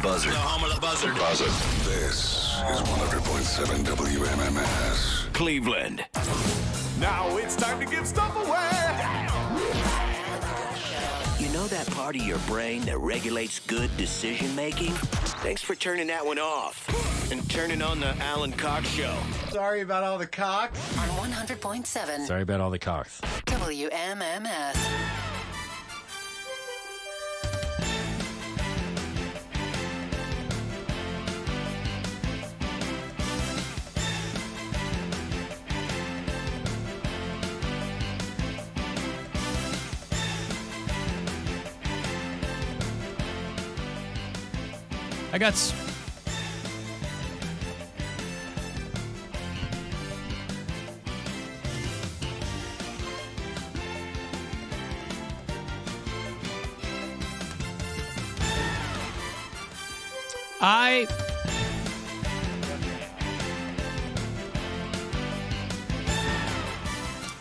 buzzer. The home of the buzzer. Buzzer. This is 100.7 WMMS. Cleveland. Now it's time to give stuff away. You know that part of your brain that regulates good decision making? Thanks for turning that one off and turning on the Alan Cox Show. Sorry about all the cocks. On 100.7 Sorry about all the cocks. WMMS. I got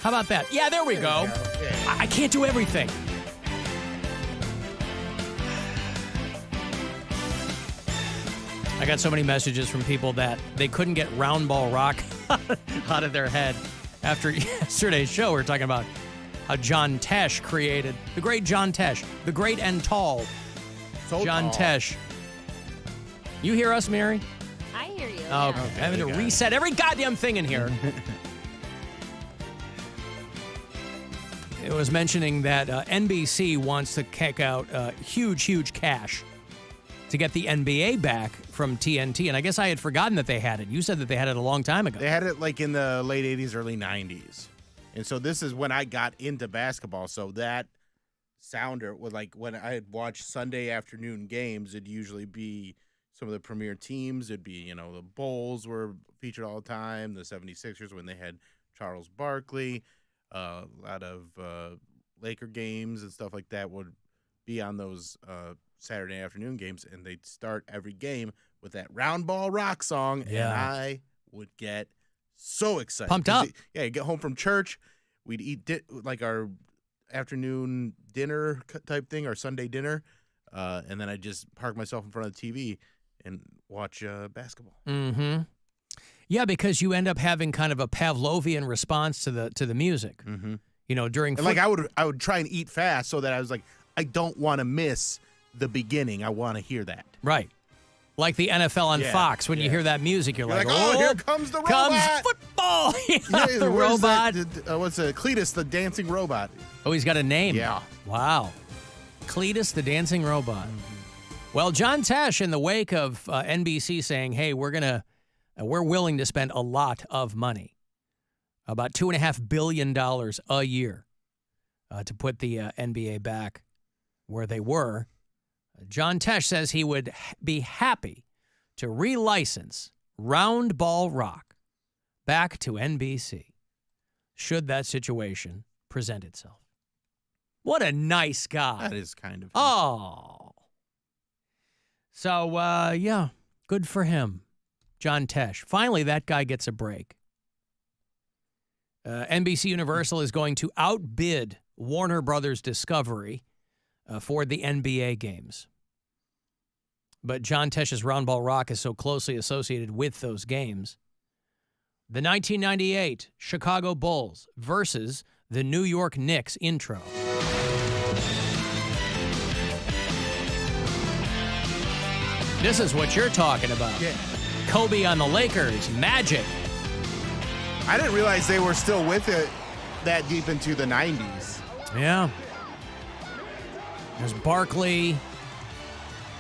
How about that? Yeah, there we go. Yeah. I can't do everything. I got so many messages from people that they couldn't get round ball rock out of their head after yesterday's show. We were talking about how John Tesh created, the great John Tesh, the great and tall So John tall. Tesh. You hear us, Mary? I hear you. Oh, yeah. okay. Having to reset every goddamn thing in here. It was mentioning that NBC wants to kick out huge cash to get the NBA back from TNT. And I guess I had forgotten that they had it. You said that they had it a long time ago. They had it like in the late 80s, early 90s. And so this is when I got into basketball. So that sounder was like when I had watched Sunday afternoon games, it'd usually be some of the premier teams. It'd be, the Bulls were featured all the time, the 76ers when they had Charles Barkley. A lot of Laker games and stuff like that would be on those Saturday afternoon games, and they'd start every game with that round ball rock song, Yeah. and I would get so excited. Pumped up. You get home from church, we'd eat like our afternoon dinner type thing, our Sunday dinner, and then I'd just park myself in front of the TV and watch basketball. Mm-hmm. Yeah, because you end up having kind of a Pavlovian response to the music. Mm-hmm. During And like I would try and eat fast so that I was like, I don't want to miss the beginning. I want to hear that. Right. Like the NFL on Yeah, Fox, when you yeah. hear that music, you're like, oh, here comes the robot. comes football. Yeah, the where's robot. that? What's it? Cletus, the dancing robot. Oh, he's got a name. Yeah. Wow. Cletus, the dancing robot. Mm-hmm. Well, John Tesh, in the wake of NBC saying, hey, we're willing to spend a lot of money, about $2.5 billion a year, to put the NBA back where they were. John Tesh says he would be happy to relicense round ball rock back to NBC should that situation present itself. What a nice guy. That is kind of. Oh. So, yeah, good for him. John Tesh. Finally, that guy gets a break. NBC Universal is going to outbid Warner Brothers Discovery for the NBA games. But John Tesh's Round Ball Rock is so closely associated with those games. The 1998 Chicago Bulls versus the New York Knicks intro. This is what you're talking about. Yeah. Kobe on the Lakers, Magic. I didn't realize they were still with it that deep into the 90s. Yeah. There's Barkley.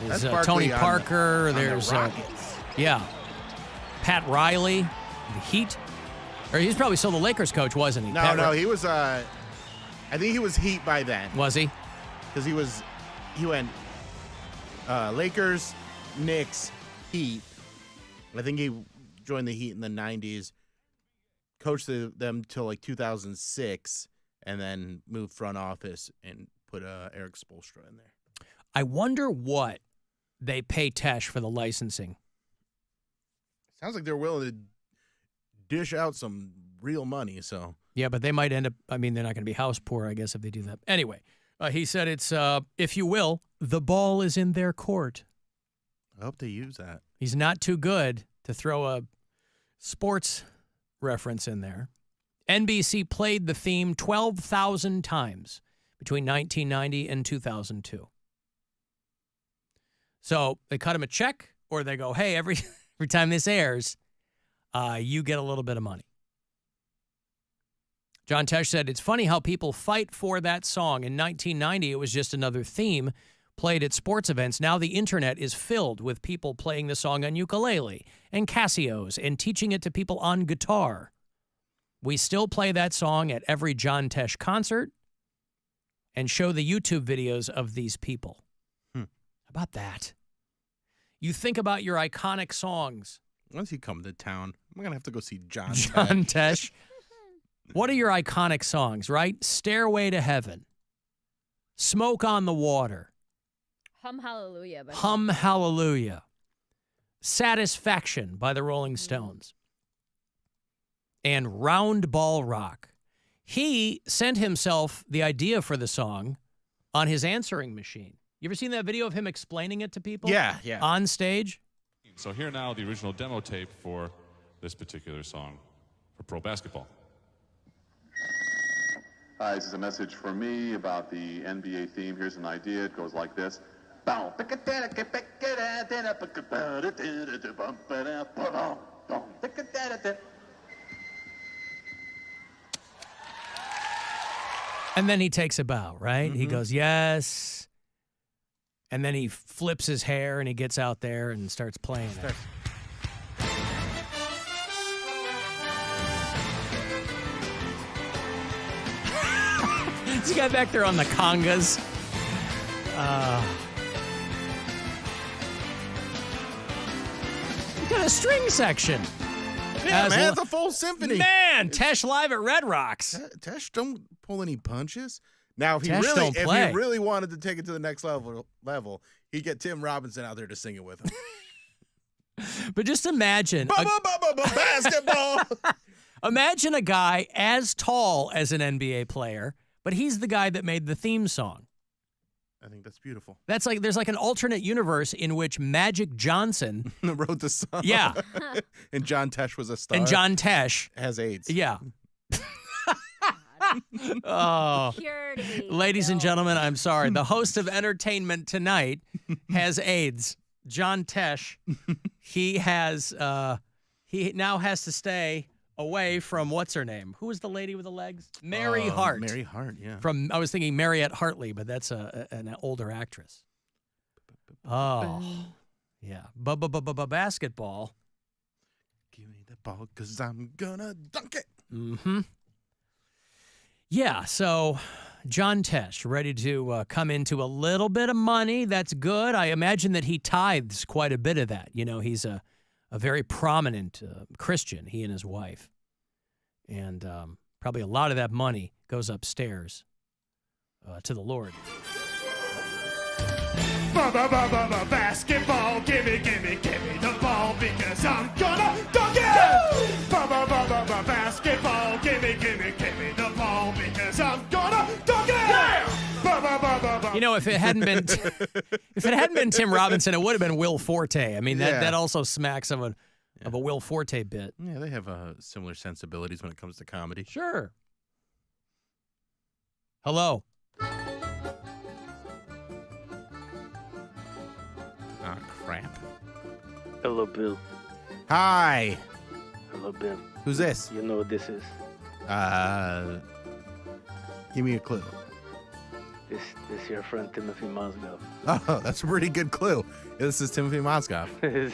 There's That's Barkley Tony on Parker. the There's Rockets. Pat Riley, the Heat. Or he's probably still the Lakers coach, wasn't he? No, he was. I think he was Heat by then. Was he? Because he went Lakers, Knicks, Heat. I think he joined the Heat in the 90s, coached them till like 2006, and then moved front office and put Eric Spoelstra in there. I wonder what they pay Tesh for the licensing. Sounds like they're willing to dish out some real money. So Yeah, but they might end up, they're not going to be house poor, I guess, if they do that. Anyway, he said it's, if you will, the ball is in their court. I hope they use that. He's not too good to throw a sports reference in there. NBC played the theme 12,000 times between 1990 and 2002. So they cut him a check, or they go, hey, every time this airs, you get a little bit of money. John Tesh said, it's funny how people fight for that song. In 1990, it was just another theme played at sports events. Now the internet is filled with people playing the song on ukulele and Casios and teaching it to people on guitar. We still play that song at every John Tesh concert and show the YouTube videos of these people. How about that? You think about your iconic songs. Once you come to town, I'm going to have to go see John Tesh. What are your iconic songs, right? Stairway to Heaven. Smoke on the Water. Hum Hallelujah. Hum Hallelujah. Satisfaction by the Rolling Stones. And Round Ball Rock. He sent himself the idea for the song on his answering machine. You ever seen that video of him explaining it to people? Yeah. On stage? So here now, the original demo tape for this particular song for pro basketball. Hi, this is a message for me about the NBA theme. Here's an idea. It goes like this. And then he takes a bow, right? He goes, yes. And then he flips his hair and he gets out there and starts playing it. This guy back there on the congas. He's got a string section. Yeah, man, it's a full symphony. Man, Tesh live at Red Rocks. Tesh don't pull any punches. Now, if he Tesh really wanted to take it to the next level, he'd get Tim Robinson out there to sing it with him. But just imagine basketball. Imagine a guy as tall as an NBA player, but he's the guy that made the theme song. I think that's beautiful. That's like there's like an alternate universe in which Magic Johnson wrote the song. Yeah. And John Tesh was a star. And John Tesh has AIDS. Yeah. Oh, Purity. ladies and gentlemen, I'm sorry. The host of Entertainment Tonight has AIDS. John Tesh, he now has to stay away from what's her name? Who was the lady with the legs? Mary Hart. Mary Hart, yeah. I was thinking Mariette Hartley, but that's an older actress. Oh, yeah. Basketball. Give me the ball, 'cause I'm gonna dunk it. Mm-hmm. Yeah, so John Tesh, ready to come into a little bit of money. That's good. I imagine that he tithes quite a bit of that. You know, he's a very prominent Christian, he and his wife. And probably a lot of that money goes upstairs to the Lord. Basketball, gimme the ball because I'm gonna dunk it! Basketball, gimme the ball because I'm gonna dunk it! Yeah! You know, if it hadn't been Tim Robinson, it would have been Will Forte. I mean, that also smacks of a Will Forte bit. Yeah, they have similar sensibilities when it comes to comedy. Sure. Hello. Ah, crap. Hello, Bill. Hi. Hello, Bill. Who's this? You know what this is? Give me a clue. This your friend Timothy Mozgov. Oh, that's a pretty good clue. This is Timothy Mozgov.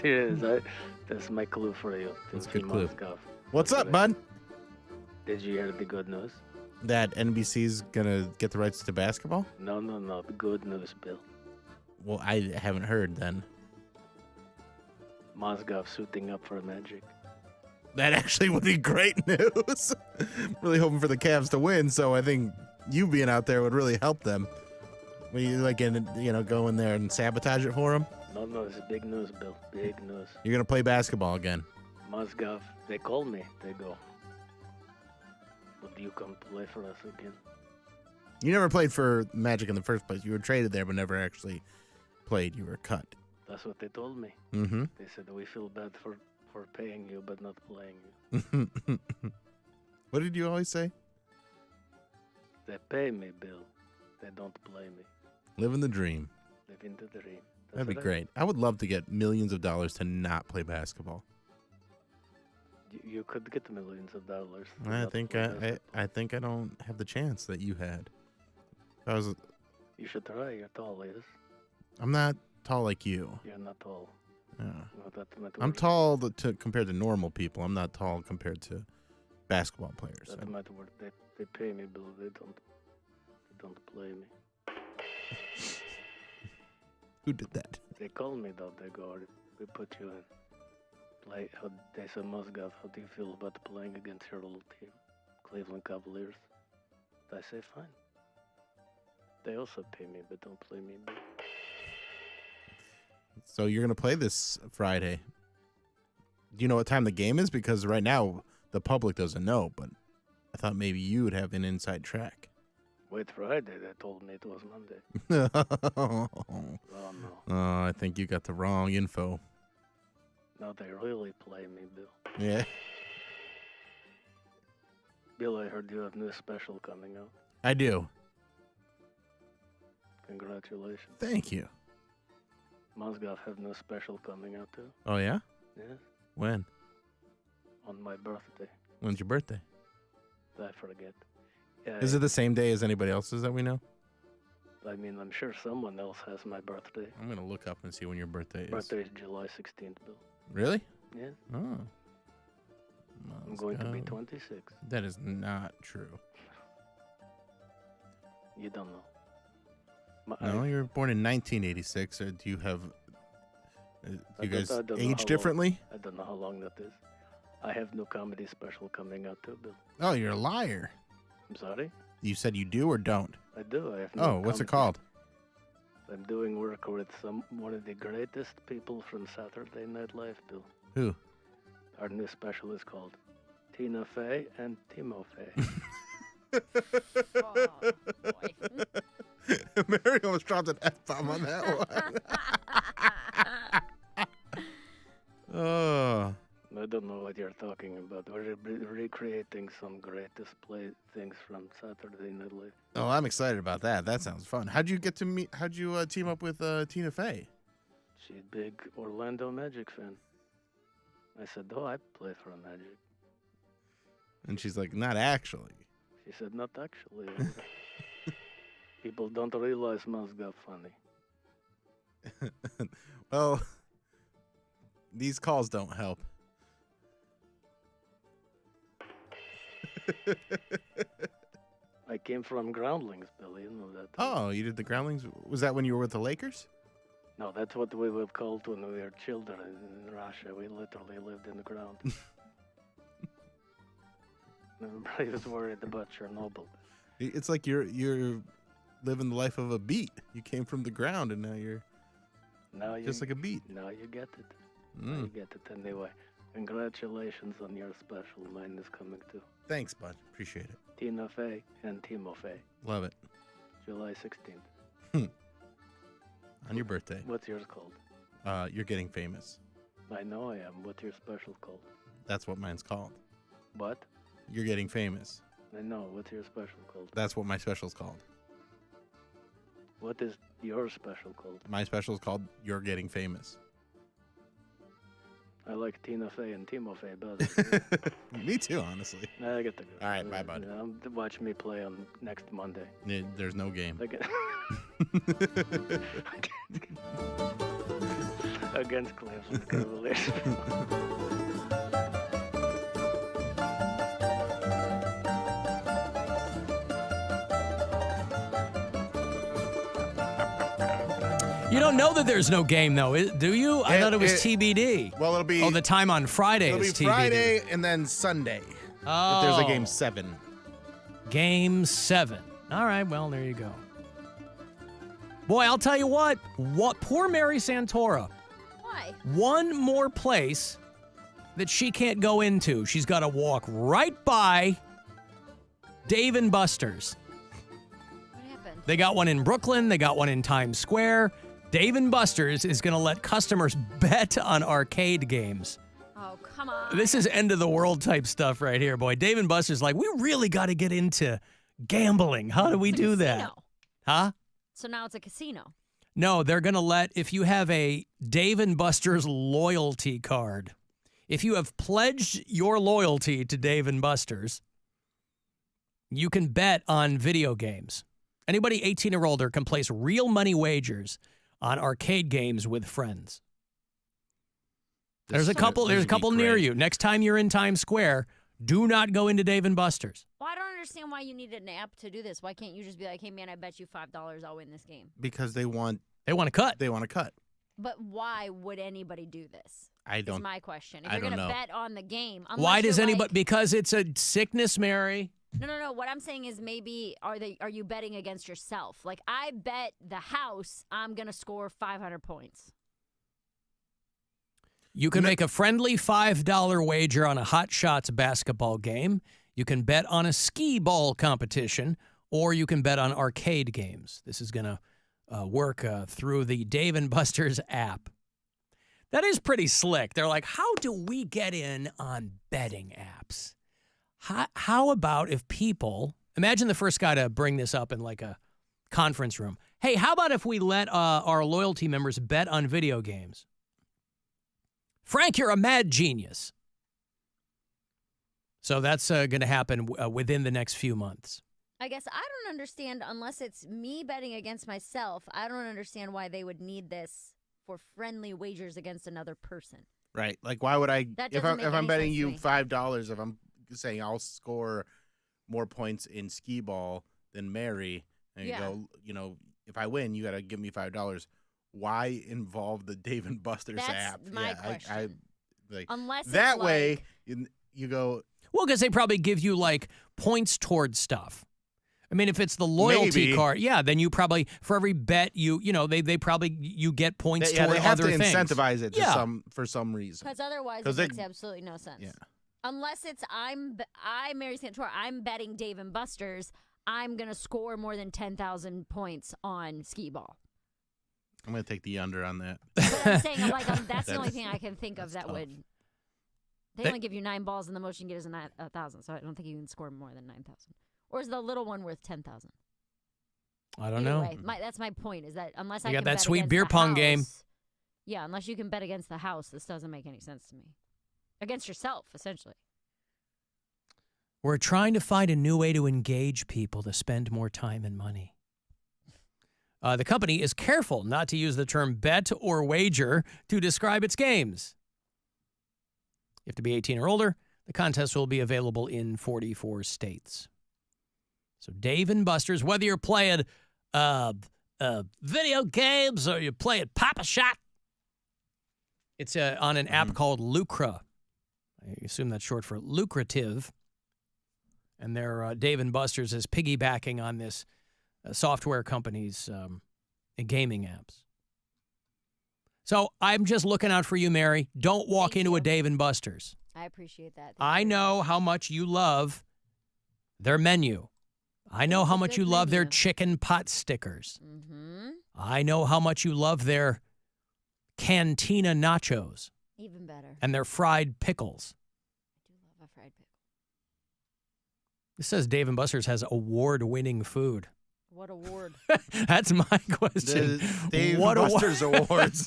Yes, that's my clue for you. That's a Timothy good clue. Mozgov. What's up, bud? Did you hear the good news? That NBC's gonna get the rights to basketball? No. The good news, Bill. Well, I haven't heard then. Mozgov suiting up for Magic. That actually would be great news. Really hoping for the Cavs to win, so I think you being out there would really help them. Will you go in there and sabotage it for them? No, it's big news, Bill. Big news. You're gonna play basketball again. Mozgov, they called me. They go, would you come play for us again? You never played for Magic in the first place. You were traded there, but never actually played. You were cut. That's what they told me. Mm-hmm. They said we feel bad for paying you but not playing you. What did you always say? They pay me, Bill. They don't play me. Living the dream. Living the dream. That'd be That's great. I would love to get millions of dollars to not play basketball. You could get millions of dollars. to I not think play I basketball. think I don't have the chance that you had. If I was. You should try. You're tall, yes? I'm not tall like you. You're not tall. Yeah. Well, that might I'm work. tall compared to normal people. I'm not tall compared to basketball players. That might work. They pay me, Bill. They don't play me. Who did that? They call me though. They go, we put you in. They said, Mozgov, how do you feel about playing against your little team, Cleveland Cavaliers? I say, fine. They also pay me, but don't play me. Bill. So you're gonna play this Friday. Do you know what time the game is? Because right now the public doesn't know, but I thought maybe you would have an inside track. Wait, Friday? They told me it was Monday. Oh, no. I think you got the wrong info. No, they really play me, Bill. Yeah. Bill, I heard you have new special coming out. I do. Congratulations. Thank you. Mozgov have new special coming out too. Oh yeah? Yes, When? on my birthday. When's your birthday? I forget. Yeah, Is it the same day as anybody else's that we know? I mean, I'm sure someone else has my birthday. I'm gonna look up and see when your birthday is. Birthday is July 16th, Bill. Really? Yes, Oh. I'm going to be Mozgov. 26. That is not true. You don't know. No, you were born in 1986. Or do you have? Do I you don't- guys I don't know how age long- differently? I don't know how long that is. I have no comedy special coming out too, Bill. Oh, you're a liar. I'm sorry? You said you do or don't. I do. I have no Oh, what's it comedy. called? I'm doing work with one of the greatest people from Saturday Night Live, Bill. Who? Our new special is called Tina Fey and Timo Fey. Oh, boy. Mary almost dropped an F-bomb on that one. Oh. I don't know what you're talking about. We're recreating some great display things from Saturday Night Live. Oh, I'm excited about that. That sounds fun. How'd you get to meet? How'd you team up with Tina Fey? She's a big Orlando Magic fan. I said, oh, I play for Magic. And she's like, not actually. She said, not actually. People don't realize Mozgov funny. Well, these calls don't help. I came from Groundlings, Billy. You know that. Oh, you did the Groundlings? Was that when you were with the Lakers? No, that's what we were called when we were children in Russia. We literally lived in the ground. Everybody was worried about Chernobyl. It's like you're living the life of a beat. You came from the ground, and now you're Now you just like a beat. Now you get it. Now you get it anyway. Congratulations on your special. Mine is coming too. Thanks, bud. Appreciate it. Tina Fey and Timo Fey, Love it. July 16th. On your birthday. What's yours called? You're getting famous. I know I am. What's your special called? That's what mine's called. What? You're getting famous. I know. What's your special called? That's what my special's called. What is your special called? My special's called You're Getting Famous. I like Tina Fey and Timo Fey better. Me too, honestly. Nah, I get to go. All right, bye, bud. Watch me play on next Monday. There's no game. Against Cleveland Cavaliers. You don't know that there's no game, though, do you? I thought it was TBD. Well, it'll be. Oh, the time on Friday It'll be is TBD. Friday and then Sunday. Oh. If there's a game 7. Game 7. All right, well, there you go. Boy, I'll tell you what. Poor Mary Santora. Why? One more place that she can't go into. She's got to walk right by Dave and Buster's. What happened? They got one in Brooklyn. They got one in Times Square. Dave & Buster's is going to let customers bet on arcade games. Oh, come on. This is end of the world type stuff right here, boy. Dave & Buster's like, we really got to get into gambling. How do we do that? Huh? So now it's a casino. No, they're going to let, if you have a Dave & Buster's loyalty card, if you have pledged your loyalty to Dave & Buster's, you can bet on video games. Anybody 18 or older can place real money wagers on arcade games with friends. There's a couple near you. Next time you're in Times Square, do not go into Dave & Buster's. Well, I don't understand why you need an app to do this. Why can't you just be like, hey, man, I bet you $5 I'll win this game? Because they want a cut. They want a cut. But why would anybody do this? I don't. Is my question. If I you're don't going to know. bet on the game. Why does anybody? Like, Because it's a sickness, Mary. No. What I'm saying is maybe are you betting against yourself? Like I bet the house I'm going to score 500 points. You can make a friendly $5 wager on a Hot Shots basketball game. You can bet on a skee ball competition, or you can bet on arcade games. This is going to work through the Dave & Buster's app. That is pretty slick. They're like, how do we get in on betting apps? How about if people, imagine the first guy to bring this up in like a conference room. Hey, how about if we let our loyalty members bet on video games? Frank, you're a mad genius. So that's going to happen within the next few months. I guess I don't understand, unless it's me betting against myself, I don't understand why they would need this for friendly wagers against another person. Right. Like, why would I, That if doesn't make I'm any betting sense you to me. $5, if I'm saying I'll score more points in skee ball than Mary, and Yeah. you go, if I win, you got to give me $5. Why involve the Dave & Buster's That's app? my question. Like, Unless it's that way, like- you go. Well, because they probably give you like points towards stuff. I mean, if it's the loyalty Maybe. card, yeah, then you probably, for every bet they probably, you get points They toward have other to things. incentivize it Yeah. for some reason. Because otherwise 'Cause it they- makes absolutely no sense. Yeah. Unless it's I, Mary Santor, I'm betting Dave & Buster's, I'm going to score more than 10,000 points on skee ball. I'm going to take the under on that. But I'm saying, that's the only thing I can think of that tough. would. They only give you 9 balls, and the most you can get is 1,000. So I don't think you can score more than 9,000. Or is the little one worth 10,000? I don't know. That's my point. Is that unless I You got can that bet sweet against beer the pong game. house- Yeah, unless you can bet against the house, this doesn't make any sense to me. Against yourself, essentially. We're trying to find a new way to engage people to spend more time and money. The company is careful not to use the term bet or wager to describe its games. You have to be 18 or older. The contest will be available in 44 states. So Dave & Buster's, whether you're playing video games or you're playing Pop-A-Shot, it's on an app called Lucra. I assume that's short for lucrative. And their Dave & Buster's is piggybacking on this software company's gaming apps. So I'm just looking out for you, Mary. Don't walk into a Dave & Buster's. I appreciate that. I know how much you love their menu. I know how much you love their chicken pot stickers. Mm-hmm. I know how much you love their cantina nachos. Even better. And their fried pickles. I do love a fried pickle. It says Dave & Buster's has award-winning food. What award? That's my question. The Dave What Buster's Awards.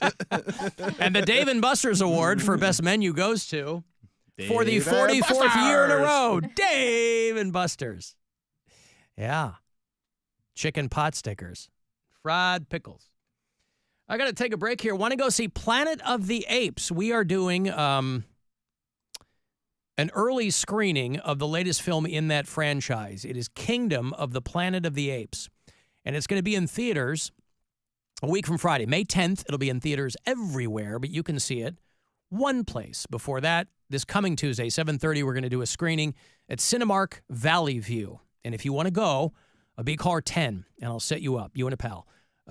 And the Dave & Buster's Award for Best Menu goes to, for the Dave 44th year in a Buster's. row, Dave & Buster's. Yeah. Chicken pot stickers. Fried pickles. I got to take a break here. Want to go see Planet of the Apes. We are doing an early screening of the latest film in that franchise. It is Kingdom of the Planet of the Apes. And it's going to be in theaters a week from Friday, May 10th. It'll be in theaters everywhere, but you can see it one place. Before that, this coming Tuesday, 7:30, we're going to do a screening at Cinemark Valley View. And if you want to go, be caller 10, and I'll set you up, you and a pal.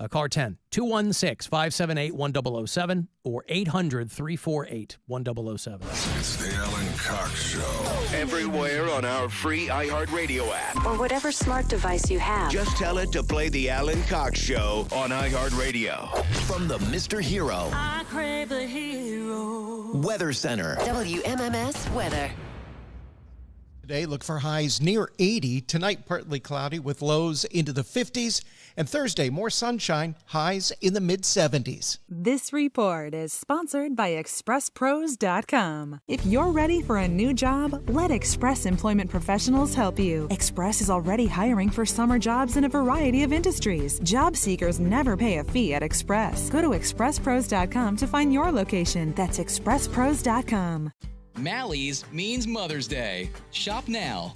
Caller 10, 216-578-1007 or 800-348-1007. It's the Alan Cox Show. Everywhere on our free iHeartRadio app. Or whatever smart device you have. Just tell it to play the Alan Cox Show on iHeartRadio. From the Mr. Hero I crave the hero. Weather Center. WMMS weather. Today, look for highs near 80. Tonight, partly cloudy with lows into the 50s. And Thursday, more sunshine, highs in the mid-70s. This report is sponsored by ExpressPros.com. If you're ready for a new job, let Express Employment Professionals help you. Express is already hiring for summer jobs in a variety of industries. Job seekers never pay a fee at Express. Go to ExpressPros.com to find your location. That's ExpressPros.com. Mally's means Mother's Day. Shop now.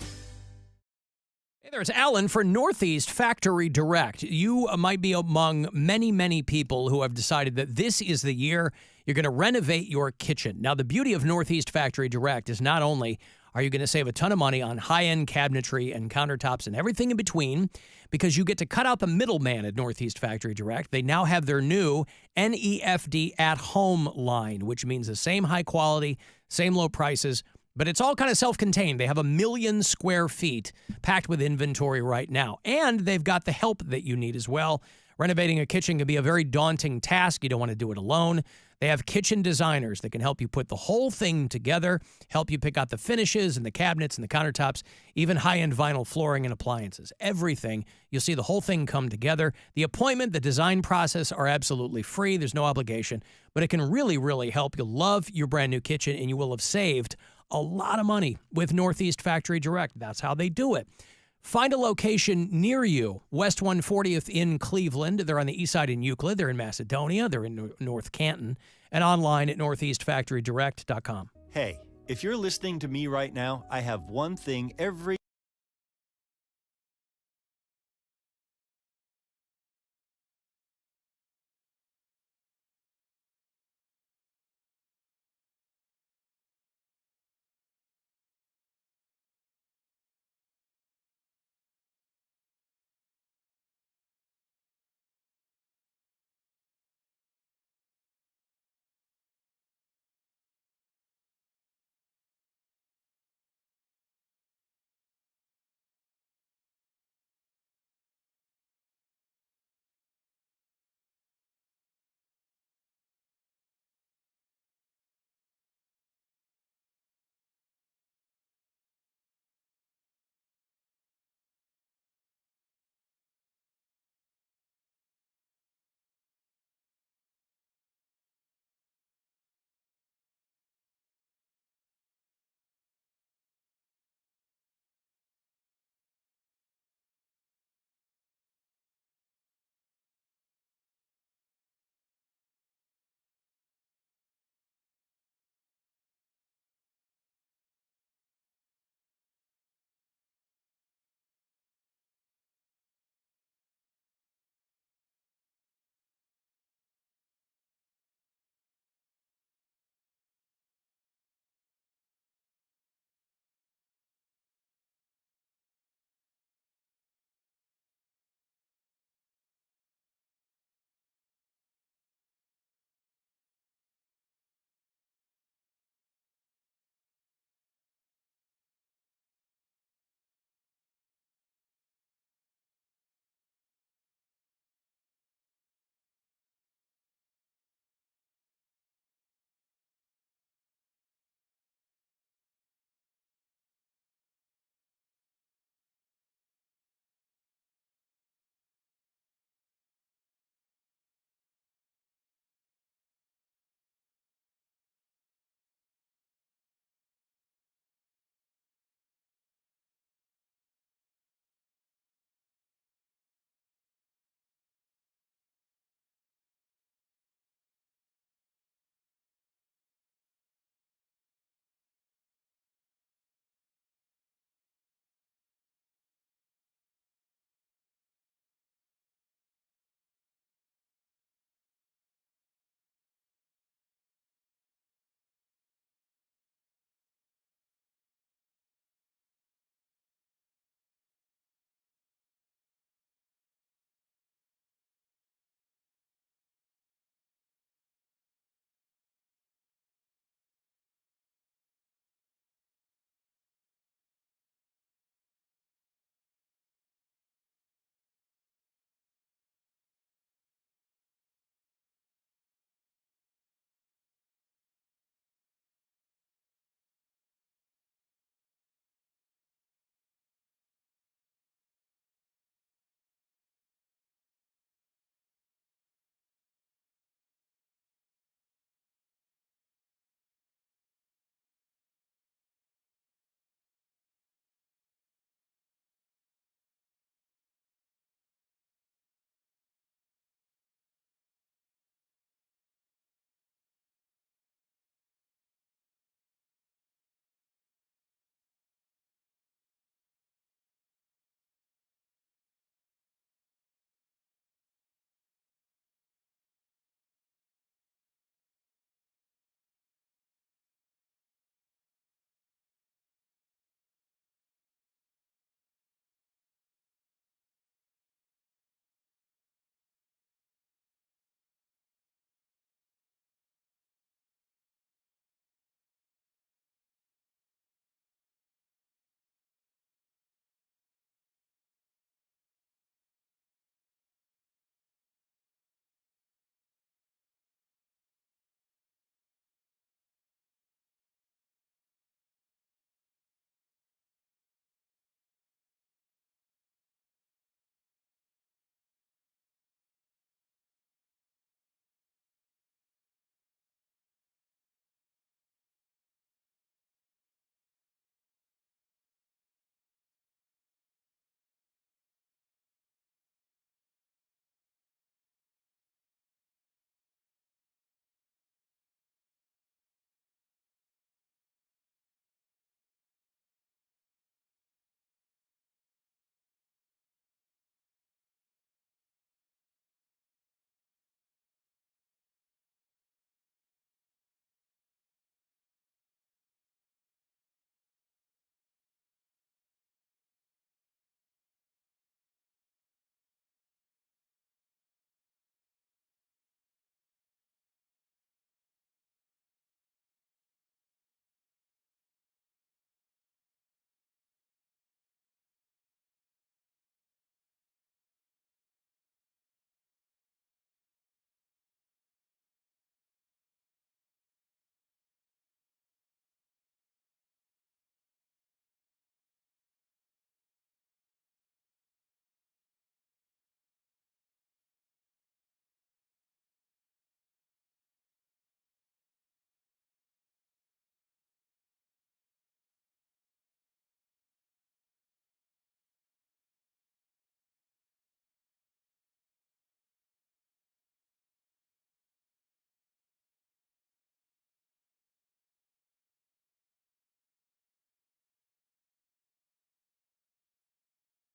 Hey there, it's Alan for Northeast Factory Direct. You might be among many, many people who have decided that this is the year you're going to renovate your kitchen. Now, the beauty of Northeast Factory Direct is not only are you going to save a ton of money on high-end cabinetry and countertops and everything in between, because you get to cut out the middleman at Northeast Factory Direct. They now have their new NEFD at-home line, which means the same high quality, same low prices, but it's all kind of self-contained. They have 1 million square feet packed with inventory right now, and they've got the help that you need as well. Renovating a kitchen can be a very daunting task. You don't want to do it alone. They have kitchen designers that can help you put the whole thing together, help you pick out the finishes and the cabinets and the countertops, even high-end vinyl flooring and appliances. Everything. You'll see the whole thing come together. The appointment, the design process are absolutely free. There's no obligation, but it can really, really help. You'll love your brand new kitchen, and you will have saved a lot of money with Northeast Factory Direct. That's how they do it. Find a location near you. West 140th in Cleveland. They're on the east side in Euclid. They're in Macedonia. They're in North Canton. And online at northeastfactorydirect.com. Hey, if you're listening to me right now, I have one thing every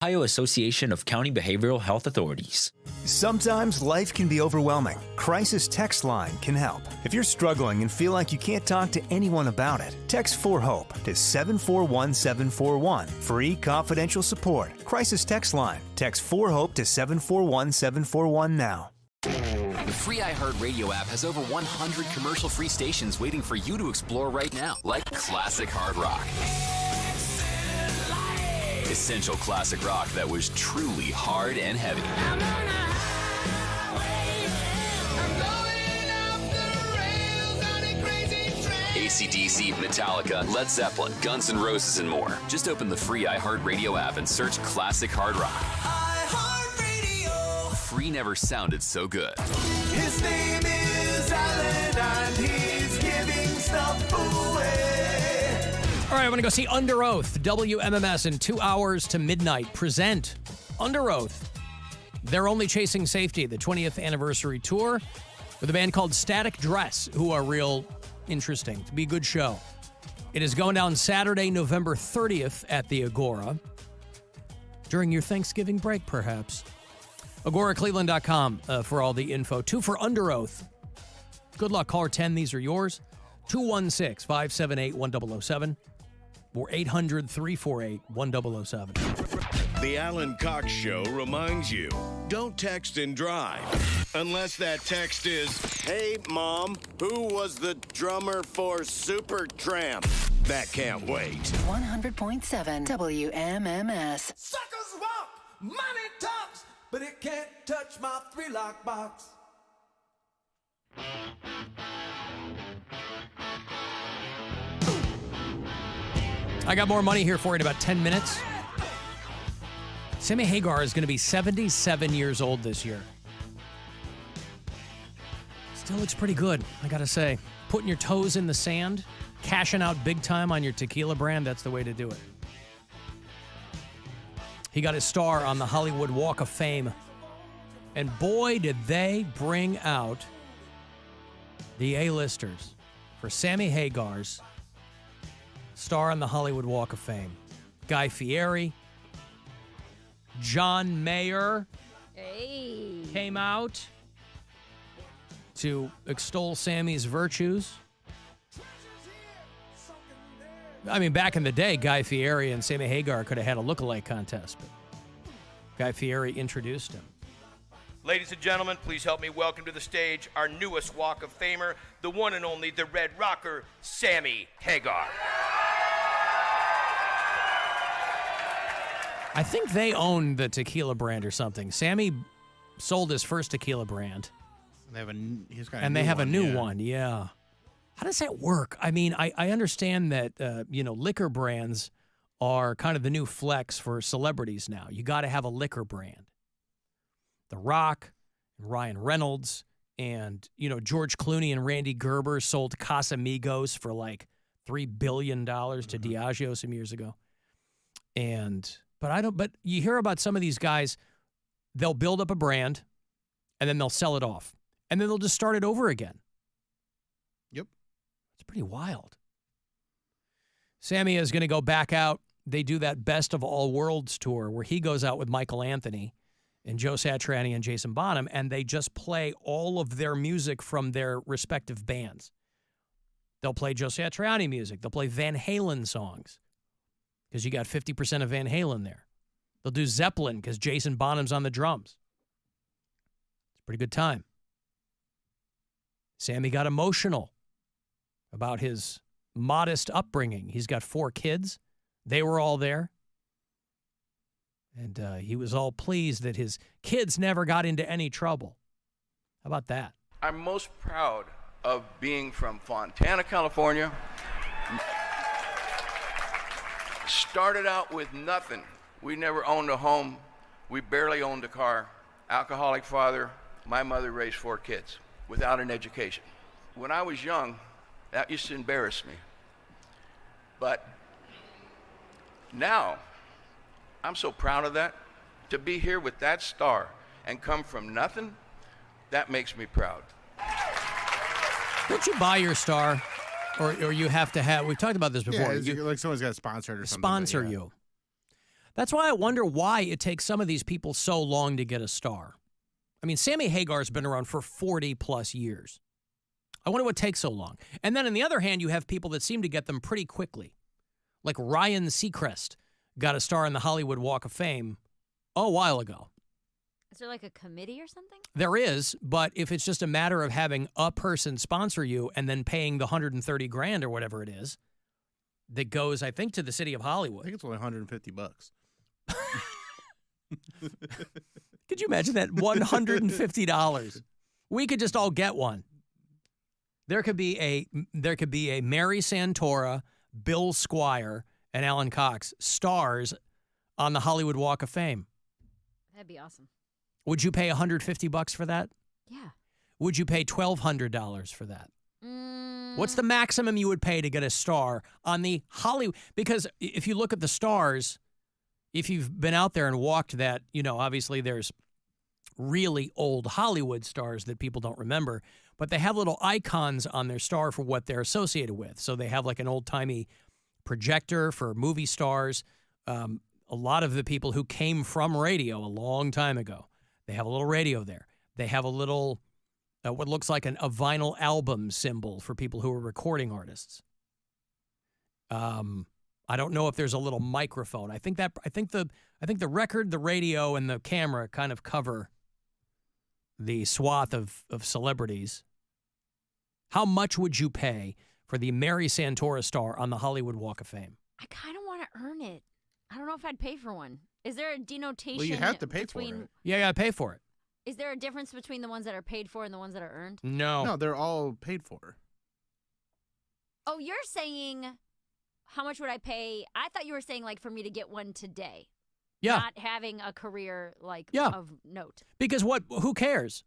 Ohio Association of County Behavioral Health Authorities. Sometimes life can be overwhelming. Crisis Text Line can help. If you're struggling and feel like you can't talk to anyone about it, text 4HOPE to 741-741. Free confidential support. Crisis Text Line. Text 4HOPE to 741-741 now. The free iHeartRadio app has over 100 commercial-free stations waiting for you to explore right now, like classic hard rock. Essential classic rock that was truly hard and heavy. AC/DC, Metallica, Led Zeppelin, Guns N' Roses, and more. Just open the free iHeartRadio app and search classic hard rock. iHeartRadio. Free never sounded so good. His name is Alan, and he's giving stuff away. All right, I want to go see Under Oath, WMMS, in 2 hours to midnight. Present Under Oath. They're Only Chasing Safety, the 20th anniversary tour with a band called Static Dress, who are real interesting. It'll be a good show. It is going down Saturday, November 30th at the Agora. During your Thanksgiving break, perhaps. AgoraCleveland.com for all the info. 2 for Under Oath. Good luck. Caller 10, these are yours. 216-578-1007 or 800-348-1007. The Alan Cox Show reminds you, don't text and drive. Unless that text is, hey, Mom, who was the drummer for Supertramp? That can't wait. 100.7 WMMS. Suckers walk, money talks, but it can't touch my 3-lock box. I got more money here for you in about 10 minutes. Sammy Hagar is going to be 77 years old this year. Still looks pretty good, I got to say. Putting your toes in the sand, cashing out big time on your tequila brand, that's the way to do it. He got his star on the Hollywood Walk of Fame. And boy, did they bring out the A-listers for Sammy Hagar's star on the Hollywood Walk of Fame. Guy Fieri, John Mayer came out to extol Sammy's virtues. I mean, back in the day, Guy Fieri and Sammy Hagar could have had a lookalike contest, but Guy Fieri introduced him. Ladies and gentlemen, please help me welcome to the stage our newest Walk of Famer, the one and only, the Red Rocker, Sammy Hagar. I think they own the tequila brand or something. Sammy sold his first tequila brand. They have a new one, yeah. How does that work? I mean, I understand that, liquor brands are kind of the new flex for celebrities now. You got to have a liquor brand. The Rock, and Ryan Reynolds, and, George Clooney and Randy Gerber sold Casamigos for like $3 billion to Diageo some years ago. But you hear about some of these guys, they'll build up a brand and then they'll sell it off. And then they'll just start it over again. Yep. It's pretty wild. Sammy is going to go back out. They do that Best of All Worlds tour where he goes out with Michael Anthony and Joe Satriani and Jason Bonham, and they just play all of their music from their respective bands. They'll play Joe Satriani music. They'll play Van Halen songs because you got 50% of Van Halen there. They'll do Zeppelin because Jason Bonham's on the drums. It's a pretty good time. Sammy got emotional about his modest upbringing. He's got 4 kids. They were all there. And he was all pleased that his kids never got into any trouble. How about that? I'm most proud of being from Fontana, California. Started out with nothing. We never owned a home. We barely owned a car. Alcoholic father. My mother raised 4 kids without an education. When I was young, that used to embarrass me. But now, I'm so proud of that. To be here with that star and come from nothing, that makes me proud. Don't you buy your star? Or you have to have, we've talked about this before. Yeah, like someone's got to sponsor it or something. Sponsor you. That's why I wonder why it takes some of these people so long to get a star. I mean, Sammy Hagar's been around for 40-plus years. I wonder what takes so long. And then on the other hand, you have people that seem to get them pretty quickly. Like Ryan Seacrest got a star in the Hollywood Walk of Fame a while ago. Is there like a committee or something? There is, but if it's just a matter of having a person sponsor you and then paying the $130,000 or whatever it is, that goes, I think, to the city of Hollywood. I think it's only $150. Could you imagine that? $150. We could just all get one. There could be a Mary Santora, Bill Squire, and Alan Cox stars on the Hollywood Walk of Fame. That'd be awesome. Would you pay $150 for that? Yeah. Would you pay $1,200 for that? What's the maximum you would pay to get a star on the Hollywood? Because if you look at the stars, if you've been out there and walked that, obviously there's really old Hollywood stars that people don't remember, but they have little icons on their star for what they're associated with. So they have like an old-timey projector for movie stars. A lot of the people who came from radio a long time ago, they have a little radio there. They have a little, what looks like a vinyl album symbol for people who are recording artists. I don't know if there's a little microphone. I think the record, the radio, and the camera kind of cover the swath of celebrities. How much would you pay for the Mary Santora star on the Hollywood Walk of Fame? I kind of want to earn it. I don't know if I'd pay for one. Is there a denotation? Well, you have to pay for it. Yeah, you got to pay for it. Is there a difference between the ones that are paid for and the ones that are earned? No, they're all paid for. Oh, you're saying how much would I pay? I thought you were saying like for me to get one today. Yeah. Not having a career of note. Because who cares?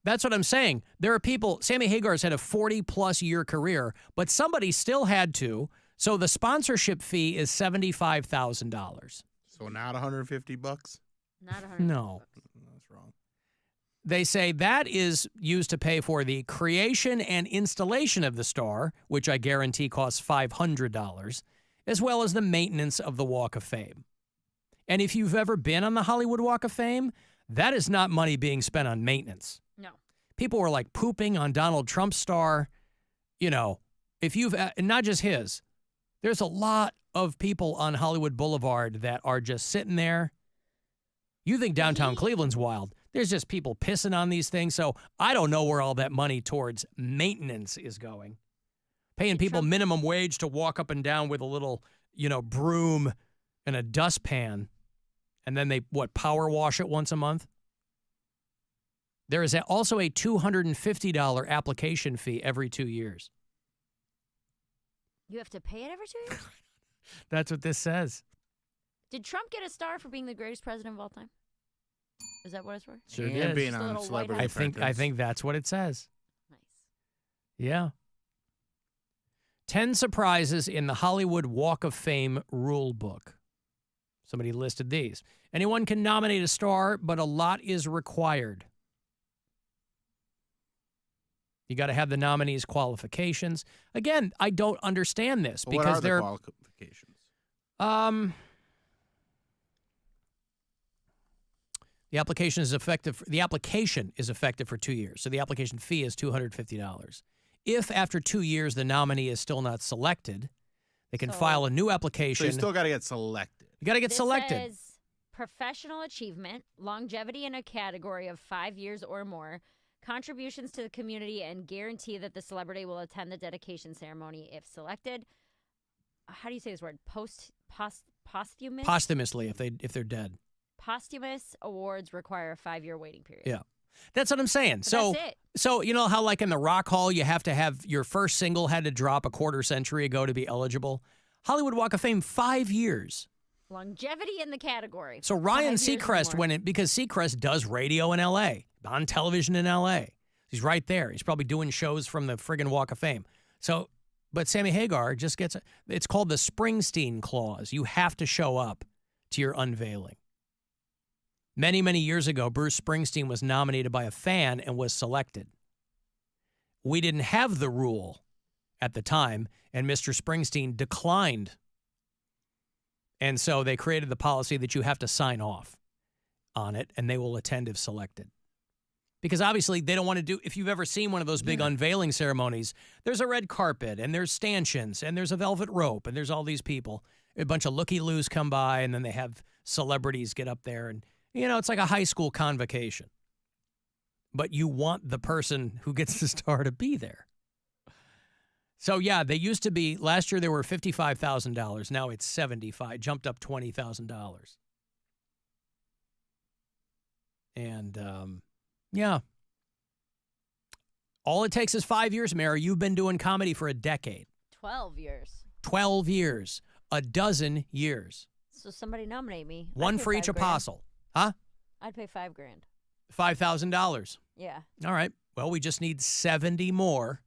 That's what I'm saying. There are people, Sammy Hagar's had a 40-plus year career, but somebody still had to. So the sponsorship fee is $75,000. So not $150? Not $150. No. That's wrong. They say that is used to pay for the creation and installation of the star, which I guarantee costs $500, as well as the maintenance of the Walk of Fame. And if you've ever been on the Hollywood Walk of Fame, that is not money being spent on maintenance. No. People were like pooping on Donald Trump's star. If you've, and not just his, there's a lot of people on Hollywood Boulevard that are just sitting there. You think downtown Cleveland's wild. There's just people pissing on these things. So I don't know where all that money towards maintenance is going. Paying people minimum wage to walk up and down with a little, broom and a dustpan. And then they, power wash it once a month? There is also a $250 application fee every 2 years. You have to pay it every 2 years? That's what this says. Did Trump get a star for being the greatest president of all time? Is that what it's for? Sure and did. being on Celebrity I think that's what it says. Nice. Yeah. 10 surprises in the Hollywood Walk of Fame rule book. Somebody listed these. Anyone can nominate a star, but a lot is required. You got to have the nominee's qualifications. Again, I don't understand this because what are the qualifications? The application is effective. The application is effective for 2 years, so the application fee is $250. If after 2 years the nominee is still not selected, they can file a new application. So you still got to get selected. You got to get selected. Says professional achievement, longevity in a category of 5 years or more, contributions to the community, and guarantee that the celebrity will attend the dedication ceremony if selected. How do you say this word? Posthumous? Posthumously, if they're dead. Posthumous awards require a 5-year waiting period. Yeah. That's what I'm saying. But so that's it. So you know how like in the Rock Hall you have to have your first single had to drop a quarter century ago to be eligible? Hollywood Walk of Fame, 5 years. Longevity in the category. So Ryan 5 years or Seacrest more. went in because Seacrest does radio in L.A., on television in L.A. He's right there. He's probably doing shows from the friggin' Walk of Fame. So, but Sammy Hagar just gets, it's called the Springsteen Clause. You have to show up to your unveiling. Many, many years ago, Bruce Springsteen was nominated by a fan and was selected. We didn't have the rule at the time, and Mr. Springsteen declined And so they created the policy that you have to sign off on it, and they will attend if selected. Because obviously they don't want to do, if you've ever seen one of those big unveiling ceremonies, there's a red carpet, and there's stanchions, and there's a velvet rope, and there's all these people. A bunch of looky-loos come by, and then they have celebrities get up there. And, it's like a high school convocation. But you want the person who gets the star to be there. So, yeah, they used to be, last year they were $55,000. Now it's $75,000, jumped up $20,000. And, yeah. All it takes is 5 years, Mary. You've been doing comedy for a decade. 12 years. 12 years. A dozen years. So somebody nominate me. One for each apostle. Huh? I'd pay $5,000. $5,000. Yeah. All right. Well, we just need 70 more,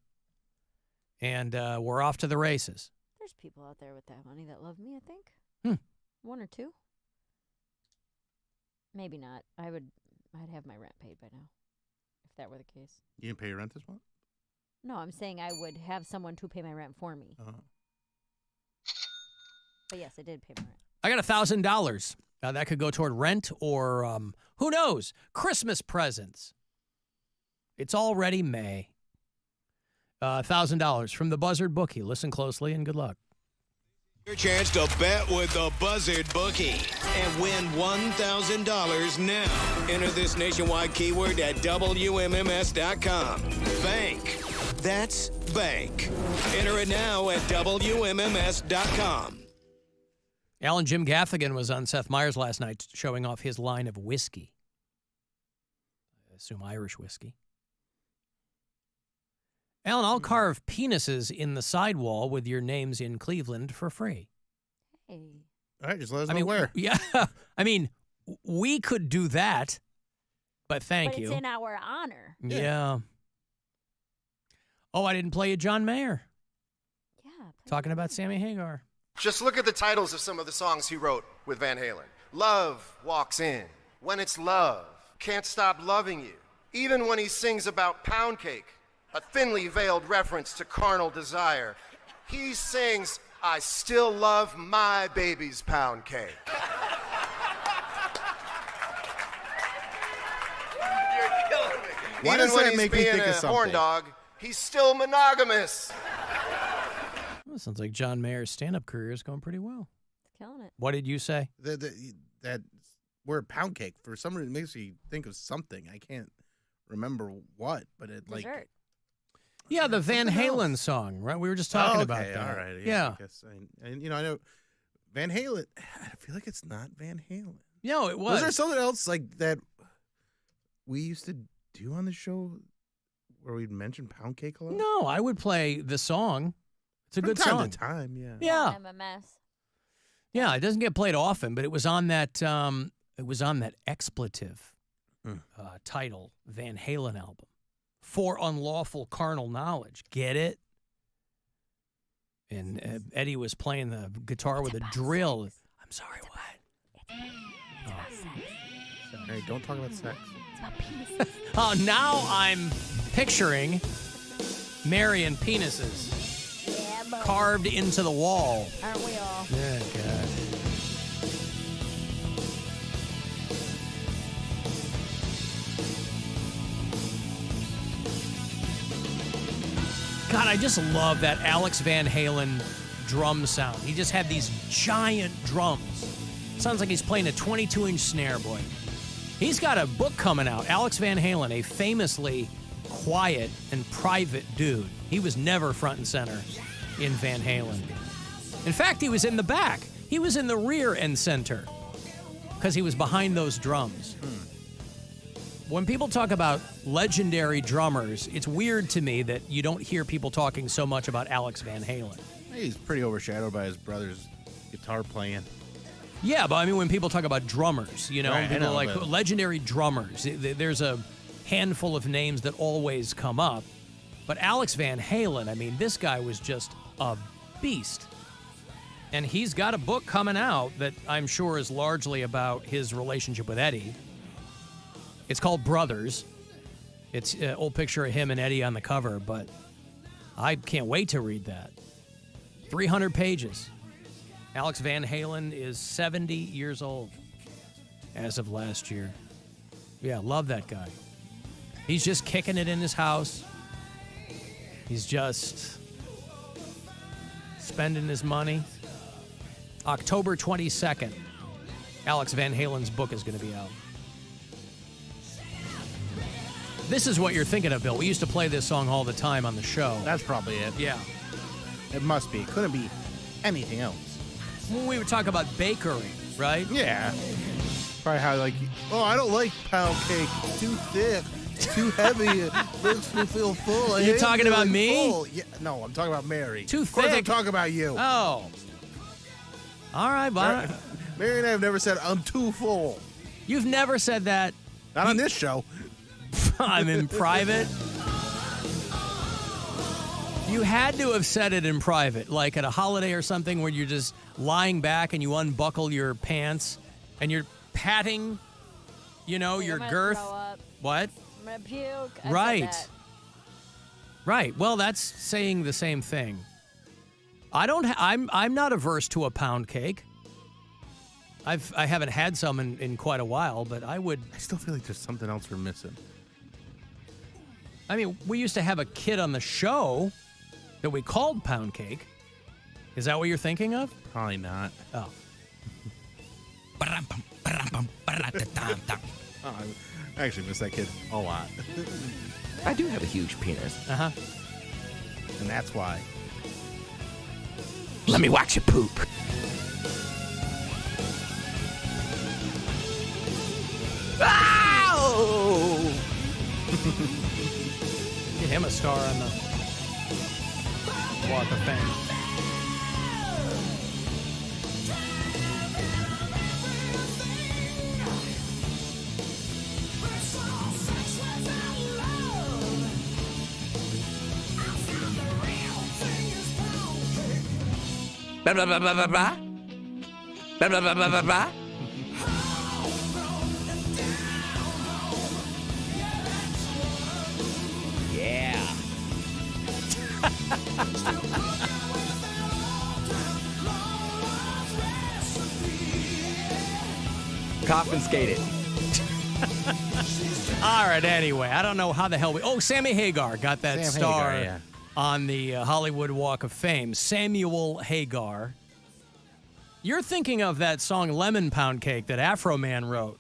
and we're off to the races. There's people out there with that money that love me, I think. 1 or 2. Maybe not. I'd have my rent paid by now, if that were the case. You didn't pay your rent this month? No, I'm saying I would have someone to pay my rent for me. But yes, I did pay my rent. I got $1,000. That could go toward rent or, who knows, Christmas presents. It's already May. $1,000 from the Buzzard Bookie. Listen closely and good luck. Your chance to bet with the Buzzard Bookie and win $1,000 now. Enter this nationwide keyword at WMMS.com. Bank. That's bank. Enter it now at WMMS.com. Alan Jim Gaffigan was on Seth Meyers last night showing off his line of whiskey. I assume Irish whiskey. Alan, I'll carve penises in the sidewall with your names in Cleveland for free. Hey. All right, just let us know where. Yeah. I mean, we could do that, but thank you. But it's in our honor. Yeah. Oh, I didn't play you John Mayer. Yeah. Talking about Sammy Hagar. Just look at the titles of some of the songs he wrote with Van Halen. Love Walks In, When It's Love, Can't Stop Loving You. Even when he sings about pound cake, a thinly veiled reference to carnal desire, he sings, I still love my baby's pound cake. You're killing me. Why Even does when that he's make me being think a of something? horn dog, he's still monogamous. Well, sounds like John Mayer's stand-up career is going pretty well. Killing it. What did you say? That word pound cake, for some reason, makes me think of something. I can't remember what, but it like... Dessert. Yeah, the Van Halen song, right? We were just talking about that. All right. Yeah. I guess I know Van Halen. I feel like it's not Van Halen. No, it was. Was there something else like that we used to do on the show where we'd mention pound cake a lot? No, I would play the song. It's a From good time song. to time, yeah. Yeah. MMS. Yeah, it doesn't get played often, but it was on that expletive title Van Halen album. For Unlawful Carnal Knowledge. Get it? And Eddie was playing the guitar with a drill. Sex. I'm sorry, what? It's about sex. Hey, don't talk about sex. It's about penises. Oh, now I'm picturing Mary and penises carved into the wall. Aren't we all? Yeah, God. God, I just love that Alex Van Halen drum sound. He just had these giant drums. Sounds like he's playing a 22-inch snare, boy. He's got a book coming out. Alex Van Halen, a famously quiet and private dude. He was never front and center in Van Halen. In fact, he was in the back. He was in the rear and center because he was behind those drums. When people talk about legendary drummers, it's weird to me that you don't hear people talking so much about Alex Van Halen. He's pretty overshadowed by his brother's guitar playing. Yeah, but I mean, when people talk about drummers, you know, Right, I people know, like but- legendary drummers, there's a handful of names that always come up. But Alex Van Halen, I mean, this guy was just a beast. And he's got a book coming out that I'm sure is largely about his relationship with Eddie. It's called Brothers. It's an old picture of him and Eddie on the cover, but I can't wait to read that. 300 pages. Alex Van Halen is 70 years old as of last year. Yeah, love that guy. He's just kicking it in his house. He's just spending his money. October 22nd, Alex Van Halen's book is going to be out. This is what you're thinking of, Bill. We used to play this song all the time on the show. That's probably it. Yeah. It must be. It couldn't be anything else. When we would talk about bakery, right? Yeah. Probably how, like, oh, I don't like pound cake. Too thick. Too heavy. It makes me feel full. Are you talking about me? Full. Yeah, no, I'm talking about Mary. Too thick. Of course I'm thick. talking about you. Oh. All right, but Mary and I have never said, I'm too full. You've never said that. Not on this show. I'm in private. You had to have said it in private, like at a holiday or something where you're just lying back and you unbuckle your pants and you're patting, your girth. What? I'm gonna puke. Right. Right. Well, that's saying the same thing. I'm not averse to a pound cake. I haven't had some in quite a while, but I still feel like there's something else we're missing. I mean, we used to have a kid on the show that we called Pound Cake. Is that what you're thinking of? Probably not. Oh. I actually miss that kid a lot. I do have a huge penis. Uh-huh. And that's why. Let me watch you poop. Ow! Get him a star on the Walk of Fame. Blah, blah, blah, blah, blah, blah. Blah, blah, blah, blah, blah, blah. Yeah. Confiscated. All right, anyway, I don't know how the hell Sammy Hagar got that Sam star Hagar, yeah. on the Hollywood Walk of Fame. Samuel Hagar. You're thinking of that song Lemon Pound Cake that Afro Man wrote.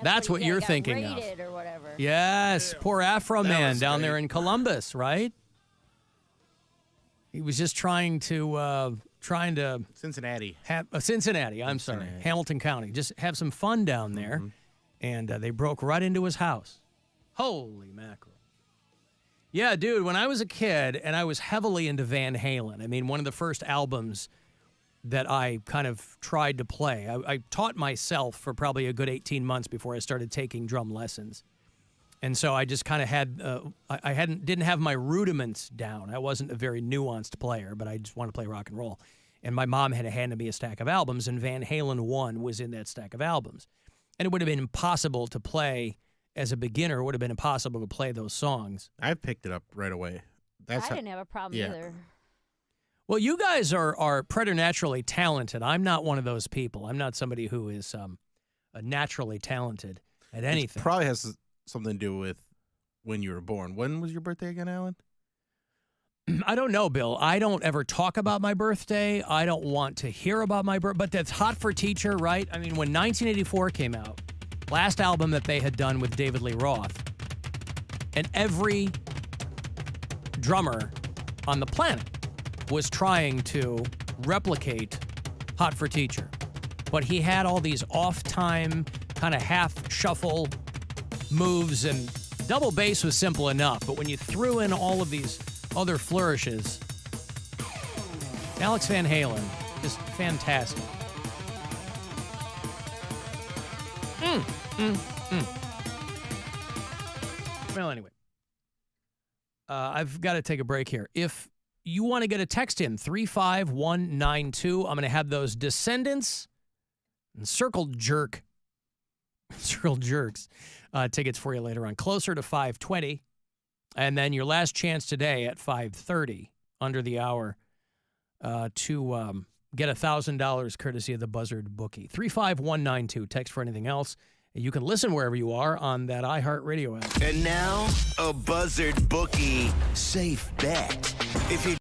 That's what you're thinking of. Or whatever. Yes, poor Afro Man down great. there in Columbus, right? He was just trying to Cincinnati. Cincinnati, I'm sorry. Hamilton County. Just have some fun down there. Mm-hmm. And they broke right into his house. Holy mackerel. Yeah, dude, when I was a kid and I was heavily into Van Halen, I mean, one of the first albums that I kind of tried to play. I taught myself for probably a good 18 months before I started taking drum lessons. And so I just kind of had, didn't have my rudiments down. I wasn't a very nuanced player, but I just wanted to play rock and roll. And my mom had handed me a stack of albums, and Van Halen 1 was in that stack of albums. And it would have been impossible to play as a beginner. It would have been impossible to play those songs. I picked it up right away. I didn't have a problem either. Well, you guys are preternaturally talented. I'm not one of those people. I'm not somebody who is naturally talented at anything. It probably has something to do with when you were born. When was your birthday again, Alan? I don't know, Bill. I don't ever talk about my birthday. I don't want to hear about my birthday. But that's Hot for Teacher, right? I mean, when 1984 came out, last album that they had done with David Lee Roth, and every drummer on the planet was trying to replicate Hot for Teacher. But he had all these off-time, kind of half-shuffle moves, and double bass was simple enough. But when you threw in all of these other flourishes, Alex Van Halen, just fantastic. Well, anyway, I've got to take a break here. If you want to get a text in, 35192, I'm going to have those Descendants and Circle Jerks tickets for you later on, closer to 520. And then your last chance today at 5:30, under the hour, to get $1,000 courtesy of the Buzzard Bookie. 35192. Text for anything else. You can listen wherever you are on that iHeartRadio app. And now, a Buzzard Bookie safe bet. If you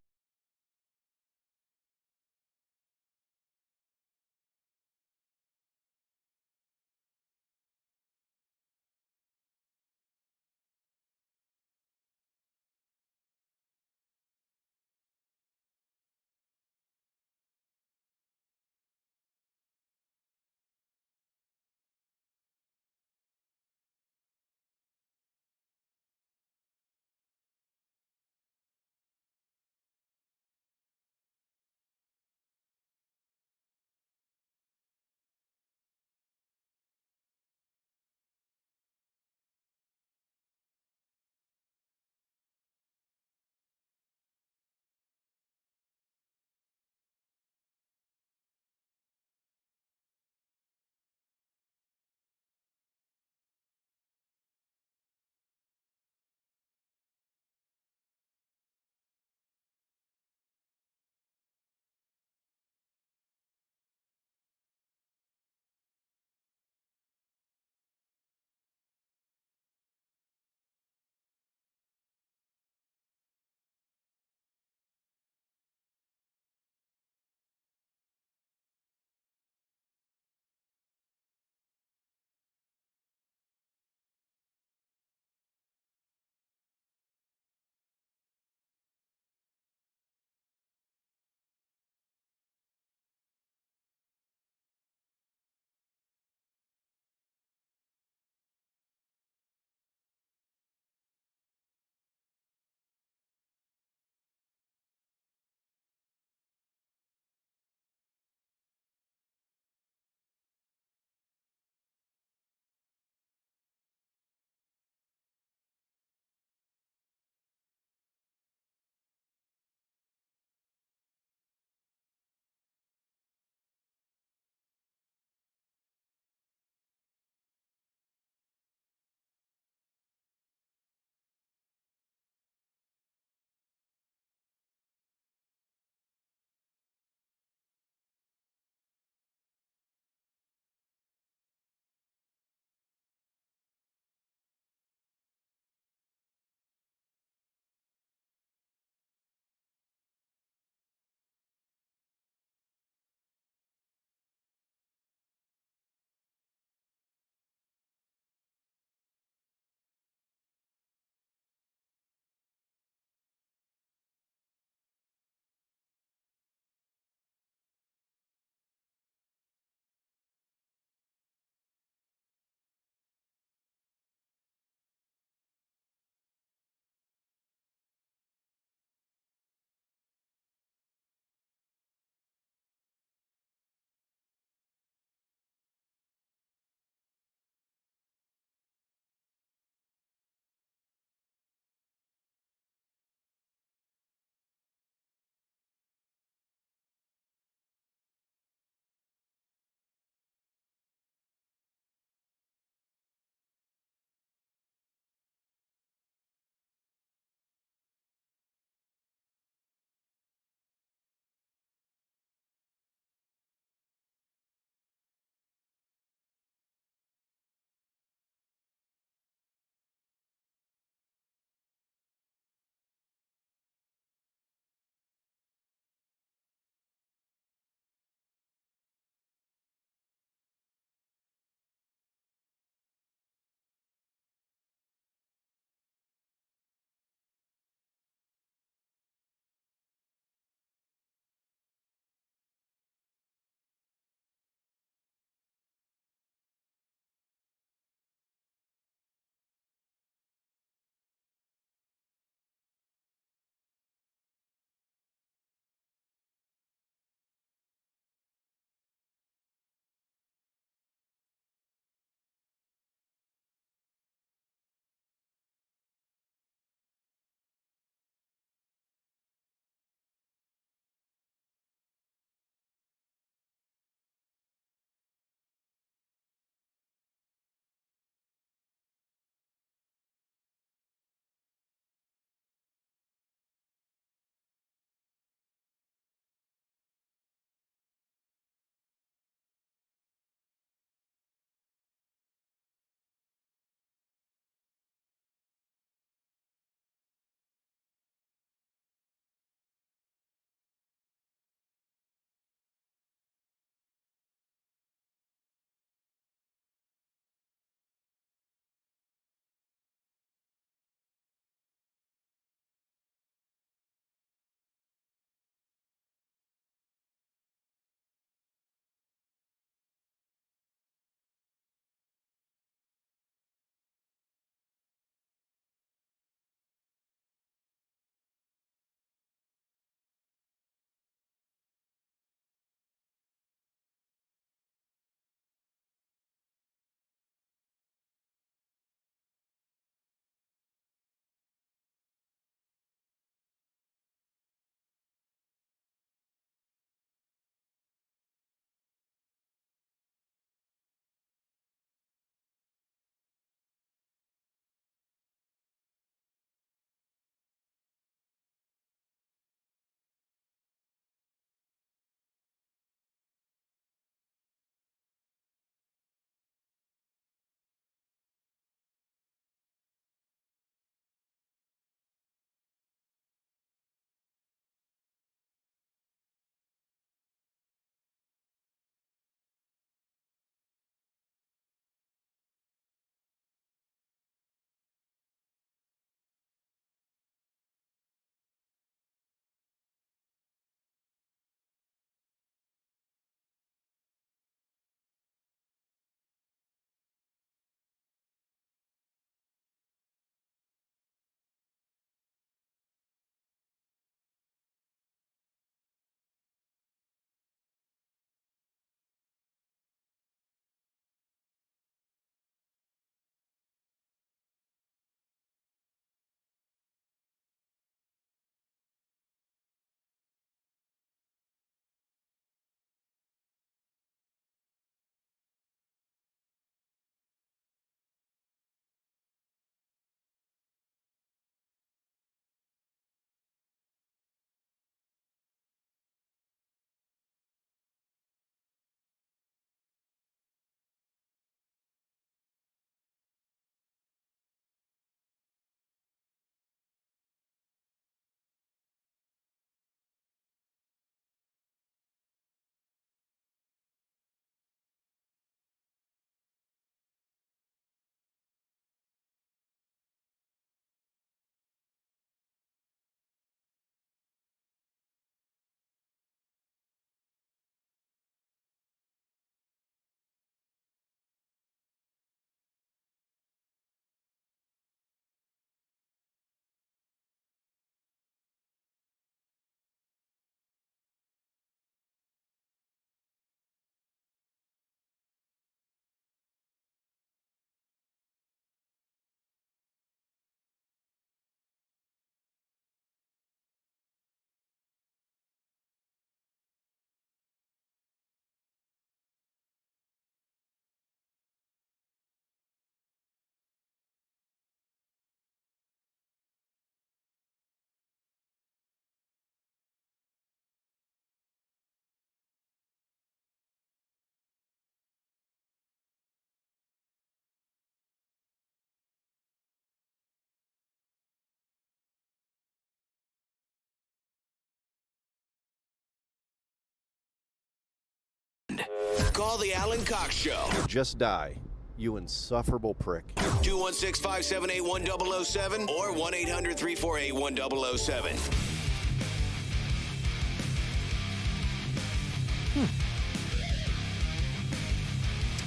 Call the Alan Cox Show. Just die, you insufferable prick. 216-578-1007 or 1-800-348-1007.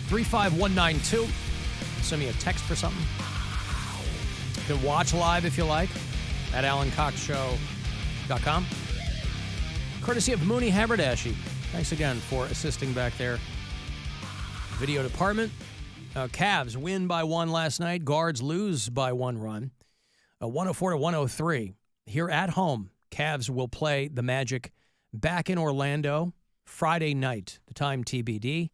35192. Send me a text for something. You can watch live if you like at AlanCoxShow.com. Courtesy of Mooney Haberdashy. Thanks again for assisting back there. Video department. Cavs win by 1 last night. Guards lose by 1 run. 104-103. Here at home, Cavs will play the Magic back in Orlando Friday night. The time TBD.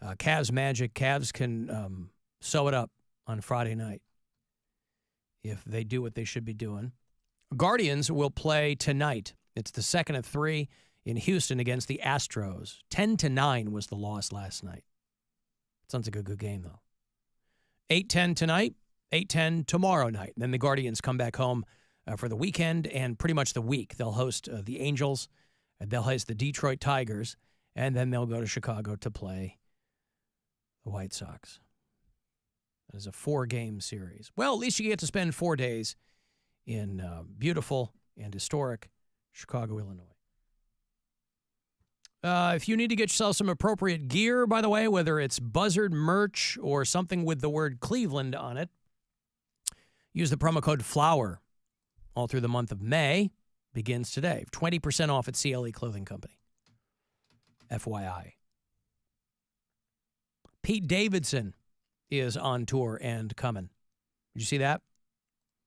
Cavs Magic. Cavs can sew it up on Friday night if they do what they should be doing. Guardians will play tonight. It's the second of 3 in Houston against the Astros. 10-9 was the loss last night. Sounds like a good game, though. 8:10 tonight, 8:10 tomorrow night. Then the Guardians come back home for the weekend and pretty much the week. They'll host the Angels, and they'll host the Detroit Tigers, and then they'll go to Chicago to play the White Sox. That is a 4-game series. Well, at least you get to spend 4 days in beautiful and historic Chicago, Illinois. If you need to get yourself some appropriate gear, by the way, whether it's Buzzard merch or something with the word Cleveland on it, use the promo code FLOWER all through the month of May. Begins today. 20% off at CLE Clothing Company. FYI. Pete Davidson is on tour and coming. Did you see that?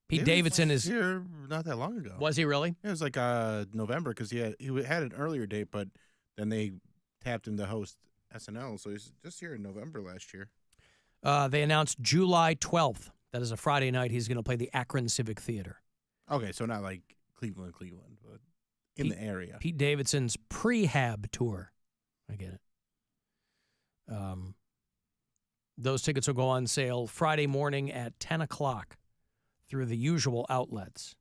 Pete Davidson is here not that long ago. Was he really? It was like November because he had an earlier date, but then they tapped him to host SNL, so he's just here in November last year. They announced July 12th. That is a Friday night. He's going to play the Akron Civic Theater. Okay, so not like Cleveland, but in the area. Pete Davidson's prehab tour. I get it. Those tickets will go on sale Friday morning at 10 o'clock through the usual outlets.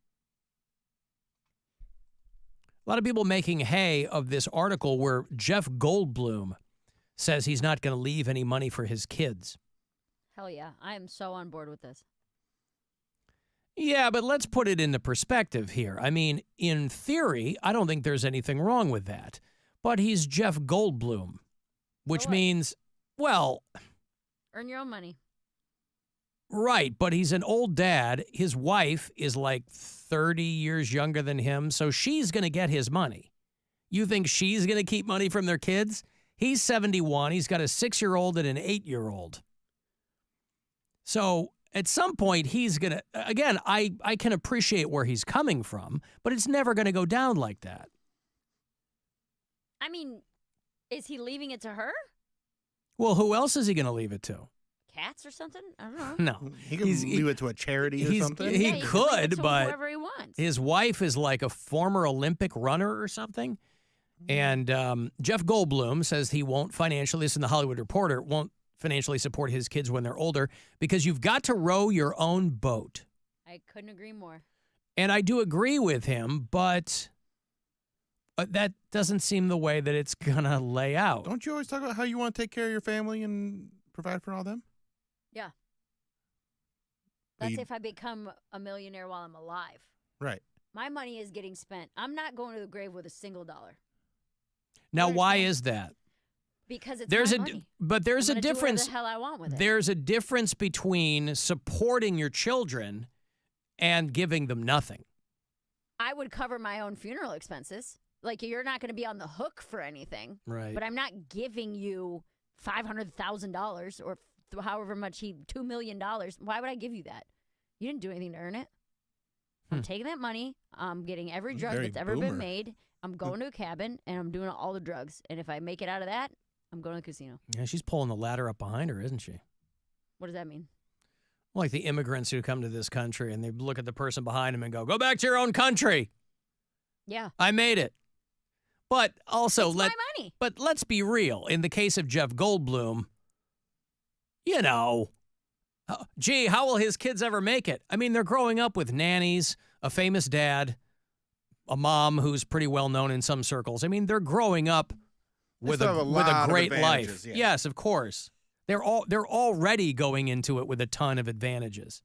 A lot of people making hay of this article where Jeff Goldblum says he's not going to leave any money for his kids. Hell yeah. I am so on board with this. Yeah, but let's put it into perspective here. I mean, in theory, I don't think there's anything wrong with that. But he's Jeff Goldblum, which means, well... Earn your own money. Right, but he's an old dad. His wife is like 30 years younger than him, so she's going to get his money. You think she's going to keep money from their kids? He's 71. He's got a 6-year-old and an 8-year-old. So at some point, he's going to, again, I can appreciate where he's coming from, but it's never going to go down like that. I mean, is he leaving it to her? Well, who else is he going to leave it to? Cats or something? I don't know. No. He could leave it to a charity or something. He could, but whoever he wants. His wife is like a former Olympic runner or something. And Jeff Goldblum says he won't financially, this is in the Hollywood Reporter, won't financially support his kids when they're older because you've got to row your own boat. I couldn't agree more. And I do agree with him, but that doesn't seem the way that it's going to lay out. Don't you always talk about how you want to take care of your family and provide for all them? Yeah. That's if I become a millionaire while I'm alive. Right. My money is getting spent. I'm not going to the grave with a single dollar. Now, why is that? Because it's there's my a money. But there's I'm a gonna difference. Do whatever the hell I want with it. There's a difference between supporting your children and giving them nothing. I would cover my own funeral expenses. Like, you're not going to be on the hook for anything. Right. But I'm not giving you $500,000 or however much $2 million. Why would I give you that? You didn't do anything to earn it. I'm taking that money. I'm getting every drug that's ever been made. I'm going to a cabin, and I'm doing all the drugs. And if I make it out of that, I'm going to the casino. Yeah, she's pulling the ladder up behind her, isn't she? What does that mean? Like the immigrants who come to this country, and they look at the person behind them and go back to your own country. Yeah. I made it. But also, it's my money. But let's be real. In the case of Jeff Goldblum, you know, gee, how will his kids ever make it? I mean, they're growing up with nannies, a famous dad, a mom who's pretty well known in some circles. I mean, they're growing up with still have a a with a lot of great life. advantages, yeah. Yes, of course. They're already going into it with a ton of advantages.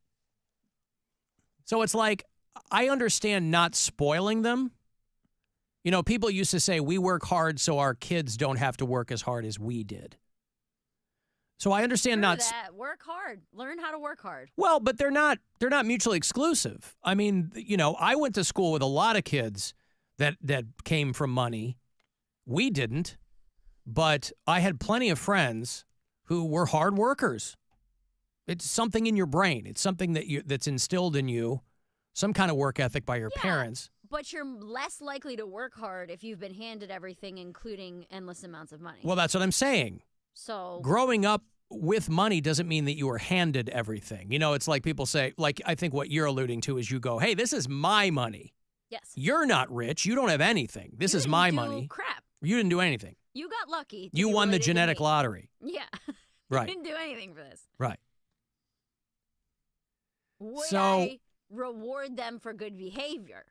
So it's like, I understand not spoiling them. You know, people used to say we work hard so our kids don't have to work as hard as we did. So I understand Screw that. Work hard. Learn how to work hard. Well, but they're not mutually exclusive. I mean, you know, I went to school with a lot of kids that came from money. We didn't, but I had plenty of friends who were hard workers. It's something in your brain. It's something that's instilled in you, some kind of work ethic by your parents. But you're less likely to work hard if you've been handed everything, including endless amounts of money. Well, that's what I'm saying. So growing up with money doesn't mean that you were handed everything. You know, it's like people say, like, I think what you're alluding to is you go, hey, this is my money. Yes. You're not rich. You don't have anything. This is my money. Crap. You didn't do anything. You got lucky. You won the genetic lottery. Yeah. Right. You didn't do anything for this. Right. Would I reward them for good behavior?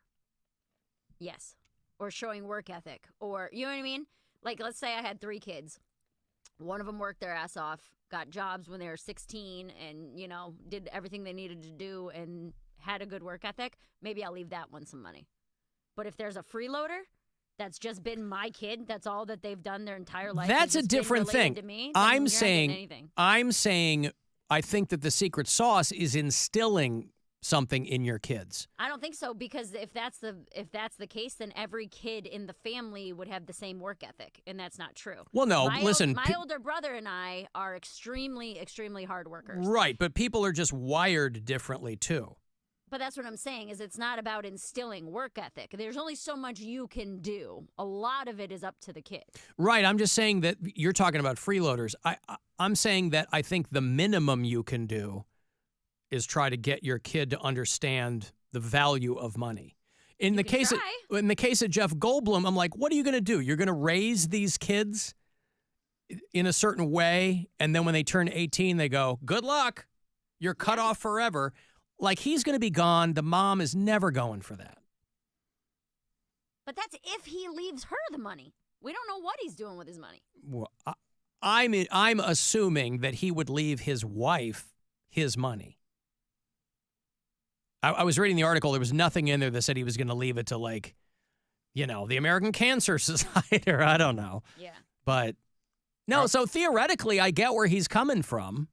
Yes. Or showing work ethic. Or, you know what I mean? Like, let's say I had 3 kids. One of them worked their ass off, got jobs when they were 16, and, you know, did everything they needed to do and had a good work ethic. Maybe I'll leave that one some money. But if there's a freeloader that's just been my kid, that's all that they've done their entire life. That's a different thing. To me, I'm saying I think that the secret sauce is instilling something in your kids. I don't think so, because if that's the case, then every kid in the family would have the same work ethic, and that's not true. Well, no, listen. My older brother and I are extremely, extremely hard workers. Right, but people are just wired differently too. But that's what I'm saying, is it's not about instilling work ethic. There's only so much you can do. A lot of it is up to the kid. Right, I'm just saying that you're talking about freeloaders. I'm saying that I think the minimum you can do is try to get your kid to understand the value of money. In the case of Jeff Goldblum, I'm like, what are you going to do? You're going to raise these kids in a certain way, and then when they turn 18, they go, good luck. You're cut off forever. Like, he's going to be gone. The mom is never going for that. But that's if he leaves her the money. We don't know what he's doing with his money. Well, I'm assuming that he would leave his wife his money. I was reading the article. There was nothing in there that said he was going to leave it to, like, you know, the American Cancer Society, or I don't know. Yeah. But, no, so theoretically, I get where he's coming from.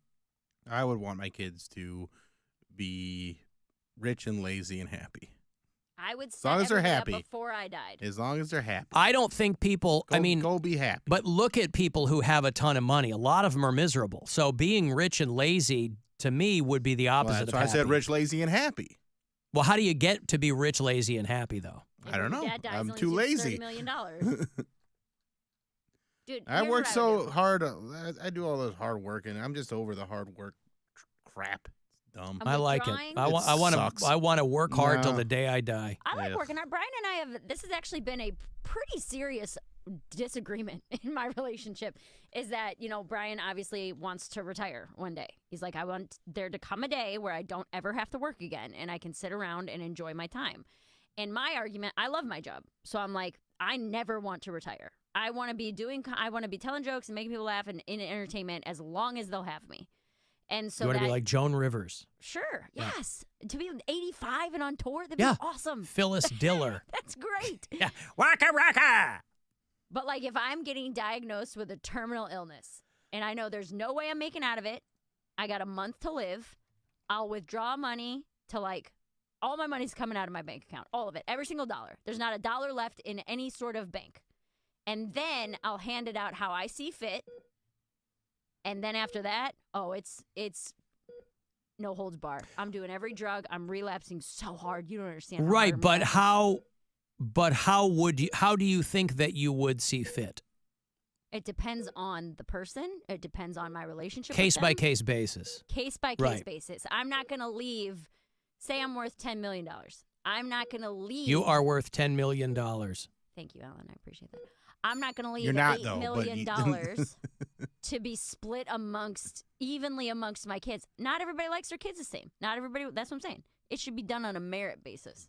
I would want my kids to be rich and lazy and happy. I would as long as they're everything happy. up before I died. As long as they're happy. I don't think people, go be happy. But look at people who have a ton of money. A lot of them are miserable. So being rich and lazy, to me, would be the opposite That's of why happy. I said rich, lazy, and happy. Well, how do you get to be rich, lazy, and happy, though? I don't know. Dad dies I'm and too leaves lazy. $30 million. Dude, I here's work what so would do. hard. I do all this hard work, and I'm just over the hard work crap. It's dumb. I like it. withdrawing. I want to work hard till No. the day I die. I like working hard. Brian and I have, this has actually been a pretty serious disagreement in my relationship, is that, you know, Brian obviously wants to retire one day. He's like, I want there to come a day where I don't ever have to work again and I can sit around and enjoy my time. And my argument, I love my job. So I'm like, I never want to retire. I want to be telling jokes and making people laugh and in entertainment as long as they'll have me. And so You want to be like Joan Rivers. Sure, yes. To be 85 and on tour, that'd Yeah. be awesome. Phyllis Diller. That's great. Yeah. Waka waka. But, like, if I'm getting diagnosed with a terminal illness and I know there's no way I'm making out of it, I got a month to live, I'll withdraw money to, like, all my money's coming out of my bank account. All of it. Every single dollar. There's not a dollar left in any sort of bank. And then I'll hand it out how I see fit. And then after that, it's no holds bar. I'm doing every drug. I'm relapsing so hard. You don't understand. Right, but how do you think that you would see fit? It depends on the person. It depends on my relationship. Case with by them. case basis. Case by case Right. basis. I'm not going to leave. Say I'm worth $10 million. I'm not going to leave. You are worth $10 million. Thank you, Alan. I appreciate that. I'm not going to leave You're not, $8 though, million but to be split evenly amongst my kids. Not everybody likes their kids the same. Not everybody. That's what I'm saying. It should be done on a merit basis.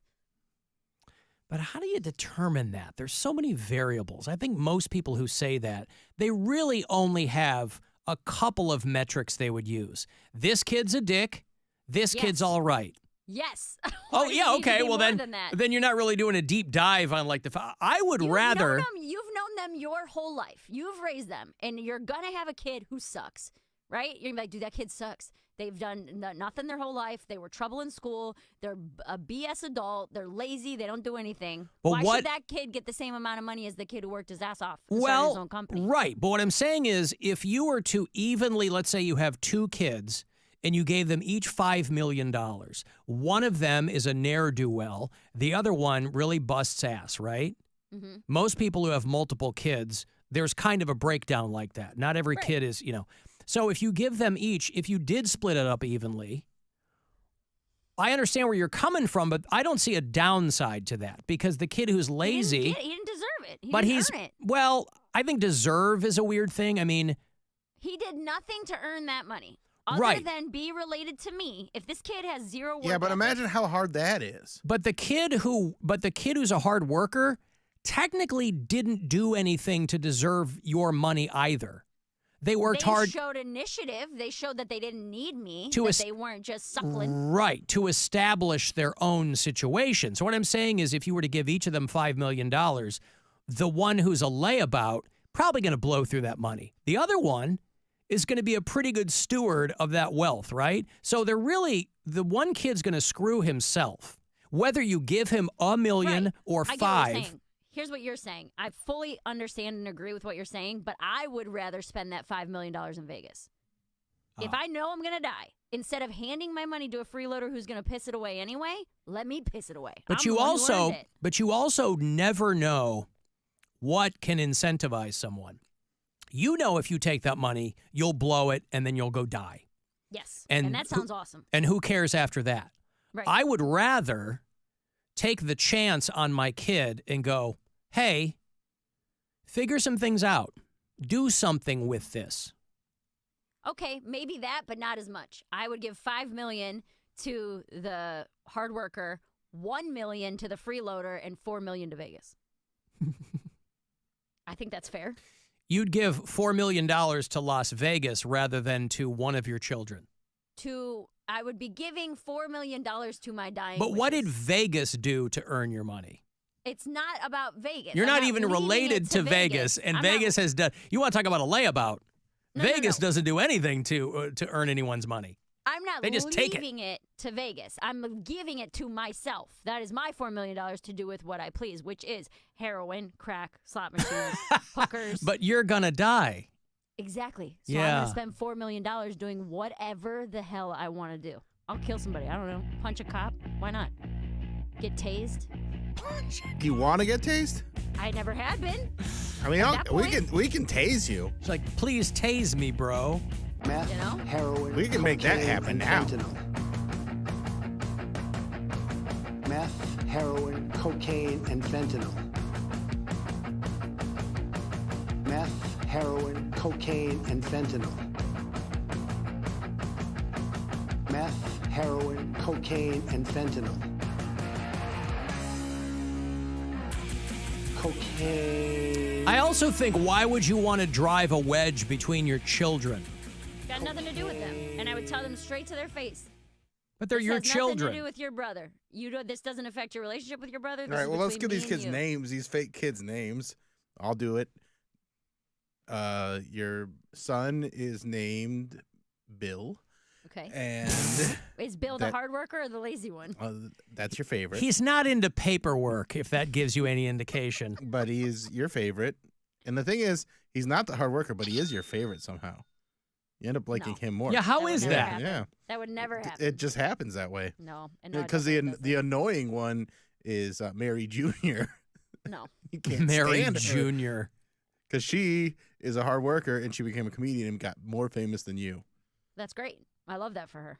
But how do you determine that? There's so many variables. I think most people who say that, they really only have a couple of metrics they would use. This kid's a dick. This kid's all right. Yes. Oh, yeah, okay. Well, then you're not really doing a deep dive on like I would rather. You've known them your whole life. You've raised them, and you're going to have a kid who sucks, right? You're going to be like, dude, that kid sucks. They've done nothing their whole life. They were trouble in school. They're a BS adult. They're lazy. They don't do anything. But why should that kid get the same amount of money as the kid who worked his ass off and started Well, his own company? right. But what I'm saying is if you were to evenly, let's say you have two kids, and you gave them each $5 million. One of them is a ne'er-do-well. The other one really busts ass, right? Mm-hmm. Most people who have multiple kids, there's kind of a breakdown like that. Not every kid is, So if you give them each, if you did split it up evenly, I understand where you're coming from, but I don't see a downside to that because the kid who's lazy. He didn't deserve it. He but didn't earn it. Well, I think deserve is a weird thing. I mean, he did nothing to earn that money. Other than be related to me. If this kid has zero work Yeah, but ethic, imagine how hard that is. But the kid who's a hard worker technically didn't do anything to deserve your money either. They worked hard. They showed initiative. They showed that they didn't need me. To that they weren't just suckling. Right, to establish their own situation. So what I'm saying is if you were to give each of them $5 million, the one who's a layabout probably going to blow through that money. The other one is going to be a pretty good steward of that wealth, right? So the one kid's going to screw himself. Whether you give him $1 million or I get what $5 you're saying. Here's what you're saying. I fully understand and agree with what you're saying, but I would rather spend that $5 million in Vegas. If I know I'm going to die, instead of handing my money to a freeloader who's going to piss it away anyway, let me piss it away. But I'm you the one who earned it. you also never know what can incentivize someone. You know if you take that money, you'll blow it and then you'll go die. Yes, and that sounds awesome. And who cares after that? Right. I would rather take the chance on my kid and go, hey, figure some things out. Do something with this. Okay, maybe that, but not as much. I would give $5 million to the hard worker, $1 million to the freeloader, and $4 million to Vegas. I think that's fair. You'd give $4 million to Las Vegas rather than to one of your children. I would be giving $4 million to my dying But what wishes. did Vegas do to earn your money? It's not about Vegas. You're I'm not even leaving related it to Vegas, and Vegas has done. You want to talk about a layabout? Vegas doesn't do anything to earn anyone's money. I'm not They just take it. leaving it to Vegas. I'm giving it to myself. That is my $4 million to do with what I please, which is heroin, crack, slot machines, hookers. But you're gonna die. Exactly. So I'm Yeah. going to spend $4 million doing whatever the hell I want to do. I'll kill somebody. I don't know. Punch a cop. Why not? Get tased. Do you want to get tased? I never had been. I mean, At that we point. can tase you. It's like, please tase me, bro. Meth, You know? heroin, We can make that cocaine, happen and now. fentanyl. Meth, heroin, cocaine, and fentanyl. Meth, heroin, cocaine, and fentanyl. Meth, heroin, cocaine, and fentanyl. Cocaine. I also think, why would you want to drive a wedge between your children? Got nothing to do with them. And I would tell them straight to their face. But they're This your has children. Nothing to do with your brother. This doesn't affect your relationship with your brother. All This right, is well, let's between get these me kids' and you. names, these fake kids' names. I'll do it. Your son is named Bill. Okay. And is Bill the hard worker or the lazy one? That's your favorite. He's not into paperwork, if that gives you any indication. But he's your favorite. And the thing is, he's not the hard worker, but he is your favorite somehow. You end up liking him more. Yeah, how is that? Yeah. That would never happen. It just happens that way. No. Because the annoying one is Mary Jr. No. You can't Mary stand her. Jr. Because she is a hard worker and she became a comedian and got more famous than you. That's great. I love that for her.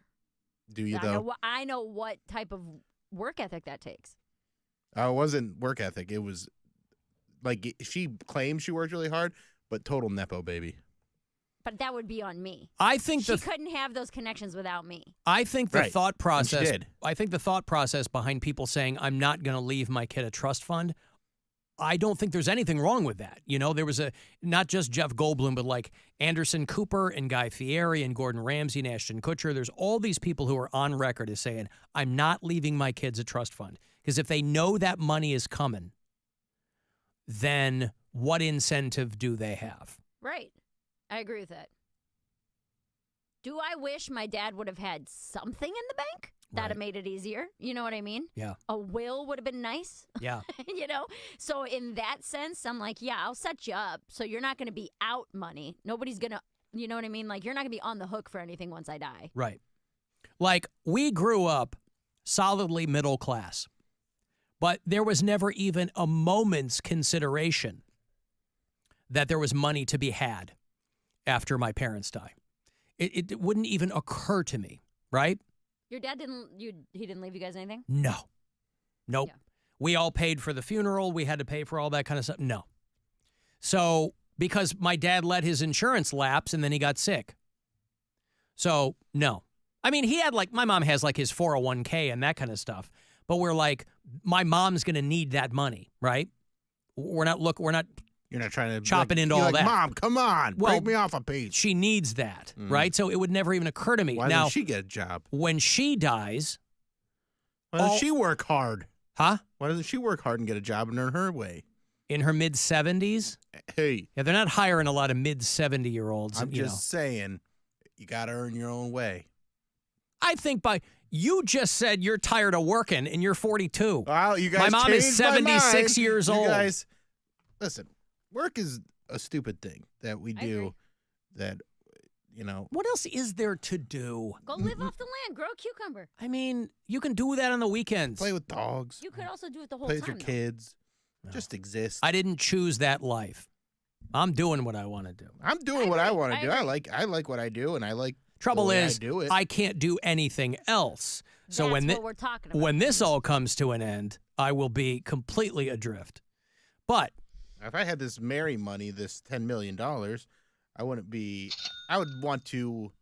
Do you, though? I know what type of work ethic that takes. It wasn't work ethic. It was like she claimed she worked really hard, but total Nepo baby. But that would be on me. I think she couldn't have those connections without me. I think the thought process. And she did. I think the thought process behind people saying I'm not going to leave my kid a trust fund. I don't think there's anything wrong with that. You know, there was not just Jeff Goldblum, but like Anderson Cooper and Guy Fieri and Gordon Ramsay and Ashton Kutcher. There's all these people who are on record as saying I'm not leaving my kids a trust fund because if they know that money is coming, then what incentive do they have? Right. I agree with that. Do I wish my dad would have had something in the bank? That'd have made it easier. You know what I mean? Yeah. A will would have been nice. Yeah. You know? So in that sense, I'm like, yeah, I'll set you up so you're not going to be out money. Nobody's going to, you know what I mean? Like, you're not going to be on the hook for anything once I die. Right. Like, we grew up solidly middle class, but there was never even a moment's consideration that there was money to be had after my parents die. It wouldn't even occur to me, right? Your dad he didn't leave you guys anything? No. Nope. Yeah. We all paid for the funeral. We had to pay for all that kind of stuff. No. So, because my dad let his insurance lapse and then he got sick. So, no. I mean, he had my mom has his 401k and that kind of stuff. But we're like, my mom's going to need that money, right? We're not You're not trying to chopping into all that. Mom, come on, break me off a piece. She needs that, right? So it would never even occur to me. Why doesn't she get a job? When she dies, why doesn't she work hard? Huh? Why doesn't she work hard and get a job and earn her way? In her mid-70s? Hey. Yeah, they're not hiring a lot of mid-70-year-olds. I'm just saying, you got to earn your own way. I think you just said you're tired of working and you're 42. Well, you guys my mom is 76 years old. You guys, listen, work is a stupid thing that we do that, you know. What else is there to do? Go live off the land. Grow a cucumber. I mean, you can do that on the weekends. Play with dogs. You could also do it the whole Play time. with your kids. No. Just exist. I didn't choose that life. I'm doing what I want to do. I'm doing what I want to do. I like what I do, and I like Trouble is, I do it. I can't do anything else. So That's what we're talking about. When this all comes to an end, I will be completely adrift. But if I had this Mary money, this $10 million, I would want to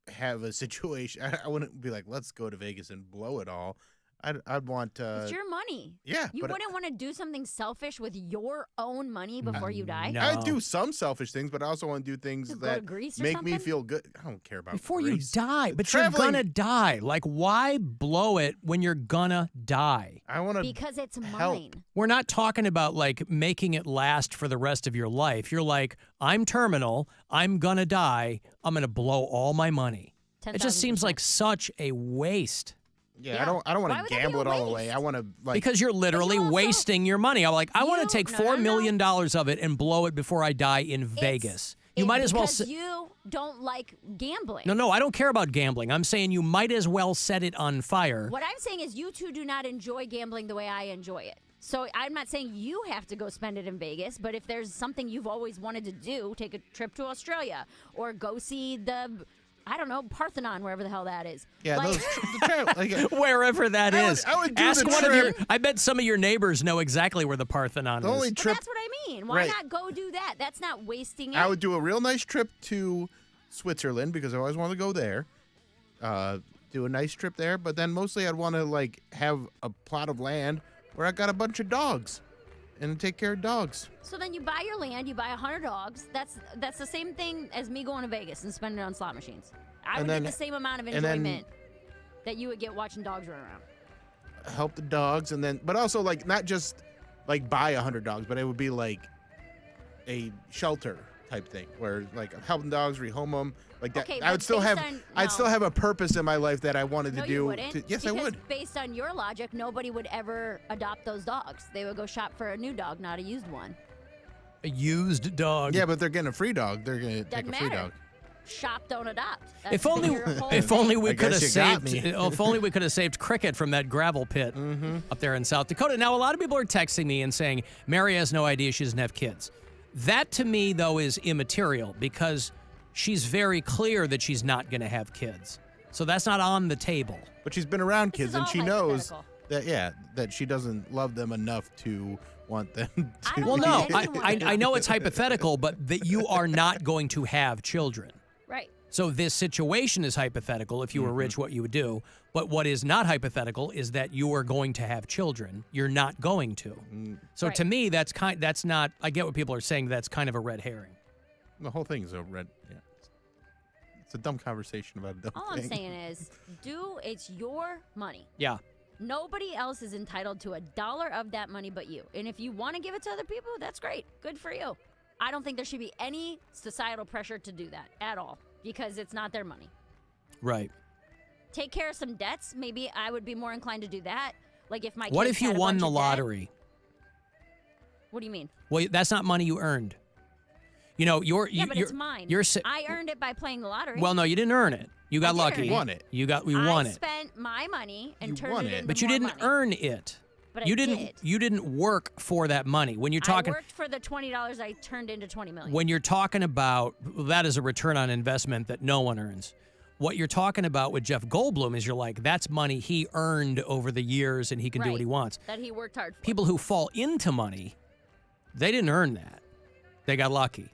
have a situation. I wouldn't be like, let's go to Vegas and blow it all. I'd want it's your money. Yeah. You wouldn't want to do something selfish with your own money before you die? No. I do some selfish things, but I also want to do things that make me feel good. I don't care about before Greece. you die. But you're gonna die. Like, why blow it when you're gonna die? I want to because it's help. mine. We're not talking about making it last for the rest of your life. You're like, I'm terminal. I'm gonna die. I'm gonna blow all my money. It just seems like such a waste. Yeah, I don't want to gamble it all away. I want to because you're literally wasting your money. I'm like, I want to take $4 million of it and blow it before I die in Vegas. You might as well. Because you don't like gambling. No, I don't care about gambling. I'm saying you might as well set it on fire. What I'm saying is you two do not enjoy gambling the way I enjoy it. So I'm not saying you have to go spend it in Vegas, but if there's something you've always wanted to do, take a trip to Australia or go see I don't know, Parthenon, wherever the hell that is. Yeah, wherever that is. I would do Ask the one trip. of your. I bet some of your neighbors know exactly where the Parthenon is. Well, that's what I mean. Why not go do that? That's not wasting it. I would do a real nice trip to Switzerland because I always wanted to go there. Do a nice trip there, but then mostly I'd want to have a plot of land where I got a bunch of dogs and take care of dogs. So then you buy your land, you buy 100 dogs. That's the same thing as me going to Vegas and spending it on slot machines. I would get the same amount of enjoyment that you would get watching dogs run around. Help the dogs, but also not just buy 100 dogs, but it would be a shelter type thing where helping dogs, rehome them, that. Okay, I would still have I'd still have a purpose in my life that I wanted to do. You wouldn't. Yes, because I would. Based on your logic, nobody would ever adopt those dogs. They would go shop for a new dog, not a used one. A used dog. Yeah, but they're getting a free dog. They're going to take a free dog. Shop, don't adopt. That's If only we could have saved. If only we could have saved cricket from that gravel pit up there in South Dakota. Now, a lot of people are texting me and saying Mary has no idea she doesn't have kids. That to me, though, is immaterial because she's very clear that she's not going to have kids. So that's not on the table. But she's been around kids and she knows that she doesn't love them enough to want them to. Well, no, I know it's hypothetical, but that you are not going to have children. Right. So this situation is hypothetical. If you were rich, what you would do. But what is not hypothetical is that you are going to have children. You're not going to. So to me, that's not. I get what people are saying. That's kind of a red herring. The whole thing is a red. Yeah. It's a dumb conversation about a dumb All thing. I'm saying is, it's your money. Yeah. Nobody else is entitled to $1 of that money but you. And if you want to give it to other people, that's great. Good for you. I don't think there should be any societal pressure to do that at all because it's not their money. Right. Take care of some debts. Maybe I would be more inclined to do that. Like if my What kids if you had a won bunch the of debt. lottery? What do you mean? Well, that's not money you earned. You know, but it's mine. I earned it by playing the lottery. Well, no, you didn't earn it. You got lucky. You won it. We won I it. spent my money and turned it into But you more didn't money. earn it. But you I didn't. did. You didn't work for that money. When you're talking, I worked for the $20 I turned into $20 million. when you're talking about that is a return on investment that no one earns. What you're talking about with Jeff Goldblum is you're like, that's money he earned over the years and he can do what he wants. That he worked hard for. People who fall into money, they didn't earn that. They got lucky.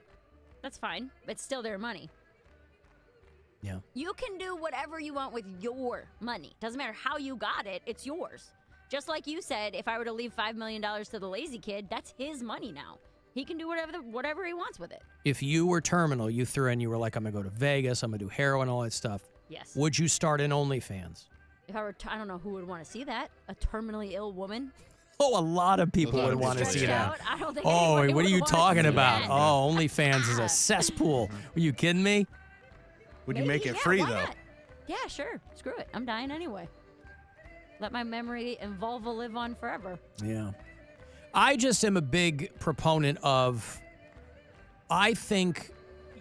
That's fine. It's still their money. Yeah. You can do whatever you want with your money. Doesn't matter how you got it. It's yours. Just like you said, if I were to leave $5 million to the lazy kid, that's his money now. He can do whatever he wants with it. If you were terminal, you threw in, you were like, I'm going to go to Vegas, I'm going to do heroin, all that stuff. Yes. Would you start an OnlyFans? If I were, I don't know who would want to see that. A terminally ill woman. Oh, a lot of people would want to see that. Out? I don't think Oh, anybody what are would you wanna talking see about? that. Oh, OnlyFans is a cesspool. Are you kidding me? Would you Maybe, make it yeah, free, why though? not? Yeah, sure. Screw it. I'm dying anyway. Let my memory and vulva live on forever. Yeah. I just am a big proponent of, I think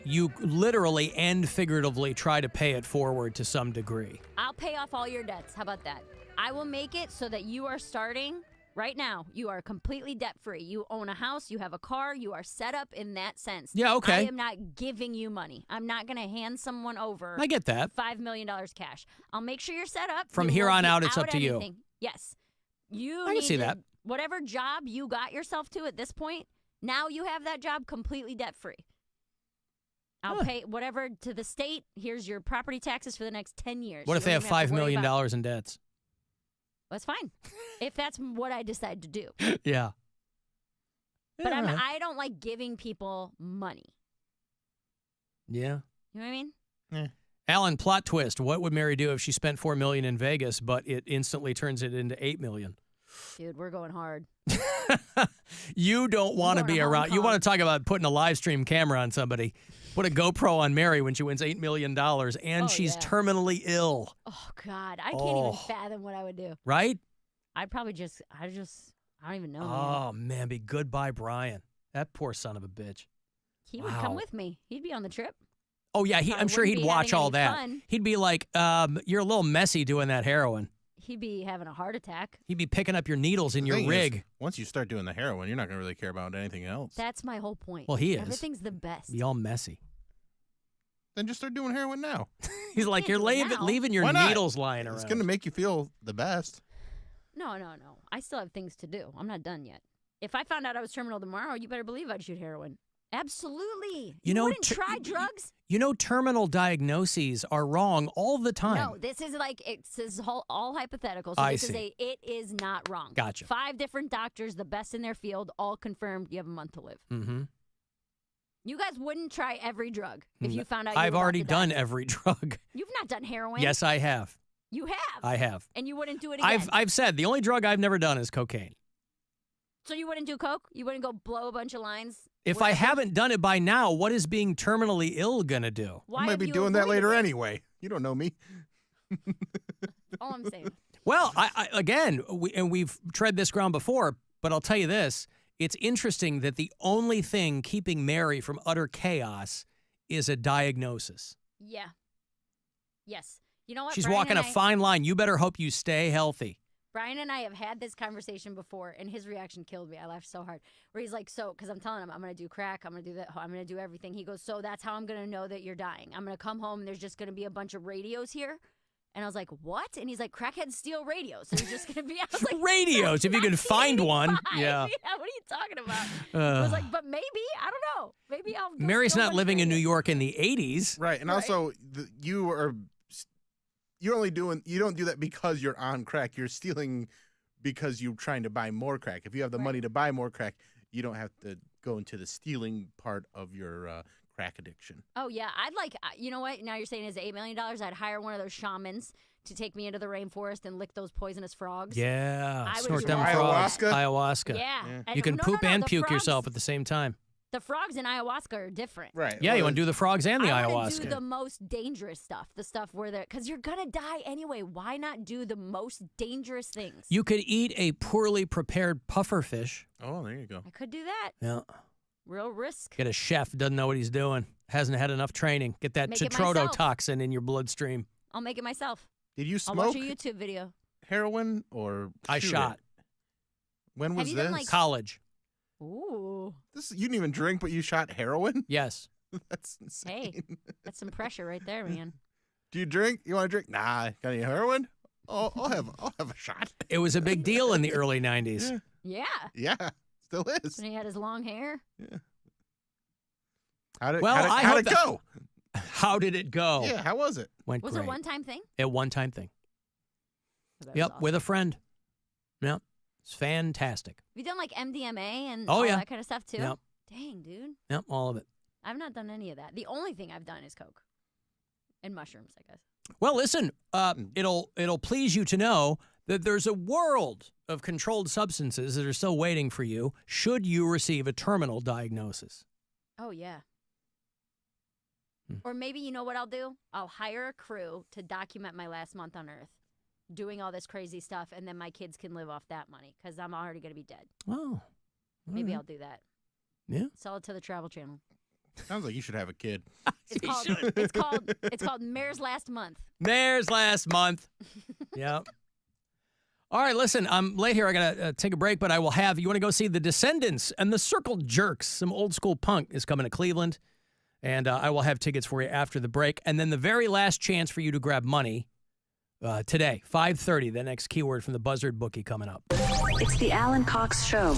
you literally and figuratively try to pay it forward to some degree. I'll pay off all your debts. How about that? I will make it so that you are starting right now. You are completely debt-free. You own a house. You have a car. You are set up in that sense. Yeah, okay. I am not giving you money. I'm not going to hand someone over I get that. $5 million cash. I'll make sure you're set up. From You here won't on be out, it's up to you. anything. Yes. You I can need see to- that. Whatever job you got yourself to at this point, now you have that job completely debt-free. I'll pay whatever to the state. Here's your property taxes for the next 10 years. What You if they don't have even $5 to worry million about- in debts? That's fine. If that's what I decide to do. Yeah. But Yeah, all right. I don't like giving people money. Yeah. You know what I mean? Alan, plot twist. What would Mary do if she spent $4 million in Vegas, but it instantly turns it into $8 million? Dude, we're going hard. You don't want to going be to Hong around. You Kong. want to talk about putting a live stream camera on somebody. Put a GoPro on Mary when she wins $8 million and Oh, she's yeah. terminally ill. Oh, God. I can't even Oh. fathom what I would do. Right? I'd probably I don't even know. Oh, man. Be goodbye, Brian. That poor son of a bitch. He would Wow. come with me. He'd be on the trip. Oh, yeah. Probably I'm sure wouldn't he'd be watch having all any that. fun. He'd be like, you're a little messy doing that heroin. He'd be having a heart attack. He'd be picking up your needles in The your thing is, rig. once you start doing the heroin, you're not going to really care about anything else. That's my whole point. Well, he is. Everything's the best. Be all messy. Then just start doing heroin now. He's like, you're leaving your Why not? needles lying around. It's going to make you feel the best. No. I still have things to do. I'm not done yet. If I found out I was terminal tomorrow, you better believe I'd shoot heroin. Absolutely. You know, wouldn't try drugs? You know, terminal diagnoses are wrong all the time. No, this is all hypothetical. So I this see. it is not wrong. Gotcha. 5 different doctors, the best in their field, all confirmed you have a month to live. Mm-hmm. You guys wouldn't try every drug if you found out you I've were about already to die. done every drug. You've not done heroin. Yes, I have. You have. I have. And you wouldn't do it again. I've said the only drug I've never done is cocaine. So you wouldn't do coke? You wouldn't go blow a bunch of lines? If I haven't done it by now, what is being terminally ill gonna do? Why I might have be you doing that avoided later it? anyway. You don't know me. All I'm saying. Well, again, we've tread this ground before, but I'll tell you this. It's interesting that the only thing keeping Mary from utter chaos is a diagnosis. Yeah. Yes. You know what? She's Brian walking and a fine line. You better hope you stay healthy. Brian and I have had this conversation before, and his reaction killed me. I laughed so hard. Where he's like, because I'm telling him, I'm going to do crack, I'm going to do that, I'm going to do everything. He goes, so that's how I'm going to know that you're dying. I'm going to come home, and there's just going to be a bunch of radios here, And I was like, what? And he's like, crackheads steal radios. So he's just going to be, I was like, Radios, if you can find one. Yeah. What are you talking about? I was like, but maybe, I don't know. Maybe I'll go Mary's steal not one living in New radio. York in the 80s. Right, and also you don't do that because you're on crack. You're stealing because you're trying to buy more crack. If you have the money to buy more crack, you don't have to go into the stealing part of your crack addiction. Oh, yeah. I'd like, you know what? Now you're saying is $8 million. I'd hire one of those shamans to take me into the rainforest and lick those poisonous frogs. Yeah, I would snort do them that. frogs. Ayahuasca? Yeah. And You can no, poop no, and the puke frogs- yourself at the same time. The frogs in ayahuasca are different. Right. Yeah, you want to do the frogs and the I want to ayahuasca. do the most dangerous stuff, the stuff where they're, because you're going to die anyway. Why not do the most dangerous things? You could eat a poorly prepared puffer fish. Oh, there you go. I could do that. Yeah. Real risk. Get a chef, doesn't know what he's doing, hasn't had enough training. Get that Make it tetrodotoxin in your bloodstream. I'll make it myself. Did you I'll smoke watch a YouTube video. heroin or I shoot shot. it? When Have was you this? done, like- College. Ooh. You didn't even drink, but you shot heroin? Yes. That's insane. Hey, that's some pressure right there, man. Do you drink? You want to drink? Nah. Got any heroin? Oh, I'll have a shot. It was a big deal in the early 90s. Yeah. Yeah, still is. When he had his long hair. Yeah. How'd it hope go? How did it go? Yeah, how was it? Went Was great. it a one-time thing? A one-time thing. That was Yep, awesome. with a friend. Yep. It's fantastic. Have you done like MDMA and Oh, all yeah. that kind of stuff too? Yep. Dang, dude. Yep, all of it. I've not done any of that. The only thing I've done is coke and mushrooms, I guess. Well, listen, it'll please you to know that there's a world of controlled substances that are still waiting for you should you receive a terminal diagnosis. Oh, yeah. Or maybe, you know what I'll do? I'll hire a crew to document my last month on Earth, doing all this crazy stuff, and then my kids can live off that money because I'm already going to be dead. Oh. Maybe I'll do that. Yeah. Sell it to the Travel Channel. Sounds like you should have a kid. It's called Mayor's Last Month. There's last month. Yep. All right, listen, I'm late here. I got to take a break, but I will have, you want to go see The Descendants and the Circle Jerks. Some old school punk is coming to Cleveland, and I will have tickets for you after the break. And then the very last chance for you to grab money today, 5:30, the next keyword from the Buzzard bookie coming up. It's the Alan Cox Show.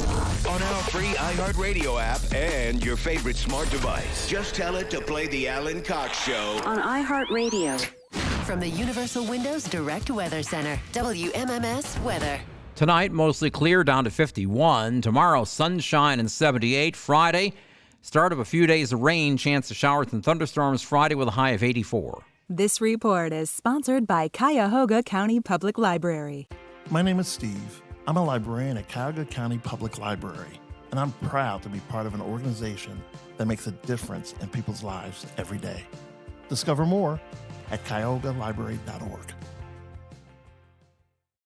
On our free iHeartRadio app and your favorite smart device. Just tell it to play the Alan Cox Show. On iHeartRadio. From the Universal Windows Direct Weather Center, WMMS Weather. Tonight, mostly clear down to 51. Tomorrow, sunshine and 78. Friday, start of a few days of rain, chance of showers and thunderstorms Friday with a high of 84. This report is sponsored by Cuyahoga County Public Library. My name is Steve. I'm a librarian at Cuyahoga County Public Library, and I'm proud to be part of an organization that makes a difference in people's lives every day. Discover more at CuyahogaLibrary.org.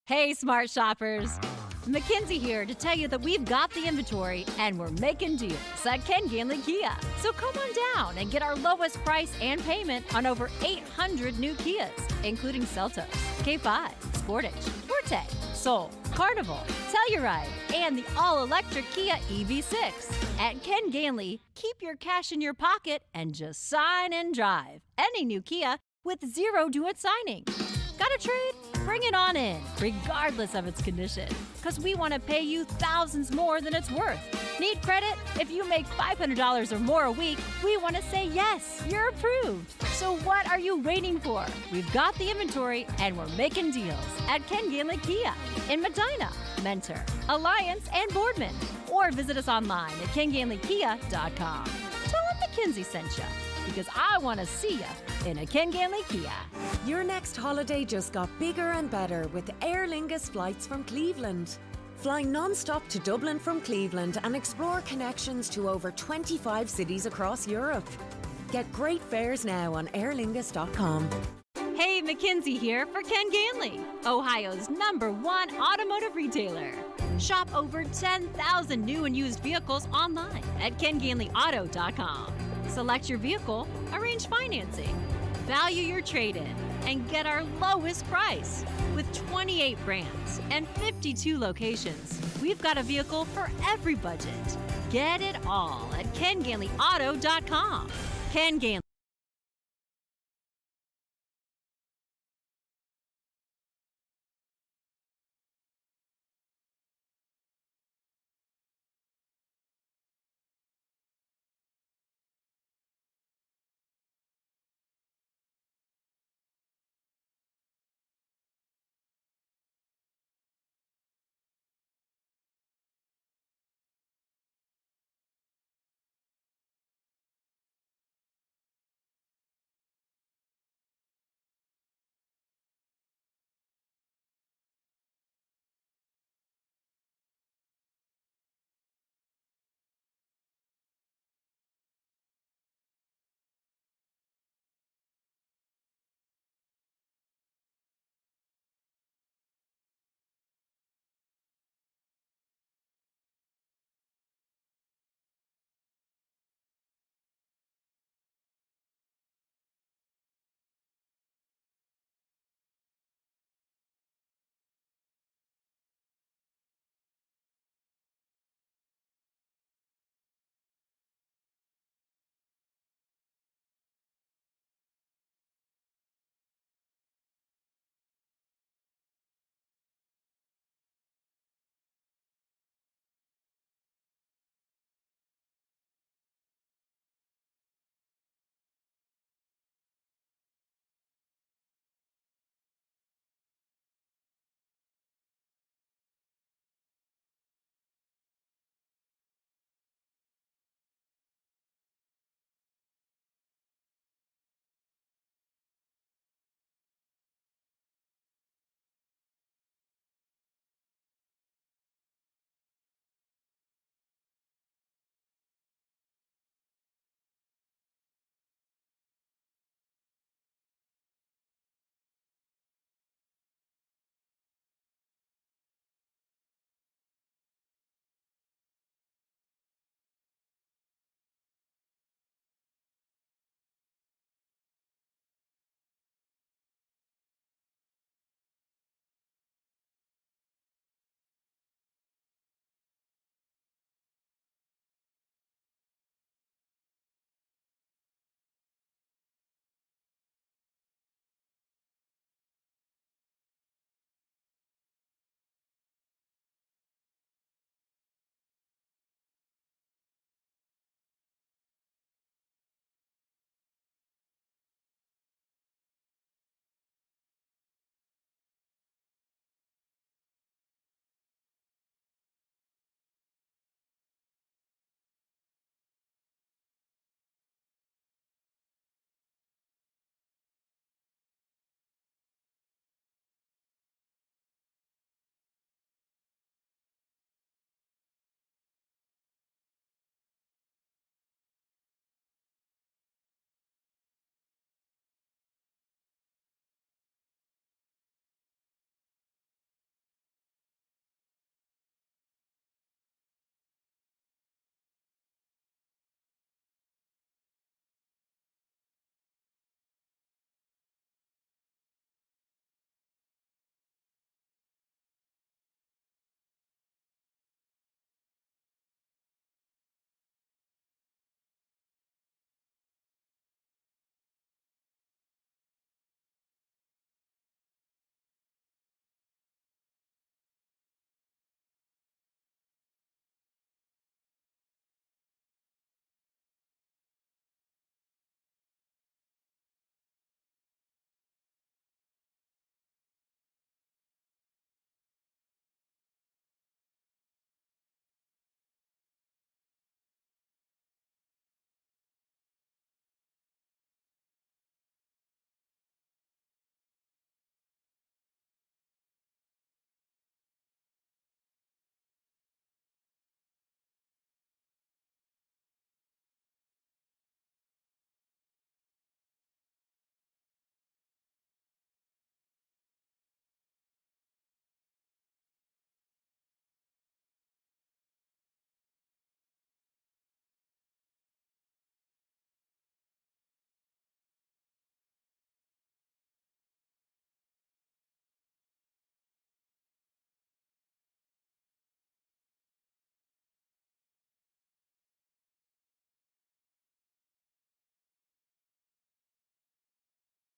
Hey, smart shoppers. Mackenzie here to tell you that we've got the inventory and we're making deals at Ken Ganley Kia. So come on down and get our lowest price and payment on over 800 new Kias, including Seltos, K5, Sportage, Forte, Soul, Carnival, Telluride, and the all-electric Kia EV6. At Ken Ganley, keep your cash in your pocket and just sign and drive any new Kia with zero due signing. Got a trade? Bring it on in, regardless of its condition, because we want to pay you thousands more than it's worth. Need credit? If you make $500 or more a week, we want to say yes, you're approved. So what are you waiting for? We've got the inventory and we're making deals at Ken Ganley Kia in Medina, Mentor, Alliance, and Boardman. Or visit us online at kenganleykia.com. Tell them Mackenzie sent you, because I want to see you in a Ken Ganley Kia. Your next holiday just got bigger and better with Aer Lingus flights from Cleveland. Fly non-stop to Dublin from Cleveland and explore connections to over 25 cities across Europe. Get great fares now on airlingus.com. Hey, Mackenzie here for Ken Ganley, Ohio's #1 automotive retailer. Shop over 10,000 new and used vehicles online at kenganleyauto.com. Select your vehicle, arrange financing, value your trade-in, and get our lowest price. With 28 brands and 52 locations, we've got a vehicle for every budget. Get it all at kenganleyauto.com. Ken Ganley.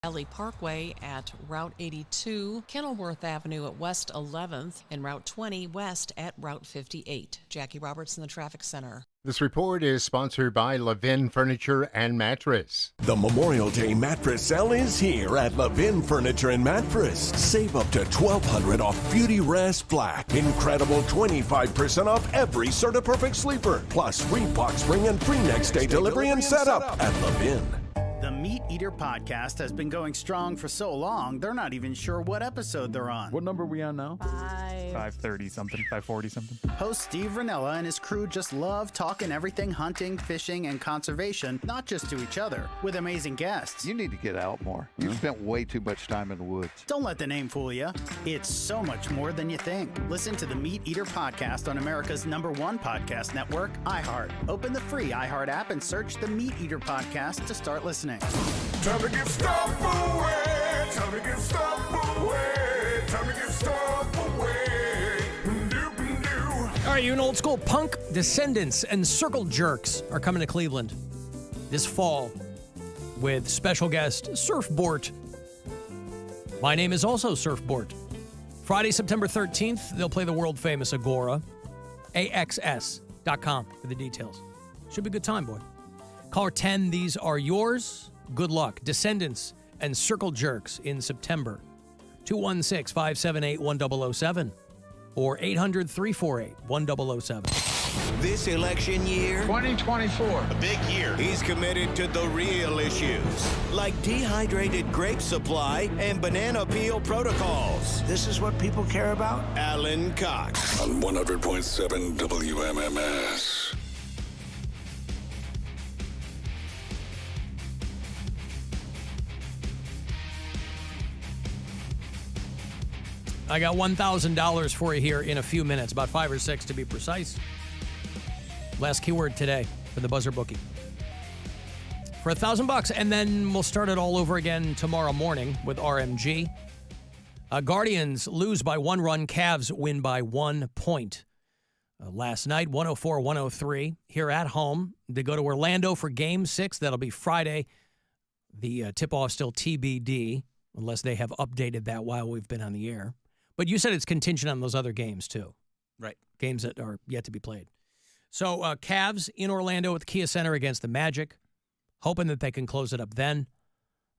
Valley Parkway at Route 82, Kenilworth Avenue at West 11th, and Route 20 West at Route 58. Jackie Roberts in the Traffic Center. This report is sponsored by Levin Furniture and Mattress. The Memorial Day mattress sale is here at Levin Furniture and Mattress. Save up to $1,200 off Beauty Rest Black. Incredible 25% off every Certa Perfect sleeper. Plus free box spring and free next day delivery and setup at Levin. The Meat Eater podcast has been going strong for so long, they're not even sure what episode they're on. What number are we on now? 530 something, 540 something. Host Steve Ranella and his crew just love talking everything hunting, fishing, and conservation, not just to each other, with amazing guests. You need to get out more. You've spent way too much time in the woods. Don't let the name fool you. It's so much more than you think. Listen to the Meat Eater podcast on America's #1 podcast network, iHeart. Open the free iHeart app and search the Meat Eater podcast to start listening. Time to give stuff away. Time to give stuff away. Time to give stuff away. All right, you an old school punk? Descendants and Circle Jerks are coming to Cleveland this fall with special guest Surfboard. My name is also Surfboard. Friday, September 13th, they'll play the world famous Agora. AXS.com for the details. Should be a good time, boy. Caller 10, these are yours. Good luck. Descendants and Circle Jerks in September. 216-578-1007 or 800-348-1007. This election year, 2024, a big year. He's committed to the real issues, like dehydrated grape supply and banana peel protocols. This is what people care about? Alan Cox. On 100.7 WMMS. I got $1,000 for you here in a few minutes, about 5 or 6 to be precise. Last keyword today for the buzzer bookie. For $1,000, and then we'll start it all over again tomorrow morning with RMG. Guardians lose by 1 run, Cavs win by 1 point. Last night, 104-103 here at home. They go to Orlando for Game 6. That'll be Friday. The tip-off still TBD, unless they have updated that while we've been on the air. But you said it's contingent on those other games, too. Right. Games that are yet to be played. So, Cavs in Orlando at the Kia Center against the Magic, hoping that they can close it up then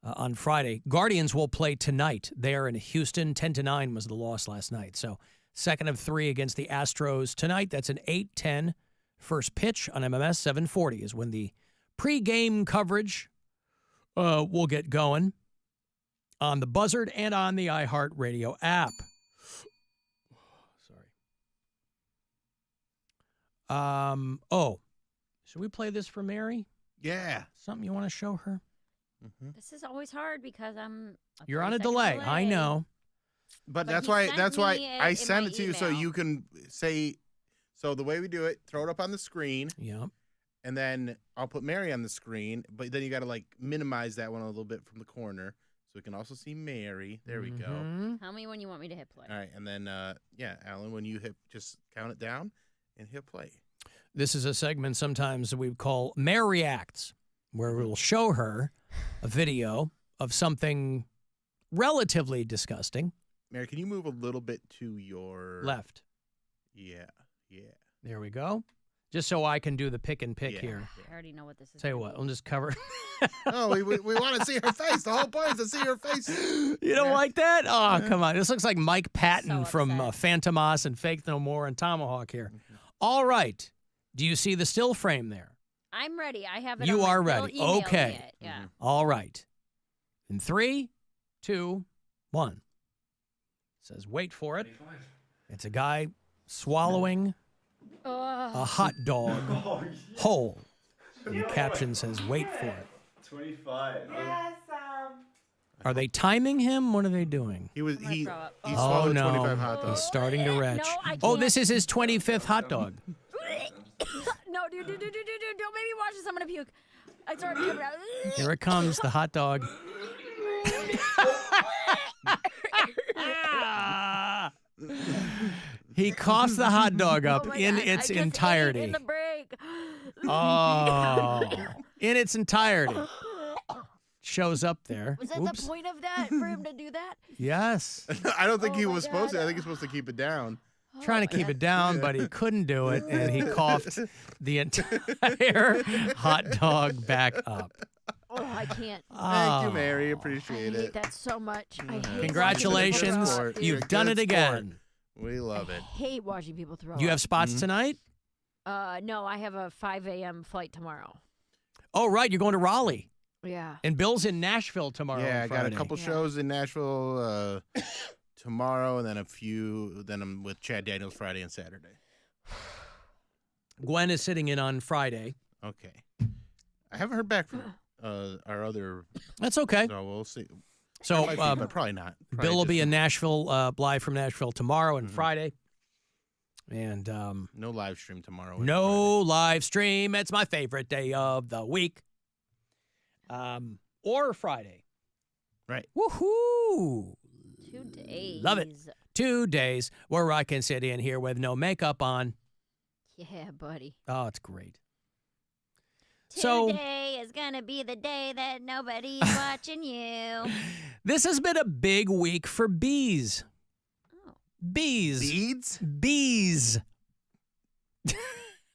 on Friday. Guardians will play tonight. They are in Houston. 10-9 was the loss last night. So, second of 3 against the Astros tonight. That's an 8-10 first pitch on MMS. 7:40 is when the pregame coverage will get going on the Buzzard and on the iHeartRadio app. Should we play this for Mary? Yeah. Something you want to show her? Mm-hmm. This is always hard because You're on a delay. I know. But that's why I sent it to you so you can say. So the way we do it, throw it up on the screen. Yep. And then I'll put Mary on the screen, but then you got to minimize that one a little bit from the corner so we can also see Mary. There we go. Tell me when you want me to hit play. All right, and then Alan, when you hit, just count it down and hit play. This is a segment sometimes we call Mare Reacts, where we'll show her a video of something relatively disgusting. Mary, can you move a little bit to your left? Yeah. There we go. Just so I can do the pick and pick here. I already know what this is. Tell you what, I'll just cover. Oh, we want to see her face. The whole point is to see her face. You don't like that? Oh, come on. This looks like Mike Patton from Phantomas and Faith No More and Tomahawk here. All right. Do you see the still frame there? I'm ready. I have it. You on are my ready. email Okay. Yet. Yeah. All right. In 3, 2, 1. It says, wait for it. It's a guy swallowing a hot dog whole. And the caption says, wait for it. 25. Yes, Are they timing him? What are they doing? He Oh, swallowed no. 25 hot dogs. He's starting to retch. No, this is his 25th hot dog. No, dude, don't make me watch this. I'm gonna puke. It's already coming out. Here it comes, the hot dog. He coughs the hot dog up in its entirety. In the break. Oh, in its entirety. shows up there. Was that Oops. the point of that, for him to do that? Yes. I don't think Oh he my was supposed to. I God. think he's supposed to keep it down. Trying to keep it down, but he couldn't do it, and he coughed the entire hot dog back up. Oh, I can't. Thank you, Mary. Appreciate I hate it. that so much. I hate Congratulations. watching people throw up, You've dude. done it again. We love it. I hate watching people throw Do you up. have spots tonight? No, I have a 5 a.m. flight tomorrow. Oh, right. You're going to Raleigh. Yeah. And Bill's in Nashville tomorrow. Yeah, on I got a Friday. couple shows in Nashville tomorrow, and then a few. Then I'm with Chad Daniels Friday and Saturday. Gwen is sitting in on Friday. Okay. I haven't heard back from our other. That's okay. So we'll see. So, Might be, but probably not. Probably Bill will be just- in Nashville, live from Nashville tomorrow and Friday. And no live stream tomorrow. no live stream. It's my favorite day of the week. Or Friday. Right. Woohoo! 2 days. Love it. 2 days where I can sit in here with no makeup on. Yeah, buddy. Oh, it's great. Today is going to be the day that nobody's watching you. This has been a big week for bees. Bees. Beads? Bees.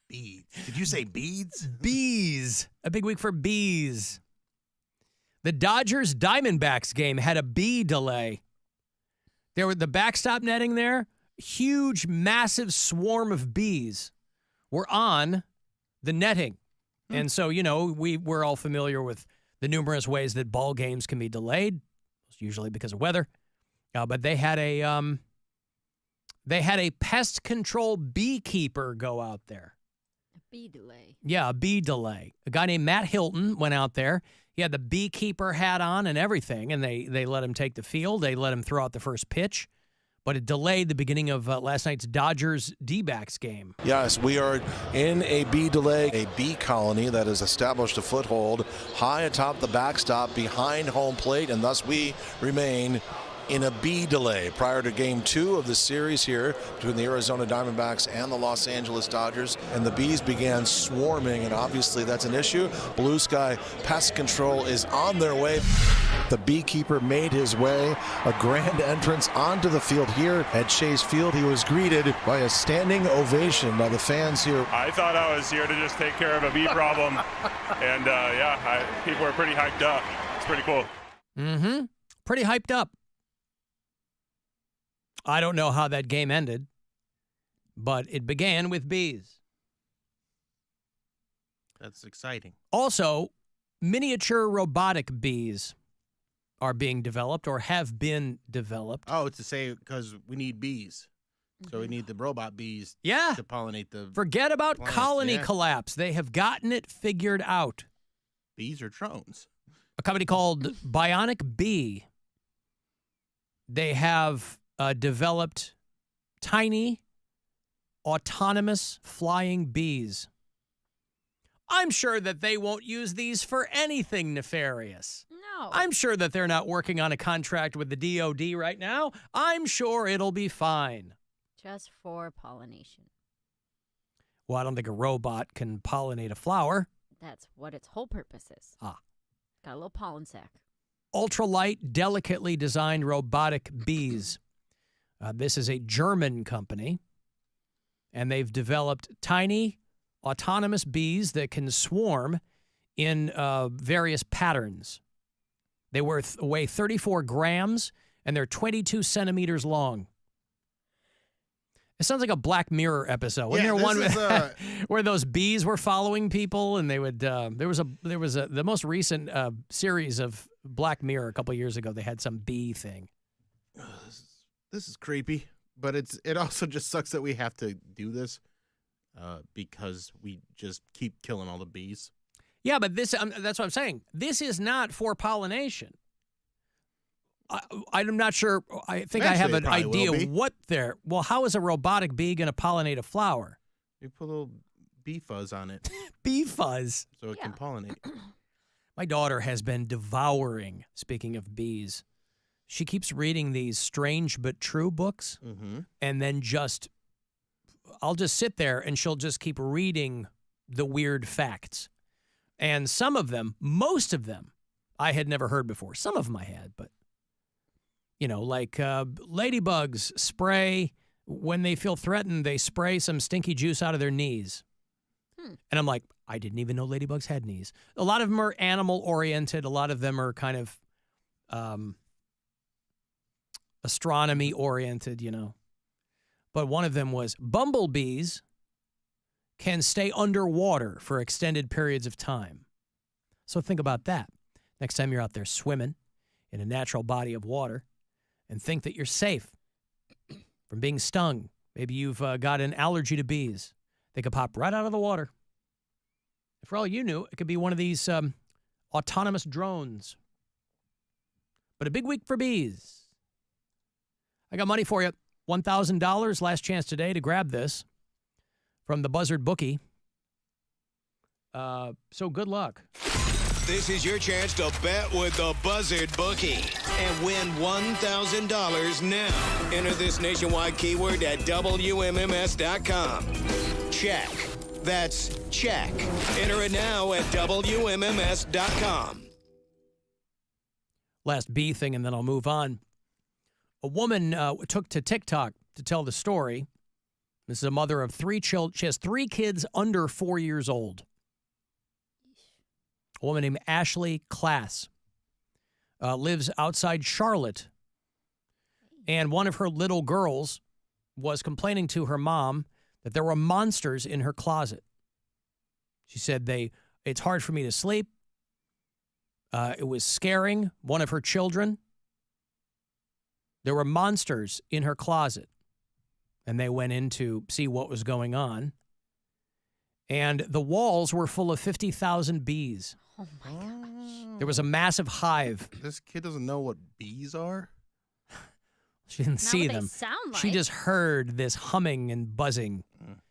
Beads. Did you say beads? Bees. A big week for bees. The Dodgers Diamondbacks game had a bee delay. There were the backstop netting there. Huge, massive swarm of bees were on the netting. And so, you know, we're all familiar with the numerous ways that ball games can be delayed, usually because of weather. But they had a pest control beekeeper go out there. A bee delay. Yeah, a bee delay. A guy named Matt Hilton went out there. He had the beekeeper hat on and everything, and they let him take the field. They let him throw out the first pitch. But it delayed the beginning of last night's Dodgers D-backs game. Yes, we are in a bee delay, a bee colony that has established a foothold high atop the backstop behind home plate, and thus we remain in a bee delay prior to game 2 of the series here between the Arizona Diamondbacks and the Los Angeles Dodgers. And the bees began swarming, and obviously that's an issue. Blue Sky Pest Control is on their way. The beekeeper made his way, a grand entrance onto the field here at Chase Field. He was greeted by a standing ovation by the fans here. I thought I was here to just take care of a bee problem, and people are pretty hyped up. It's pretty cool. Mm-hmm. Pretty hyped up. I don't know how that game ended, but it began with bees. That's exciting. Also, miniature robotic bees are being developed or have been developed. Oh, it's to say because we need bees. So we need the robot bees Yeah. to pollinate the Forget about plants. colony Yeah. collapse. They have gotten it figured out. Bees are drones. A company called Bionic Bee. They have developed tiny, autonomous flying bees. I'm sure that they won't use these for anything nefarious. No. I'm sure that they're not working on a contract with the DOD right now. I'm sure it'll be fine. Just for pollination. Well, I don't think a robot can pollinate a flower. That's what its whole purpose is. Ah. Got a little pollen sac. Ultralight, delicately designed robotic bees. This is a German company, and they've developed tiny, autonomous bees that can swarm in various patterns. They weigh 34 grams, and they're 22 centimeters long. It sounds like a Black Mirror episode. Wasn't there one where those bees were following people, and they would? There was the most recent series of Black Mirror a couple years ago. They had some bee thing. This is creepy, but it also just sucks that we have to do this because we just keep killing all the bees. Yeah, but that's what I'm saying. This is not for pollination. I'm not sure. I think I have Eventually an it probably will idea be. what they're. Well, how is a robotic bee going to pollinate a flower? You put a little bee fuzz on it Bee fuzz. so it can pollinate. My daughter has been devouring, speaking of bees. She keeps reading these strange but true books, and then I'll just sit there and she'll just keep reading the weird facts. And some of them, most of them, I had never heard before. Some of them I had, but, like ladybugs spray, when they feel threatened, they spray some stinky juice out of their knees. And I'm like, I didn't even know ladybugs had knees. A lot of them are animal-oriented. A lot of them are kind of astronomy-oriented, But one of them was bumblebees can stay underwater for extended periods of time. So think about that. Next time you're out there swimming in a natural body of water and think that you're safe from being stung. Maybe you've got an allergy to bees. They could pop right out of the water. And for all you knew, it could be one of these autonomous drones. But a big week for bees. I got money for you. $1,000, last chance today to grab this from the Buzzard Bookie. So good luck. This is your chance to bet with the Buzzard Bookie and win $1,000 now. Enter this nationwide keyword at WMMS.com. Check. That's check. Enter it now at WMMS.com. Last B thing, and then I'll move on. A woman took to TikTok to tell the story. This is a mother of 3 children. She has 3 kids under 4 years old. A woman named Ashley Class lives outside Charlotte. And one of her little girls was complaining to her mom that there were monsters in her closet. She said, it's hard for me to sleep. It was scaring one of her children. There were monsters in her closet. And they went in to see what was going on. And the walls were full of 50,000 bees. Oh, my gosh. There was a massive hive. This kid doesn't know what bees are? She didn't see them. Sound like. She just heard this humming and buzzing.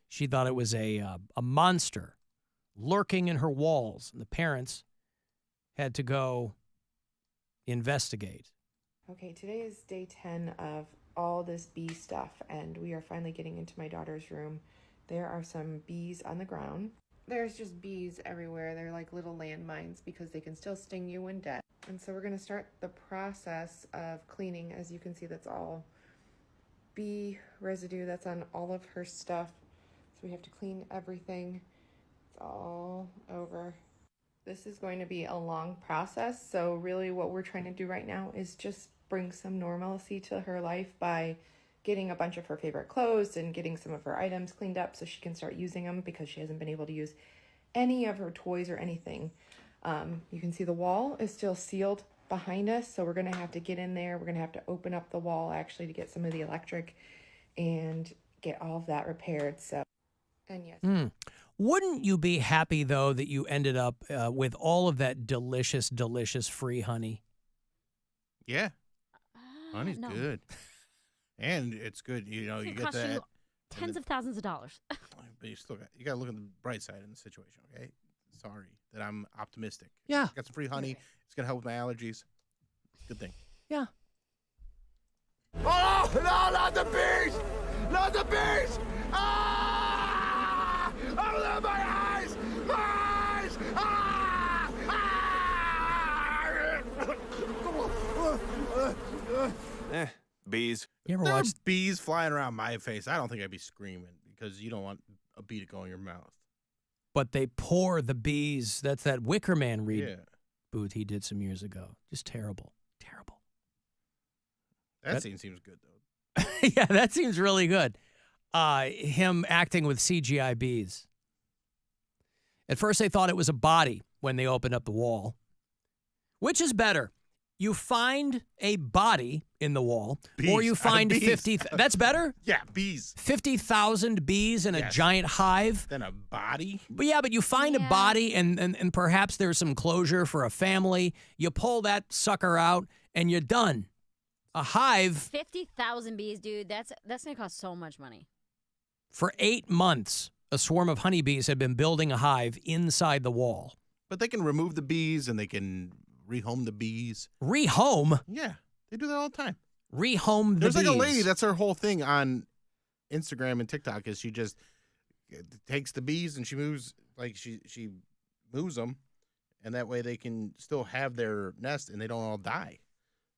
She thought it was a monster lurking in her walls. And the parents had to go investigate. Okay, today is day 10 of all this bee stuff, and we are finally getting into my daughter's room. There are some bees on the ground. There's just bees everywhere. They're like little landmines because they can still sting you when dead. And so we're going to start the process of cleaning. As you can see, that's all bee residue that's on all of her stuff. So we have to clean everything. It's all over. This is going to be a long process. So really what we're trying to do right now is just bring some normalcy to her life by getting a bunch of her favorite clothes and getting some of her items cleaned up so she can start using them because she hasn't been able to use any of her toys or anything. You can see the wall is still sealed behind us, so we're going to have to get in there. We're going to have to open up the wall actually to get some of the electric and get all of that repaired. So, and yes. Wouldn't you be happy, though, that you ended up with all of that delicious, delicious free honey? Yeah. Honey's no. good. And it's good, you get cost that. you tens of thousands of dollars. But you got to look at the bright side in the situation, okay? Sorry that I'm optimistic. Yeah. Got some free honey. It's going to help with my allergies. Good thing. Yeah. Oh, no, not the bees! Not the bees! Ah! Oh, my eyes! My eyes! Ah! Ah! Bees. You ever There watch are bees flying around my face? I don't think I'd be screaming because you don't want a bee to go in your mouth. But they pour the bees. That's that Wicker Man Yeah. reboot he did some years ago. Just terrible. Terrible. That scene seems good, though. Yeah, that seems really good. Him acting with CGI bees. At first, they thought it was a body when they opened up the wall. Which is better? You find a body in the wall, or you find 50. That's better? Yeah, bees. 50,000 bees in a giant hive. Then a body? But yeah, but you find a body, and perhaps there's some closure for a family. You pull that sucker out, and you're done. A hive 50,000 bees, dude. That's gonna cost so much money. for 8 months. A swarm of honeybees had been building a hive inside the wall. But they can remove the bees and they can rehome the bees. Rehome? Yeah, they do that all the time. Rehome the There's bees. like a lady, that's her whole thing on Instagram and TikTok is she just takes the bees and she moves, like she moves them and that way they can still have their nest and they don't all die,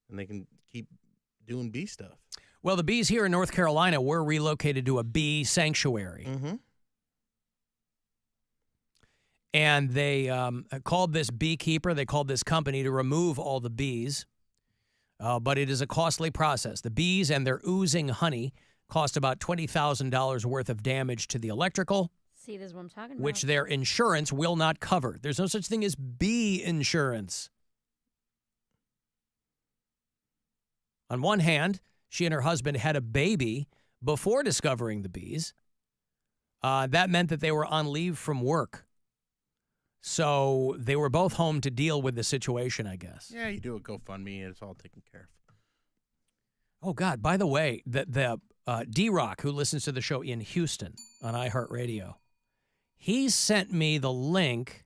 and they can keep doing bee stuff. Well, the bees here in North Carolina were relocated to a bee sanctuary. Mm-hmm. And they called this beekeeper, they called this company to remove all the bees. But it is a costly process. The bees and their oozing honey cost about $20,000 worth of damage to the electrical. See, this is what I'm talking about. Which their insurance will not cover. There's no such thing as bee insurance. On one hand, she and her husband had a baby before discovering the bees. That meant that they were on leave from work. So they were both home to deal with the situation, I guess. Yeah, you do a GoFundMe and it's all taken care of. Oh, God, by the way, the D-Rock, who listens to the show in Houston on iHeartRadio, he sent me the link.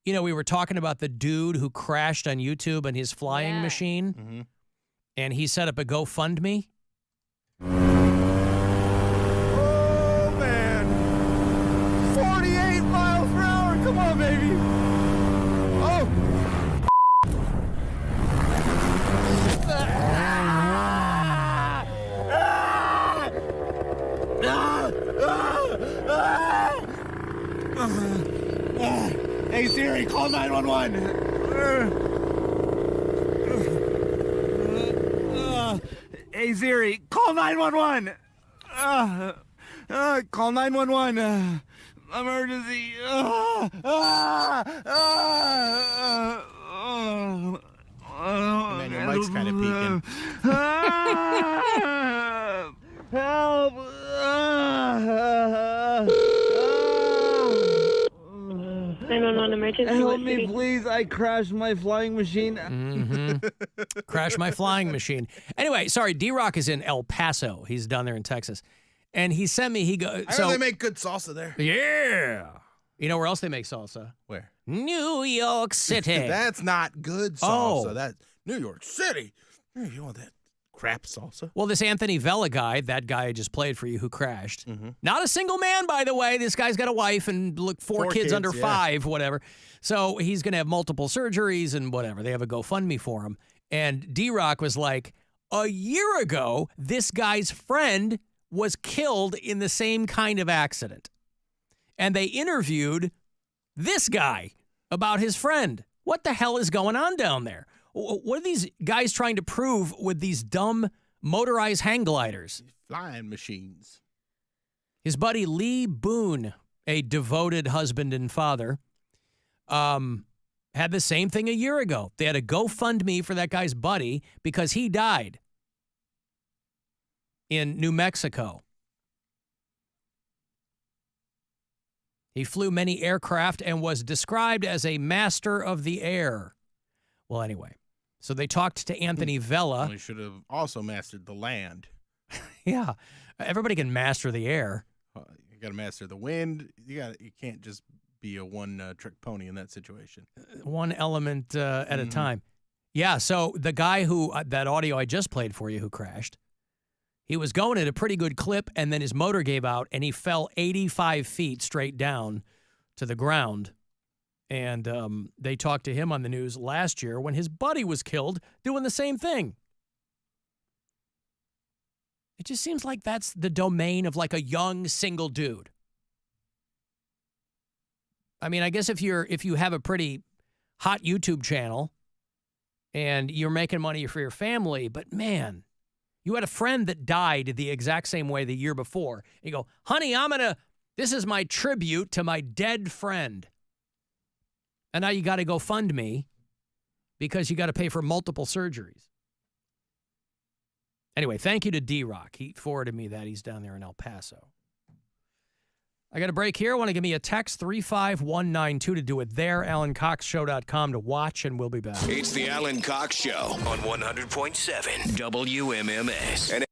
You know, we were talking about the dude who crashed on YouTube and his flying machine, Mm-hmm. and he set up a GoFundMe. Oh, man. 48 miles per hour. Come on, baby. Oh. Hey, Siri, call 911. Hey, Siri, call 911. Call 911. Emergency. Man, your mic's kind of peaking. Help. 911 emergency. Help me, please. I crashed my flying machine. Mm-hmm. Crash my flying machine. Anyway, sorry, D-Rock is in El Paso. He's down there in Texas. And he sent me, I heard they make good salsa there. Yeah. You know where else they make salsa? Where? New York City. That's not good Oh. salsa. That's New York City. You want that crap salsa? Well, this Anthony Vella guy, that guy I just played for you who crashed, not a single man, by the way. This guy's got a wife and look, four kids under 5, whatever. So he's going to have multiple surgeries and whatever. They have a GoFundMe for him. And D-Rock was like, a year ago, this guy's friend was killed in the same kind of accident. And they interviewed this guy about his friend. What the hell is going on down there? What are these guys trying to prove with these dumb motorized hang gliders? Flying machines. His buddy Lee Boone, a devoted husband and father, had the same thing a year ago. They had a GoFundMe for that guy's buddy because he died in New Mexico. He flew many aircraft and was described as a master of the air. Well, anyway, so they talked to Anthony Vella. They should have also mastered the land. Yeah, everybody can master the air. You got to master the wind. You can't just be a one-trick pony in that situation. One element at a time. Yeah, so the guy who, that audio I just played for you who crashed, he was going at a pretty good clip, and then his motor gave out, and he fell 85 feet straight down to the ground. And they talked to him on the news last year when his buddy was killed doing the same thing. It just seems like that's the domain of like a young single dude. I mean, I guess if you have a pretty hot YouTube channel and you're making money for your family, but man, you had a friend that died the exact same way the year before. You go, honey, this is my tribute to my dead friend. And now you got to go fund me because you got to pay for multiple surgeries. Anyway, thank you to D-Rock. He forwarded me that. He's down there in El Paso. I got a break here. Want to give me a text, 35192 to do it there. AlanCoxShow.com to watch, and we'll be back. It's the Alan Cox Show on 100.7 WMMS.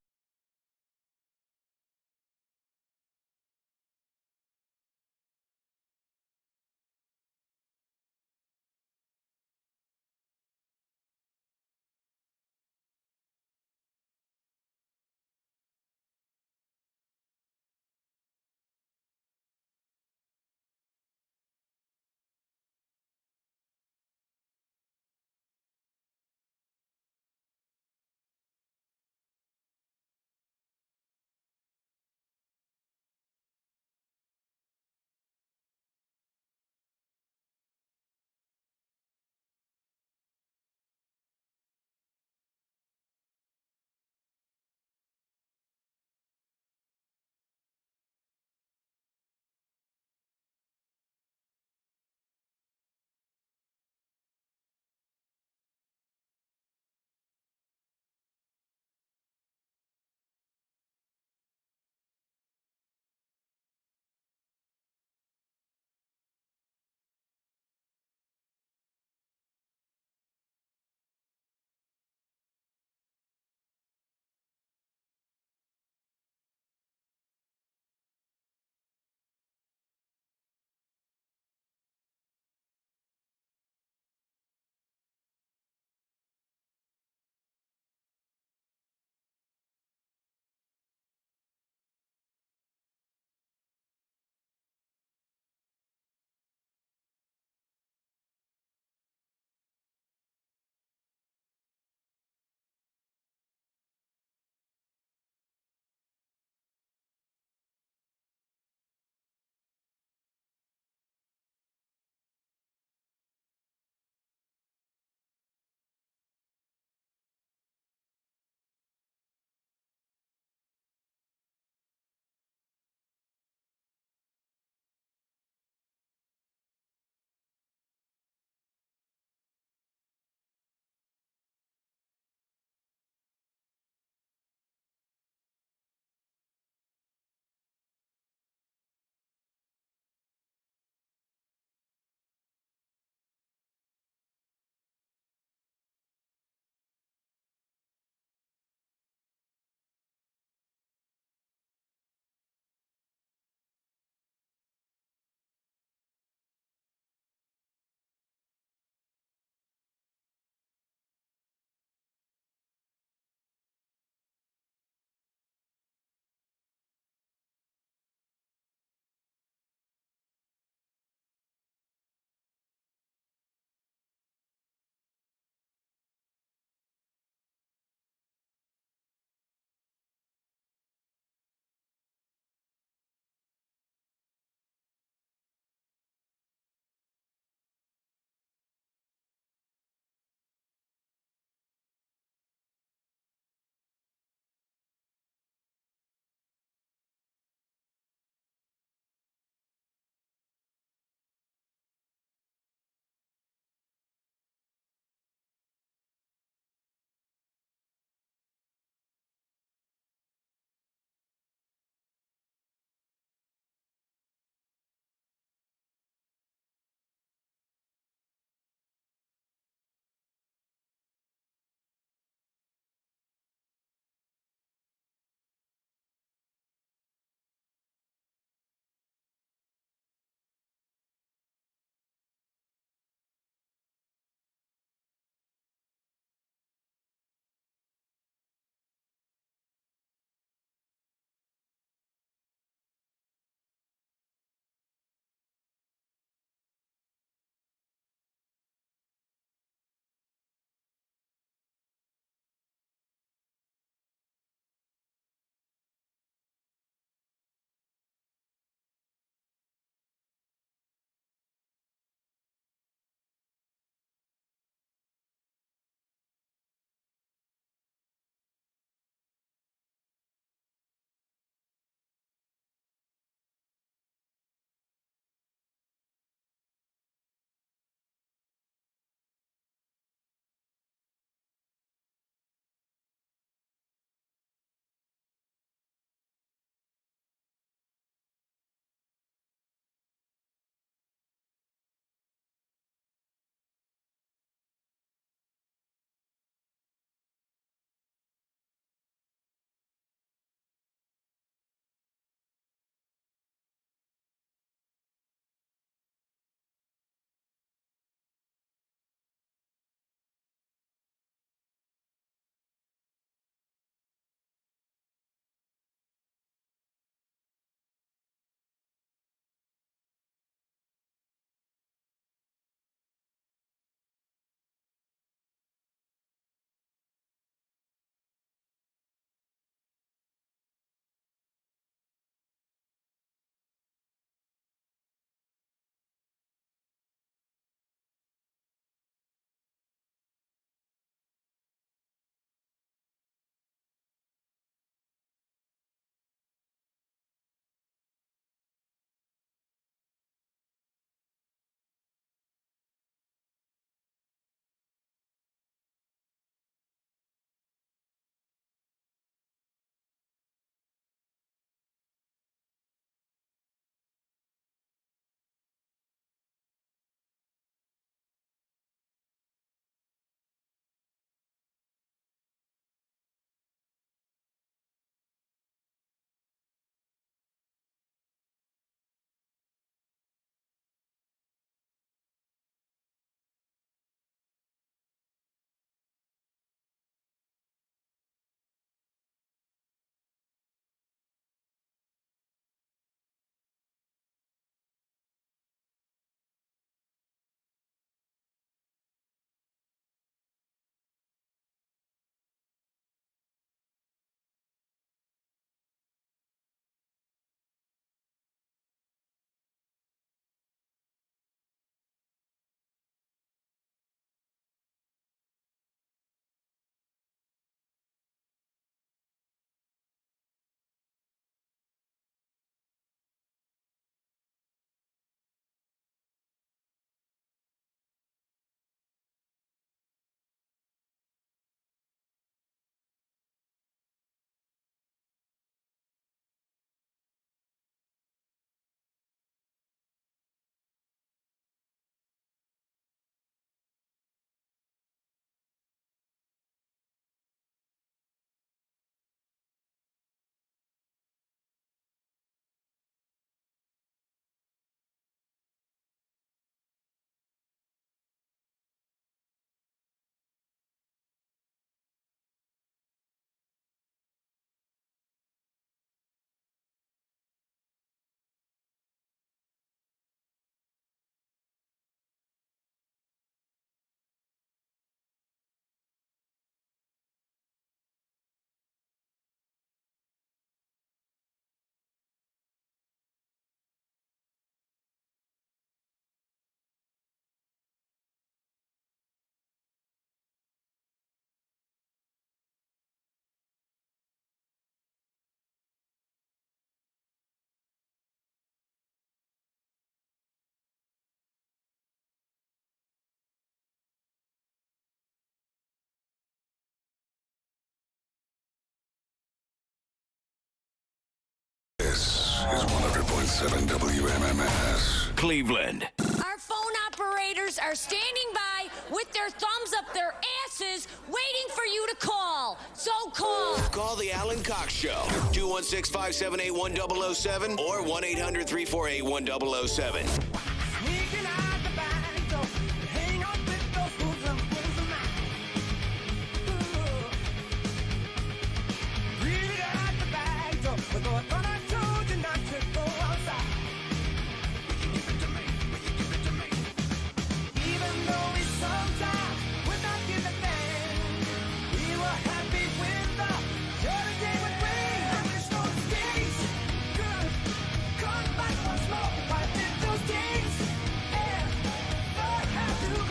98.7 WMMS. Cleveland. Our phone operators are standing by with their thumbs up their asses, waiting for you to call. So call. Call the Alan Cox Show. 216-578-1007 or 1-800-348-1007.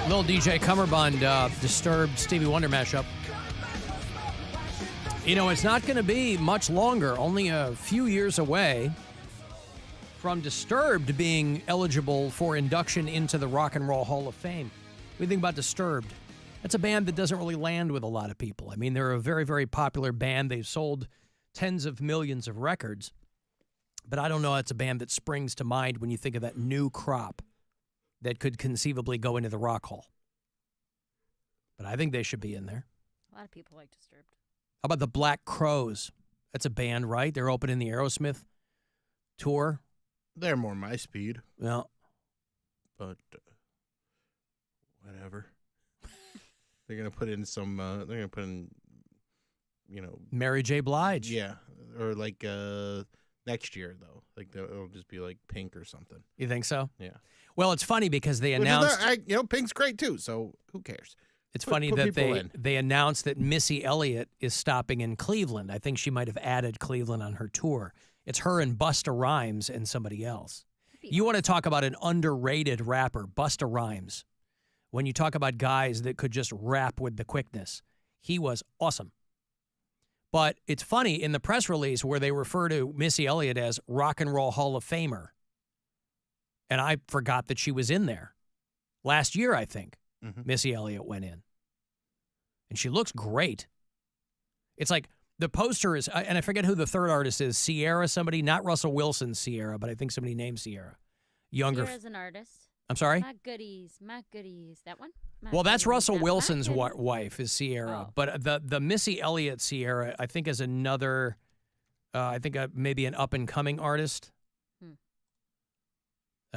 Little DJ Cummerbund, Disturbed Stevie Wonder mashup. You know, it's not going to be much longer, only a few years away from Disturbed being eligible for induction into the Rock and Roll Hall of Fame. What do you think about Disturbed? That's a band that doesn't really land with a lot of people. I mean, they're a very, very popular band. They've sold tens of millions of records. But I don't know, it's a band that springs to mind when you think of that new crop that could conceivably go into the Rock Hall. But I think they should be in there. A lot of people like Disturbed. How about the Black Crowes? That's a band, right? They're opening the Aerosmith tour. They're more my speed. Well, but whatever. They're gonna put in some. They're gonna put in, Mary J. Blige. Yeah, or like next year though. Like it'll just be like Pink or something. You think so? Yeah. Well, it's funny because they announced. Pink's great too. So who cares? It's funny that they announced that Missy Elliott is stopping in Cleveland. I think she might have added Cleveland on her tour. It's her and Busta Rhymes and somebody else. You want to talk about an underrated rapper, Busta Rhymes. When you talk about guys that could just rap with the quickness, he was awesome. But it's funny, in the press release where they refer to Missy Elliott as Rock and Roll Hall of Famer, and I forgot that she was in there. Last year, I think, Missy Elliott went in. And she looks great. It's like the poster is, and I forget who the third artist is, Sierra somebody, not Russell Wilson's Sierra, but I think somebody named Sierra. Younger. Sierra's an artist. I'm sorry? My goodies. That one? Well, that's Russell Wilson's wife is Sierra. Oh. But the Missy Elliott Sierra, I think, is another, maybe an up-and-coming artist.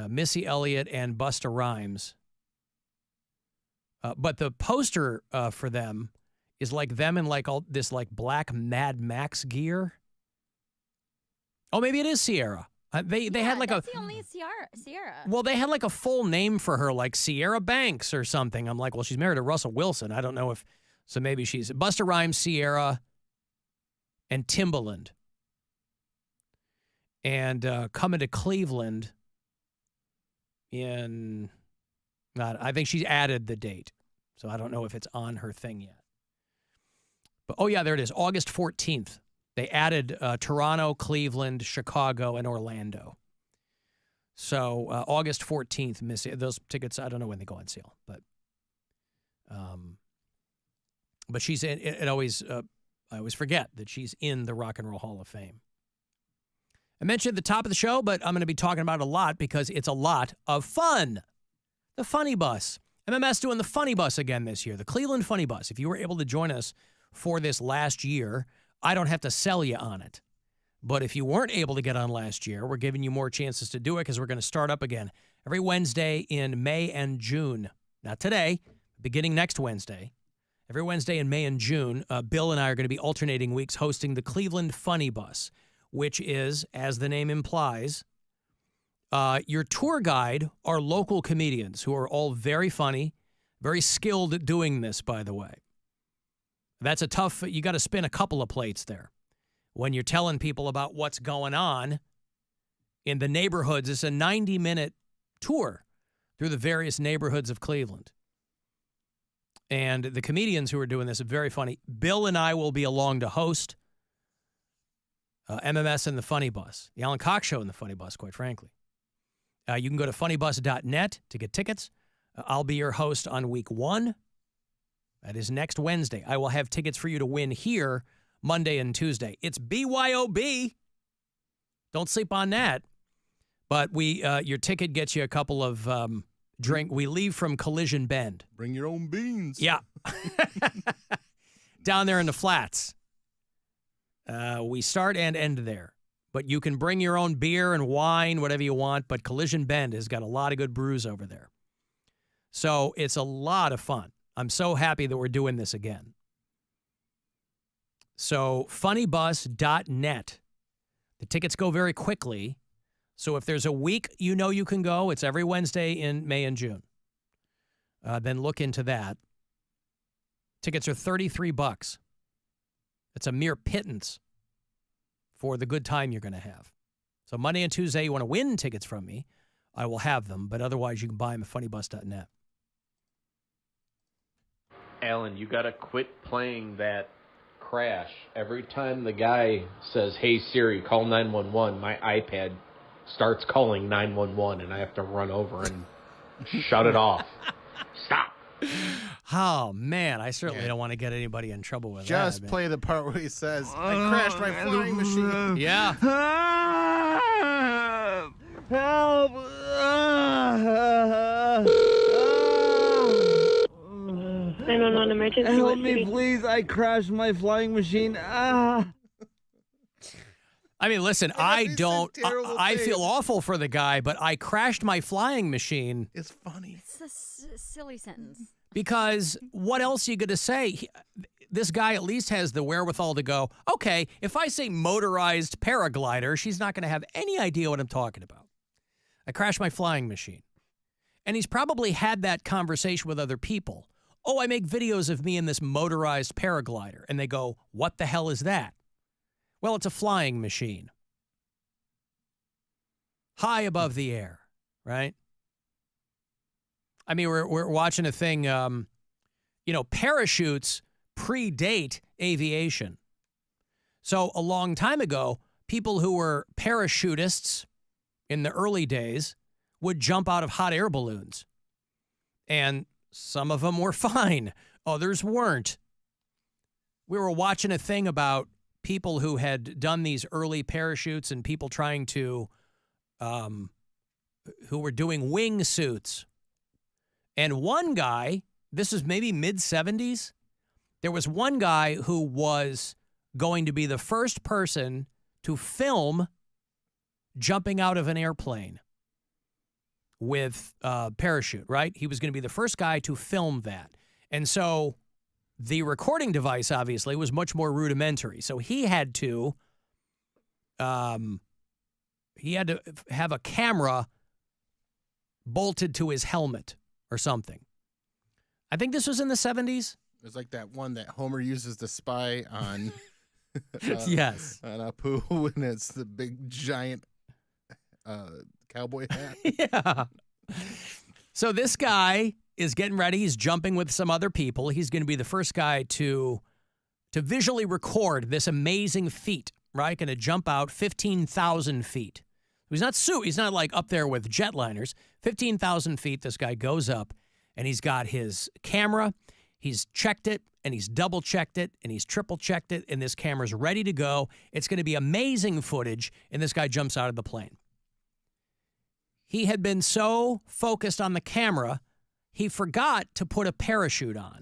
Missy Elliott and Busta Rhymes. But the poster for them is like them in like all this like black Mad Max gear. Oh, maybe it is Sierra. They had like that's the only Sierra. Well, they had like a full name for her, like Sierra Banks or something. I'm like, well, she's married to Russell Wilson. I don't know if so. Maybe she's Busta Rhymes, Sierra, and Timbaland. And coming to Cleveland in, I think she's added the date. So I don't know if it's on her thing yet. But, oh, yeah, there it is, August 14th. They added Toronto, Cleveland, Chicago, and Orlando. So August 14th, Missy. Those tickets, I don't know when they go on sale. But she's in, I always forget that she's in the Rock and Roll Hall of Fame. I mentioned at the top of the show, but I'm going to be talking about it a lot because it's a lot of fun. The Funny Bus. MMS doing the Funny Bus again this year, the Cleveland Funny Bus. If you were able to join us for this last year, I don't have to sell you on it. But if you weren't able to get on last year, we're giving you more chances to do it because we're going to start up again every Wednesday in May and June. Not today, beginning next Wednesday. Every Wednesday in May and June, Bill and I are going to be alternating weeks hosting the Cleveland Funny Bus, which is, as the name implies, your tour guide are local comedians who are all very funny, very skilled at doing this, by the way. That's a tough, you got to spin a couple of plates there. When you're telling people about what's going on in the neighborhoods, it's a 90-minute tour through the various neighborhoods of Cleveland. And the comedians who are doing this are very funny. Bill and I will be along to host MMS and the Funny Bus, the Alan Cox Show and the Funny Bus, quite frankly. You can go to funnybus.net to get tickets. I'll be your host on week 1. That is next Wednesday. I will have tickets for you to win here Monday and Tuesday. It's BYOB. Don't sleep on that. But your ticket gets you a couple of drink. We leave from Collision Bend. Bring your own beans. Yeah. Down there in the flats. We start and end there. But you can bring your own beer and wine, whatever you want. But Collision Bend has got a lot of good brews over there. So it's a lot of fun. I'm so happy that we're doing this again. So funnybus.net. The tickets go very quickly. So if there's a week you know you can go, it's every Wednesday in May and June. Then look into that. Tickets are $33. It's a mere pittance for the good time you're going to have. So Monday and Tuesday, you want to win tickets from me, I will have them. But otherwise, you can buy them at funnybus.net. Alan, you got to quit playing that crash. Every time the guy says, "Hey Siri, call 911," my iPad starts calling 911 and I have to run over and shut it off. Stop. Oh, man, I certainly don't want to get anybody in trouble with that. Just play the part where he says, I crashed my flying machine. Yeah. Help! 911 emergency. Help me, please. I crashed my flying machine. I mean, listen, I feel awful for the guy, but I crashed my flying machine. It's funny. It's a silly sentence. Because what else are you going to say? This guy at least has the wherewithal to go, okay, if I say motorized paraglider, she's not going to have any idea what I'm talking about. I crashed my flying machine. And he's probably had that conversation with other people. Oh, I make videos of me in this motorized paraglider. And they go, what the hell is that? Well, it's a flying machine. High above the air, right? I mean, we're watching a thing, parachutes predate aviation. So a long time ago, people who were parachutists in the early days would jump out of hot air balloons. And some of them were fine. Others weren't. We were watching a thing about people who had done these early parachutes and people trying to, who were doing wingsuits. And one guy, this is maybe mid-70s, there was one guy who was going to be the first person to film jumping out of an airplane with a parachute, right? He was going to be the first guy to film that. And so the recording device, obviously, was much more rudimentary. So he had to have a camera bolted to his helmet or something. I think this was in the 70s. It's like that one that Homer uses to spy on. Yes. On Apu, and it's the big giant cowboy hat. Yeah. So this guy is getting ready. He's jumping with some other people. He's going to be the first guy to visually record this amazing feat, right? Going to jump out 15,000 feet. He's not like up there with jetliners. 15,000 feet, this guy goes up, and he's got his camera. He's checked it, and he's double-checked it, and he's triple-checked it, and this camera's ready to go. It's going to be amazing footage, and this guy jumps out of the plane. He had been so focused on the camera, he forgot to put a parachute on.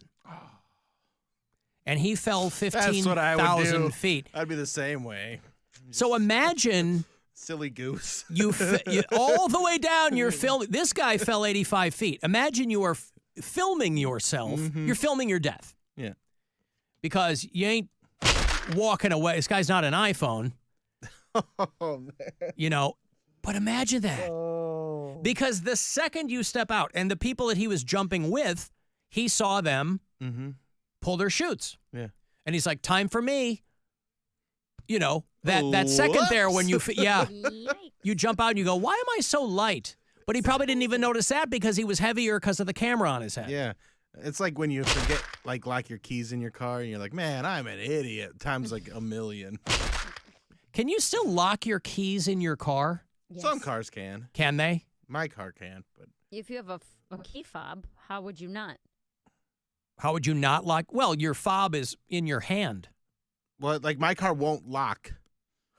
And he fell 15,000 feet. I'd be the same way. So imagine... Silly goose. you all the way down, you're filming. This guy fell 85 feet. Imagine you are filming yourself. Mm-hmm. You're filming your death. Yeah. Because you ain't walking away. This guy's not an iPhone. Oh, man. But imagine that. Oh. Because the second you step out, and the people that he was jumping with, he saw them pull their chutes. Yeah. And he's like, time for me. That second there when you jump out and you go, why am I so light? But he probably didn't even notice that because he was heavier because of the camera on his head. Yeah. It's like when you forget, lock your keys in your car and you're like, man, I'm an idiot. Times like a million. Can you still lock your keys in your car? Yes. Some cars can. Can they? My car can, but if you have a key fob, how would you not? How would you not lock? Well, your fob is in your hand. Well, my car won't lock.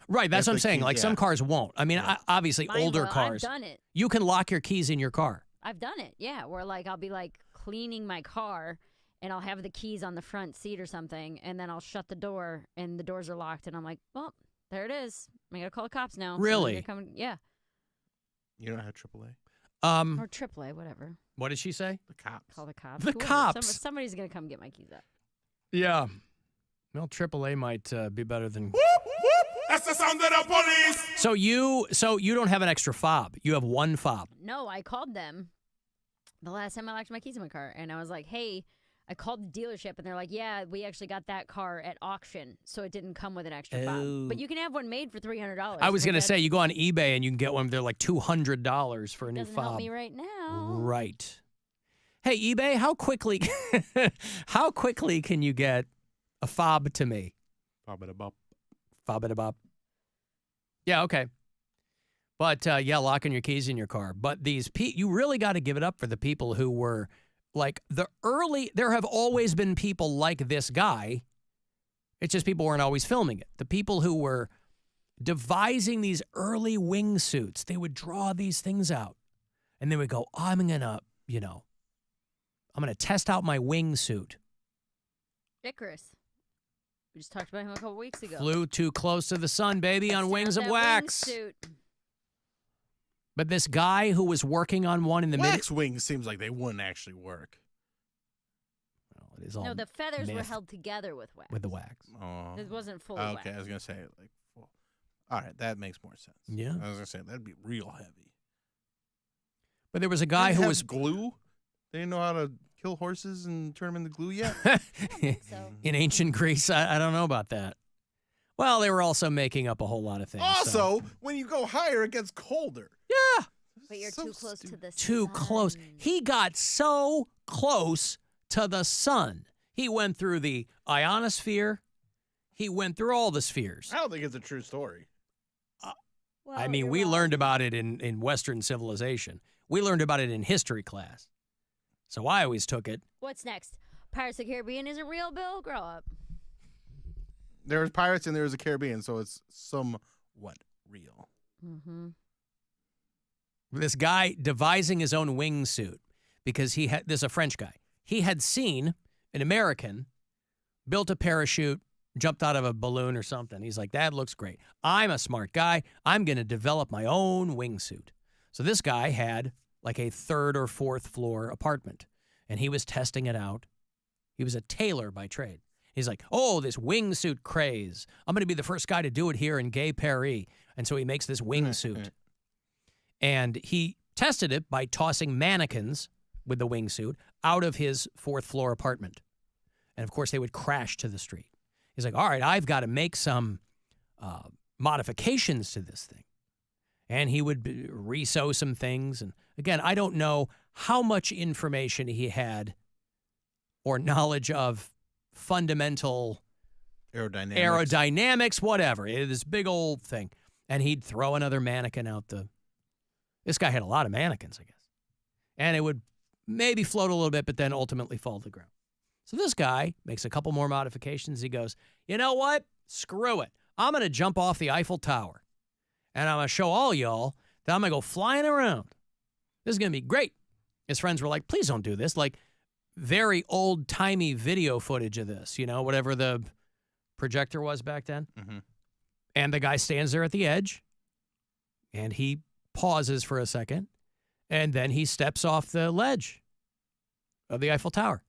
Right, that's what I'm the saying. key, Like yeah. some cars won't. I mean, obviously Mine older will. cars. I've done it. You can lock your keys in your car. I've done it, yeah. Where like I'll be like cleaning my car, and I'll have the keys on the front seat or something, and then I'll shut the door, and the doors are locked, and I'm like, well, there it is. I gotta call the cops now. Really? They're coming, yeah. You don't have AAA? Or AAA, whatever. What did she say? The cops. Call the cops. The Whoever. cops. Somebody's gonna come get my keys up. Yeah. Well, AAA might be better than. That's the sound of the police. So you don't have an extra fob. You have one fob. No, I called them the last time I locked my keys in my car, and I was like, hey, I called the dealership, and they're like, yeah, we actually got that car at auction, so it didn't come with an extra fob. But you can have one made for $300. I was going to say, you go on eBay and you can get one. They're like $200 for a new Doesn't fob. help me right now. Right. Hey, eBay, how quickly can you get a fob to me? Fob-it-a-bop. Fob-it-a-bop. Yeah, okay. But, yeah, locking your keys in your car. But you really got to give it up for the people who were, like, there have always been people like this guy. It's just people weren't always filming it. The people who were devising these early wingsuits, they would draw these things out. And they would go, I'm going to test out my wingsuit. Icarus. We just talked about him a couple weeks ago. Flew too close to the sun, baby, on wings of wax. Wingsuit. But this guy who was working on one in the Wax wings seems like they wouldn't actually work. Well, it is all No, the feathers were myth held together with wax. with the wax. Oh. It wasn't fully Okay, wax. I was gonna say like full. All right, that makes more sense. Yeah. I was gonna say that'd be real heavy. But there was a guy Didn't who have was glue. They didn't know how to kill horses and turn them into glue yet. in ancient Greece. I don't know about that. Well, they were also making up a whole lot of things. Also, when you go higher, it gets colder. Yeah. But you're too close to the Too close. He got so close to the sun. He went through the ionosphere. He went through all the spheres. I don't think it's a true story. I mean, we learned about it in Western civilization. We learned about it in history class. So I always took it. What's next? Pirates of the Caribbean isn't real, Bill? Grow up. There was pirates and there was a Caribbean, so it's somewhat real. Mm-hmm. This guy devising his own wingsuit because this is a French guy. He had seen an American built a parachute, jumped out of a balloon or something. He's like, that looks great. I'm a smart guy. I'm going to develop my own wingsuit. So this guy had like a 3rd or 4th floor apartment, and he was testing it out. He was a tailor by trade. He's like, oh, this wingsuit craze. I'm going to be the first guy to do it here in Gay Paris. And so he makes this wingsuit. And he tested it by tossing mannequins with the wingsuit out of his 4th floor apartment. And, of course, they would crash to the street. He's like, all right, I've got to make some modifications to this thing. And he would re-sew some things. And, again, I don't know how much information he had or knowledge of fundamental aerodynamics, whatever. It is this big old thing. And he'd throw another mannequin out the... This guy had a lot of mannequins, I guess. And it would maybe float a little bit, but then ultimately fall to the ground. So this guy makes a couple more modifications. He goes, you know what? Screw it. I'm going to jump off the Eiffel Tower. And I'm going to show all y'all that I'm going to go flying around. This is going to be great. His friends were like, please don't do this. Like, very old-timey video footage of this, whatever the projector was back then. Mm-hmm. And the guy stands there at the edge, and he pauses for a second, and then he steps off the ledge of the Eiffel Tower.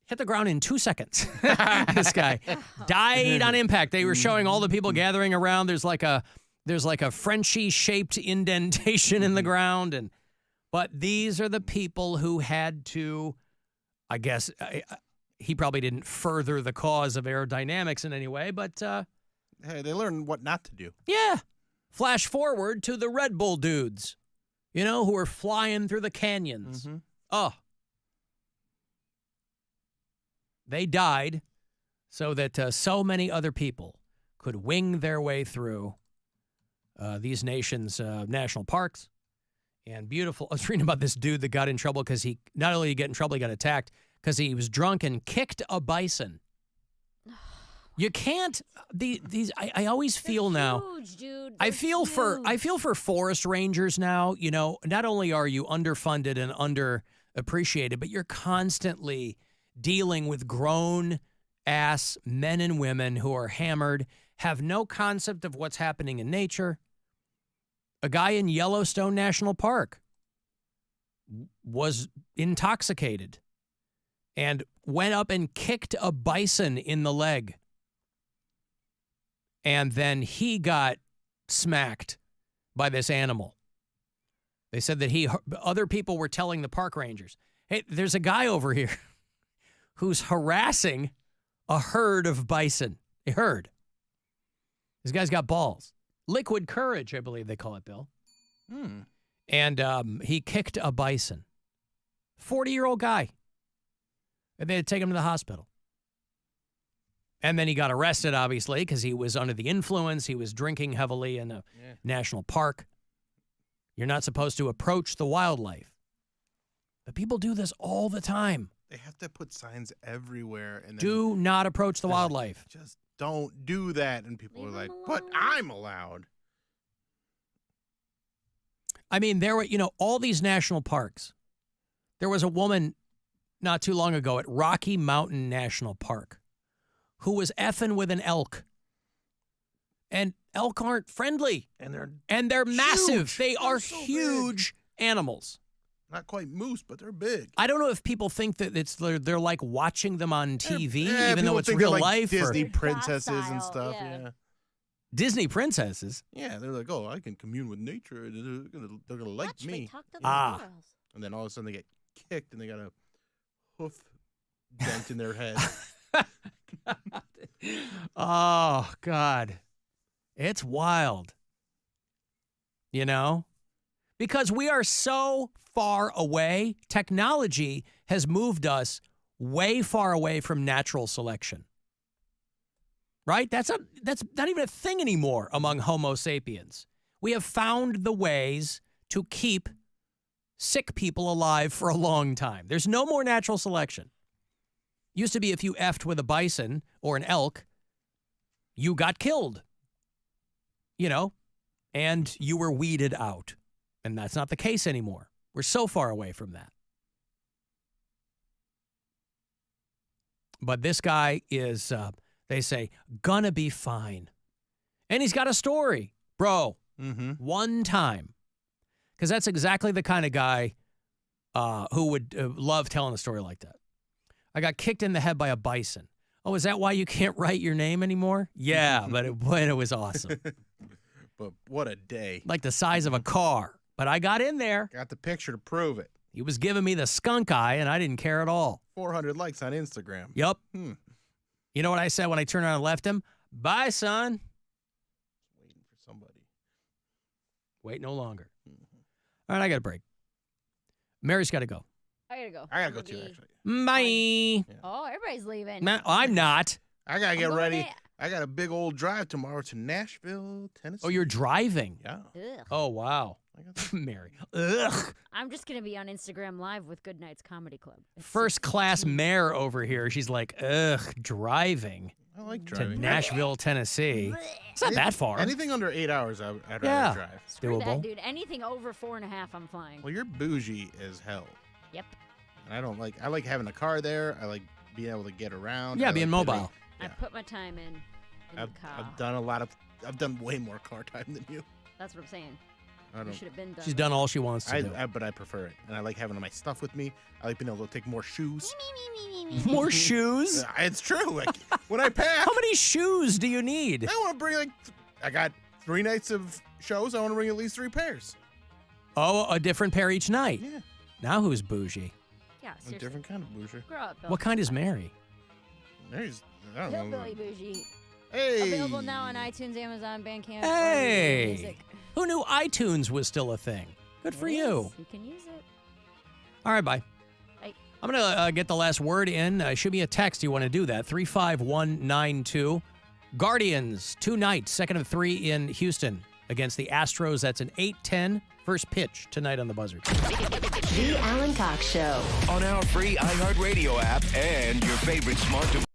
Hit the ground in 2 seconds. This guy died on impact. They were showing all the people gathering around. There's like a Frenchie-shaped indentation in the ground, but these are the people who had to, I guess, he probably didn't further the cause of aerodynamics in any way, but hey, they learned what not to do. Yeah. Flash forward to the Red Bull dudes, who are flying through the canyons. Mm-hmm. Oh. They died so that so many other people could wing their way through these nations' national parks and beautiful. I was reading about this dude that got in trouble because he not only got in trouble, he got attacked because he was drunk and kicked a bison. You can't. I always feel now. Huge, dude. I feel for forest rangers now. You know, not only are you underfunded and underappreciated, but you're constantly dealing with grown ass men and women who are hammered, have no concept of what's happening in nature. A guy in Yellowstone National Park was intoxicated and went up and kicked a bison in the leg. And then he got smacked by this animal. They said that other people were telling the park rangers, hey, there's a guy over here who's harassing a herd of bison. A herd. This guy's got balls. Liquid courage, I believe they call it, Bill. And he kicked a bison. 40-year-old guy. And they had to take him to the hospital. And then he got arrested, obviously, because he was under the influence. He was drinking heavily in a national park. You're not supposed to approach the wildlife. But people do this all the time. They have to put signs everywhere. And then Do not approach the wildlife. Just don't do that. And people are like, but I'm allowed. I mean, there were, all these national parks. There was a woman not too long ago at Rocky Mountain National Park who was effing with an elk. And elk aren't friendly. And they're massive. They are so huge animals. Not quite moose, but they're big. I don't know if people think that they're like watching them on TV, even though it's think real they're like life. Disney princesses and stuff. Yeah. Disney princesses? Yeah, they're like, oh, I can commune with nature. They're gonna like me. And then all of a sudden they get kicked and they got a hoof dent in their head. Oh, God. It's wild. Because we are so far away. Technology has moved us way far away from natural selection. Right? That's not even a thing anymore among Homo sapiens. We have found the ways to keep sick people alive for a long time. There's no more natural selection. Used to be if you effed with a bison or an elk, you got killed. And you were weeded out. And that's not the case anymore. We're so far away from that. But this guy is, they say, gonna be fine. And he's got a story. Bro, one time. Because that's exactly the kind of guy who would love telling a story like that. I got kicked in the head by a bison. Oh, is that why you can't write your name anymore? Yeah, but it was awesome. But what a day. Like the size of a car. But I got in there. Got the picture to prove it. He was giving me the skunk eye, and I didn't care at all. 400 likes on Instagram. Yup. You know what I said when I turned around and left him? Bye, son. Waiting for somebody. Wait no longer. All right, I got a break. Mary's got to go. I gotta go. I gotta go too, actually. Bye. Yeah. Oh, everybody's leaving. I'm not. I gotta get ready. I got a big old drive tomorrow to Nashville, Tennessee. Oh, you're driving? Yeah. Ugh. Oh, wow. Mary. Ugh. I'm just going to be on Instagram Live with Good Nights Comedy Club. First class mayor over here. She's like, ugh, driving. I like driving. To Nashville, Tennessee. It's not that far. Anything under 8 hours, I'd rather drive. Screw that, dude. Anything over 4.5, I'm flying. Well, you're bougie as hell. Yep. And I like having a car there. I like being able to get around. Yeah, being mobile. I put my time in the car. I've done way more car time than you. That's what I'm saying. You should have been done. She's done all she wants to do. But I prefer it. And I like having my stuff with me. I like being able to take more shoes. More shoes? It's true. Like, when I pack. How many shoes do you need? I want to bring, I got 3 nights of shows. I want to bring at least 3 pairs. Oh, a different pair each night? Yeah. Now who's bougie? Yeah, seriously. A different kind of bougie. Grow up, Bill. What kind is Mary? Mary's, I don't know. Hillbilly bougie. Hey. Available now on iTunes, Amazon, Bandcamp. Hey. Music. Who knew iTunes was still a thing? Good for you. You can use it. All right, bye. Bye. I'm going to get the last word in. Shoot me a text. You want to do that. 35192. Guardians, 2 nights, 2nd of 3 in Houston against the Astros. That's an 8-10 first pitch tonight on the Buzzard. The Alan Cox Show. On our free iHeartRadio app and your favorite smart device.